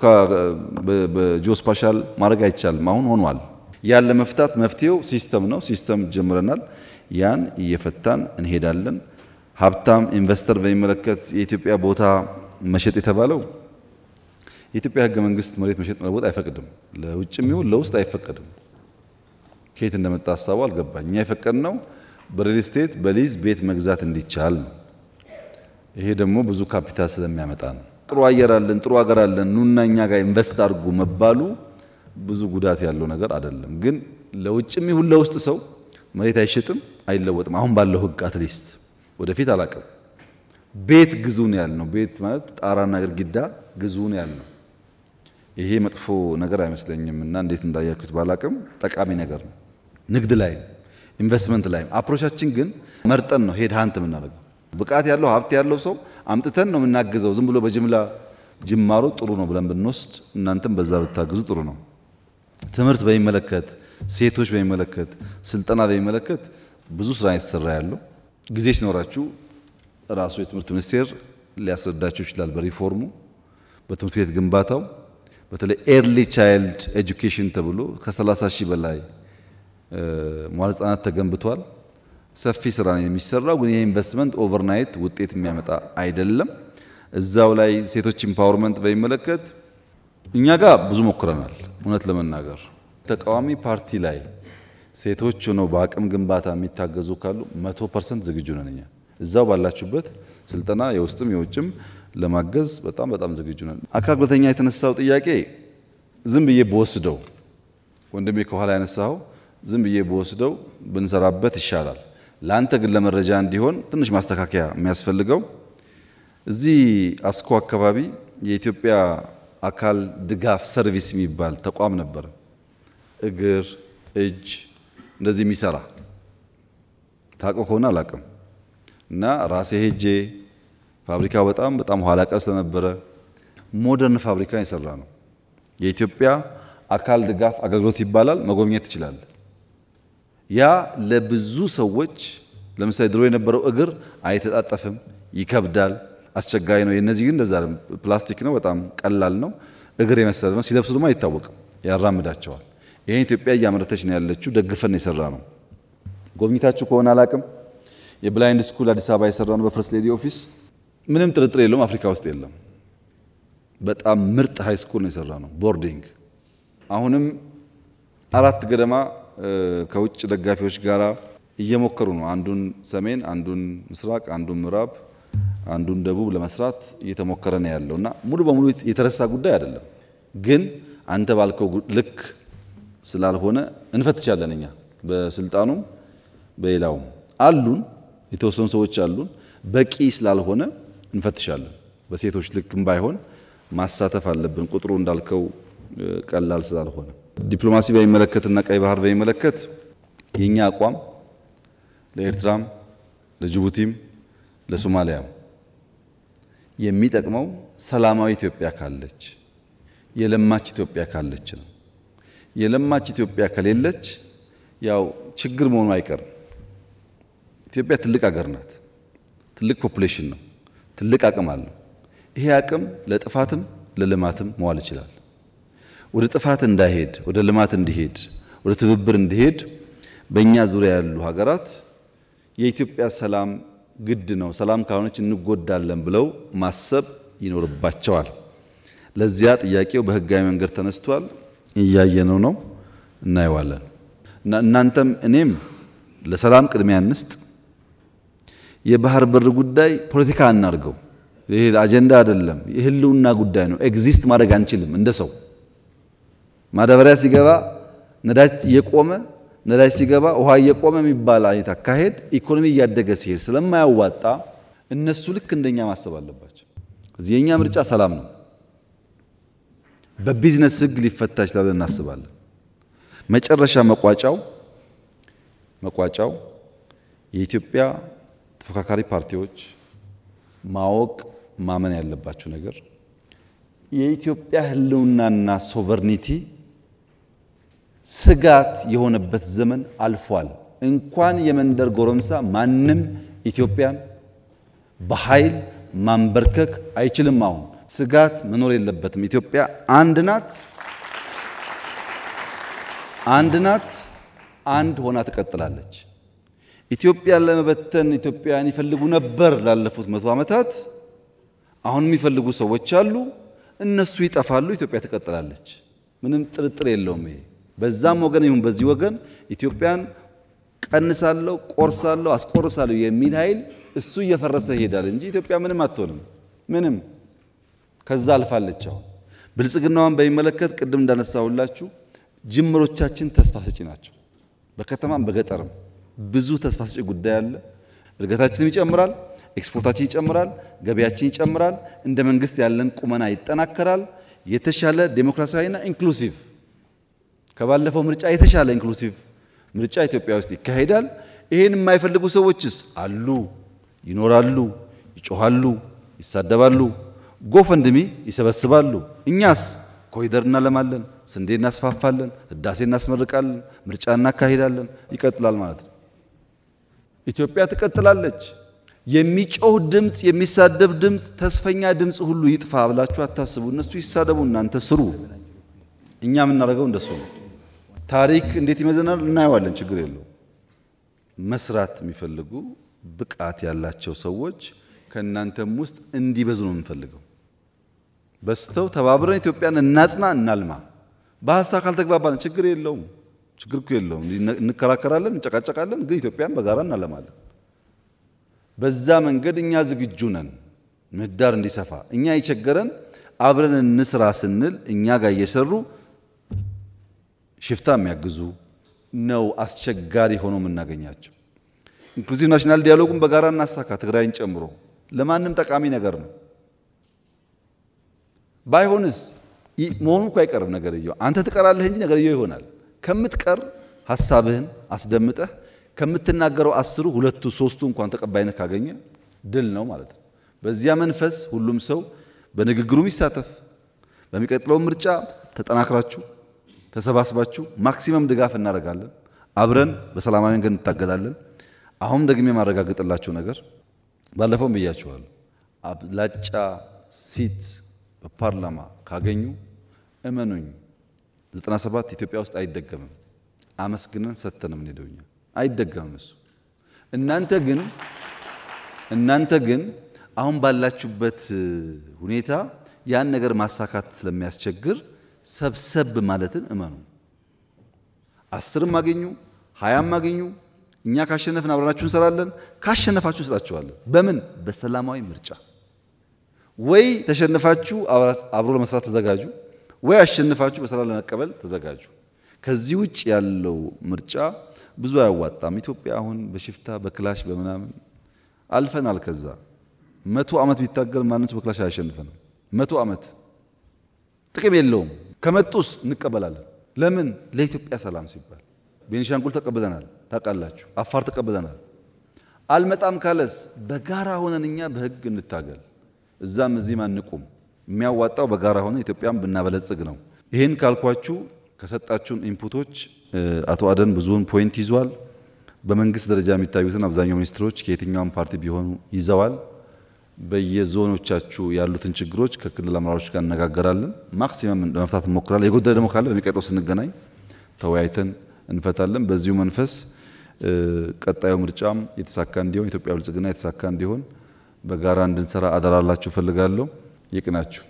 በጂኦስፓሻል ማድረግ አይቻልም፣ አሁን ሆኗል። ያለ መፍታት መፍትሄው ሲስተም ነው። ሲስተም ጀምረናል። ያን እየፈታን እንሄዳለን። ሀብታም ኢንቨስተር በሚመለከት የኢትዮጵያ ቦታ መሸጥ የተባለው የኢትዮጵያ ሕገ መንግስት መሬት መሸጥ መለወጥ አይፈቅድም። ለውጭም ይሁን ለውስጥ አይፈቀድም። ከየት እንደመጣ ሐሳቡ አልገባኝ። እኛ የፈቀድነው በሪል ስቴት በሊዝ ቤት መግዛት እንዲቻል ነው። ይሄ ደግሞ ብዙ ካፒታል ስለሚያመጣ ነው። ጥሩ አየር አለን፣ ጥሩ ሀገር አለን፣ ኑና እኛ ጋር ኢንቨስት አድርጉ መባሉ ብዙ ጉዳት ያለው ነገር አይደለም። ግን ለውጭም ይሁን ለውስጥ ሰው መሬት አይሸጥም፣ አይለወጥም። አሁን ባለው ሕግ አትሊስት ወደፊት አላቅም። ቤት ግዙ ነው ያልነው። ቤት ማለት ጣራና ግድግዳ ግዙ ነው ያልነው። ይሄ መጥፎ ነገር አይመስለኝም እና እንዴት እንዳያችሁት ባላቅም ጠቃሚ ነገር ነው። ንግድ ላይ ኢንቨስትመንት ላይ አፕሮቻችን ግን መርጠን ነው ሄድ ሃንት የምናደርገው። ብቃት ያለው ሀብት ያለው ሰው አምጥተን ነው የምናግዘው። ዝም ብሎ በጅምላ ጅማሮ ጥሩ ነው ብለን ብንወስድ እናንተም በዛ ብታግዙ ጥሩ ነው። ትምህርት በሚመለከት፣ ሴቶች በሚመለከት፣ ስልጠና በሚመለከት ብዙ ስራ የተሰራ ያለው ጊዜ ሲኖራችሁ ራሱ የትምህርት ሚኒስቴር ሊያስረዳችሁ ይችላል። በሪፎርሙ በትምህርት ቤት ግንባታው በተለይ ኤርሊ ቻይልድ ኤጁኬሽን ተብሎ ከ30 ሺህ በላይ መዋዕለ ሕጻናት ተገንብቷል። ሰፊ ስራ ነው የሚሰራው። ግን ይሄ ኢንቨስትመንት ኦቨርናይት ውጤት የሚያመጣ አይደለም። እዛው ላይ ሴቶች ኢምፓወርመንት በሚመለከት እኛ ጋር ብዙ ሞክረናል። እውነት ለመናገር ተቃዋሚ ፓርቲ ላይ ሴቶች ሆነው በአቅም ግንባታ የሚታገዙ ካሉ 100% ዝግጁ ነን። እኛ እዛው ባላችሁበት ስልጠና የውስጥም የውጭም ለማገዝ በጣም ዝግጁ ነን። አካል ጉዳተኛ የተነሳው ጥያቄ ዝም ብዬ በወስደው ወንድሜ ከኋላ ያነሳው ዝም ብዬ በወስደው ብንሰራበት ይሻላል። ላንተ ግን ለመረጃ እንዲሆን ትንሽ ማስተካከያ የሚያስፈልገው እዚህ አስኮ አካባቢ የኢትዮጵያ አካል ድጋፍ ሰርቪስ የሚባል ተቋም ነበር። እግር፣ እጅ እንደዚህ የሚሰራ ታቆ ከሆነ አላቅም እና ራሴ ሄጄ ፋብሪካው በጣም ኋላ ቀር ስለነበረ ሞደርን ፋብሪካ የሰራ ነው። የኢትዮጵያ አካል ድጋፍ አገልግሎት ይባላል። መጎብኘት ይችላል። ያ ለብዙ ሰዎች ለምሳሌ ድሮ የነበረው እግር አይተጣጠፍም፣ ይከብዳል፣ አስቸጋሪ ነው። የነዚህ ግን እንደዛ ፕላስቲክ ነው፣ በጣም ቀላል ነው፣ እግር የመሰለ ነው። ሲለብሱ ደግሞ አይታወቅም፣ ያራምዳቸዋል። ይሄን ኢትዮጵያ እያመረተች ነው ያለችው። ደግፈን የሰራ ነው። ጎብኝታችሁ ከሆነ አላቅም። የብላይንድ ስኩል አዲስ አበባ የሰራ ነው በፈርስት ሌዲ ኦፊስ። ምንም ጥርጥር የለውም አፍሪካ ውስጥ የለም። በጣም ምርጥ ሃይ ስኩል ነው የሰራ ነው። ቦርዲንግ አሁንም 4 ገደማ ከውጭ ደጋፊዎች ጋራ እየሞከሩ ነው። አንዱን ሰሜን፣ አንዱን ምስራቅ፣ አንዱን ምዕራብ፣ አንዱን ደቡብ ለመስራት እየተሞከረ ነው ያለውና ሙሉ በሙሉ የተረሳ ጉዳይ አይደለም። ግን አንተ ባልከው ልክ ስላልሆነ እንፈትሻለን። እኛ በስልጣኑም በሌላውም አሉን የተወሰኑ ሰዎች አሉን። በቂ ስላልሆነ እንፈትሻለን። በሴቶች ልክም ባይሆን ማሳተፍ አለብን። ቁጥሩ እንዳልከው ቀላል ስላልሆነ ዲፕሎማሲ በሚመለከትና ቀይ ባህር በሚመለከት የኛ አቋም ለኤርትራም ለጅቡቲም ለሶማሊያም የሚጠቅመው ሰላማዊ ኢትዮጵያ ካለች የለማች ኢትዮጵያ ካለች ነው። የለማች ኢትዮጵያ ከሌለች ያው ችግር መሆኑ አይቀርም። ኢትዮጵያ ትልቅ ሀገር ናት። ትልቅ ፖፑሌሽን ነው። ትልቅ አቅም አለው። ይሄ አቅም ለጥፋትም ለልማትም መዋል ይችላል። ወደ ጥፋት እንዳይሄድ ወደ ልማት እንዲሄድ ወደ ትብብር እንዲሄድ በእኛ ዙሪያ ያሉ ሀገራት የኢትዮጵያ ሰላም ግድ ነው፣ ሰላም ካልሆነች እንጎዳለን ብለው ማሰብ ይኖርባቸዋል። ለዚያ ጥያቄው በህጋዊ መንገድ ተነስቷል። እያየነው ነው፣ እናየዋለን። እና እናንተም እኔም ለሰላም ቅድሚያ እንስጥ። የባህር በር ጉዳይ ፖለቲካ አናርገው። ይሄ አጀንዳ አይደለም፣ የህልውና ጉዳይ ነው። ኤግዚስት ማድረግ አንችልም። እንደ ሰው ማዳበሪያ ሲገባ ነዳጅ እየቆመ ነዳጅ ሲገባ ውሃ እየቆመ የሚባል አይነት አካሄድ ኢኮኖሚ እያደገ ሲሄድ ስለማያዋጣ እነሱ ልክ እንደኛ ማሰብ አለባቸው። እዚህ የኛ ምርጫ ሰላም ነው። በቢዝነስ ህግ ሊፈታ ይችላል እናስባለን። መጨረሻ መቋጫው የኢትዮጵያ ተፎካካሪ ፓርቲዎች ማወቅ ማመን ያለባቸው ነገር የኢትዮጵያ ህልውናና ሶቨርኒቲ ስጋት የሆነበት ዘመን አልፏል። እንኳን የመንደር ጎረምሳ ማንም ኢትዮጵያን በኃይል ማንበርከክ አይችልም። አሁን ስጋት መኖር የለበትም። ኢትዮጵያ አንድ ናት፣ አንድ ሆና ትቀጥላለች። ኢትዮጵያን ለመበተን ኢትዮጵያን ይፈልጉ ነበር ላለፉት 100 ዓመታት። አሁን የሚፈልጉ ሰዎች አሉ። እነሱ ይጠፋሉ፣ ኢትዮጵያ ትቀጥላለች። ምንም ጥርጥር የለውም። ይሄ በዛም ወገን ይሁን በዚህ ወገን ኢትዮጵያን ቀንሳለሁ፣ ቆርሳለሁ፣ አስቆርሳለሁ የሚል ኃይል እሱ እየፈረሰ ይሄዳል እንጂ ኢትዮጵያ ምንም አትሆንም። ምንም ከዛ አልፋለች። አሁን ብልጽግናዋን በሚመለከት ቅድም እንዳነሳሁላችሁ ጅምሮቻችን ተስፋ ሰጪ ናቸው። በከተማም በገጠርም ብዙ ተስፋ ሰጪ ጉዳይ አለ። እድገታችንም ይጨምራል፣ ኤክስፖርታችን ይጨምራል፣ ገበያችን ይጨምራል፣ እንደ መንግስት ያለን ቁመና ይጠናከራል። የተሻለ ዴሞክራሲያዊና ኢንክሉሲቭ ከባለፈው ምርጫ የተሻለ ኢንክሉሲቭ ምርጫ ኢትዮጵያ ውስጥ ይካሄዳል። ይሄን የማይፈልጉ ሰዎችስ አሉ፣ ይኖራሉ፣ ይጮሃሉ፣ ይሳደባሉ፣ ጎፈንድሚ ይሰበስባሉ። እኛስ ኮሪደር እናለማለን፣ ስንዴ እናስፋፋለን፣ ህዳሴ እናስመርቃለን፣ ምርጫ እናካሂዳለን። ይቀጥላል ማለት ነው። ኢትዮጵያ ትቀጥላለች። የሚጮህ ድምጽ፣ የሚሳደብ ድምጽ፣ ተስፈኛ ድምጽ ሁሉ ይጥፋ ብላችሁ አታስቡ። እነሱ ይሳደቡ፣ እናንተ ስሩ። እኛ የምናደርገው እንደሱ ነው። ታሪክ እንዴት ይመዘናል እናየዋለን። ችግር የለው። መስራት የሚፈልጉ ብቃት ያላቸው ሰዎች ከእናንተም ውስጥ እንዲበዙ ነው የምንፈልገው። በስተው ተባብረን ኢትዮጵያን እናጽና እናልማ። በሀሳብ ካልተግባባን ችግር የለውም፣ ችግር እኮ የለውም። እንከራከራለን፣ እንጨቃጨቃለን፣ ግን ኢትዮጵያን በጋራ እናለማለን። በዛ መንገድ እኛ ዝግጁ ነን። ምህዳር እንዲሰፋ እኛ የቸገረን አብረን እንስራ ስንል እኛ ጋር እየሰሩ ሽፍታ የሚያግዙ ነው አስቸጋሪ ሆኖ የምናገኛቸው። ኢንክሉዚቭ ናሽናል ዲያሎጉን በጋራ እናሳካ፣ ትግራይን ጨምሮ ለማንም ጠቃሚ ነገር ነው። ባይሆንስ መሆኑ እኮ አይቀርም ነገርየው። አንተ ትቀራለህ እንጂ ነገርየው ይሆናል። ከምትቀር ሐሳብህን አስደምጠህ ከምትናገረው 10 2 3 እንኳን ተቀባይነት ካገኘ ድል ነው ማለት ነው። በዚያ መንፈስ ሁሉም ሰው በንግግሩ ይሳተፍ። በሚቀጥለው ምርጫ ተጠናክራችሁ ተሰባስባችሁ ማክሲመም ድጋፍ እናደርጋለን። አብረን በሰላማዊ መንገድ እንታገላለን። አሁን ደግሜ ማረጋግጥላችሁ ነገር ባለፈው ብያችኋለሁ። አብላጫ ሲት በፓርላማ ካገኙ እመኑኝ 97 ኢትዮጵያ ውስጥ አይደገምም። አመስግነን ሰተንም እንሄደውኛ አይደገምም እሱ። እናንተ ግን አሁን ባላችሁበት ሁኔታ ያን ነገር ማሳካት ስለሚያስቸግር ሰብሰብ ማለትን እመኑ። 10ም አገኙ 20ም አገኙ እኛ ካሸነፍን አብረናችሁ እንሰራለን። ካሸነፋችሁ እንሰጣችኋለን። በምን? በሰላማዊ ምርጫ። ወይ ተሸነፋችሁ አብሮ ለመስራት ተዘጋጁ፣ ወይ አሸነፋችሁ በሰላም ለመቀበል ተዘጋጁ። ከዚህ ውጭ ያለው ምርጫ ብዙ አያዋጣም። ኢትዮጵያ አሁን በሽፍታ በክላሽ በምናምን አልፈናል። ከዛ 100 ዓመት ቢታገል ማንም ሰው በክላሽ አያሸንፈንም። 100 ዓመት ጥቅም የለውም። ከመጡስ እንቀበላለን። ለምን? ለኢትዮጵያ ሰላም ሲባል። ቤኒሻንጉል ተቀብለናል፣ ታውቃላችሁ። አፋር ተቀብለናል። አልመጣም ካለስ በጋራ ሆነን እኛ በህግ እንታገል። እዛም እዚህም አንቁም። የሚያዋጣው በጋራ ሆነን ኢትዮጵያን ብናበለጽግ ነው። ይሄን ካልኳችሁ ከሰጣችሁን ኢንፑቶች አቶ አደን ብዙውን ፖይንት ይዟል። በመንግስት ደረጃ የሚታዩትን አብዛኛው ሚኒስትሮች ከየትኛውም ፓርቲ ቢሆኑ ይዘዋል። በየዞኖቻችሁ ያሉትን ችግሮች ከክልል አመራሮች ጋር እነጋገራለን። ማክሲመም ለመፍታት እንሞክራለን። የጎደለ ደግሞ ካለ በሚቀጥለው ስንገናኝ ተወያይተን እንፈታለን። በዚሁ መንፈስ ቀጣዩ ምርጫም የተሳካ እንዲሆን ኢትዮጵያ ብልጽግና የተሳካ እንዲሆን በጋራ እንድንሰራ አደራላችሁ ፈልጋለሁ። ይቅናችሁ።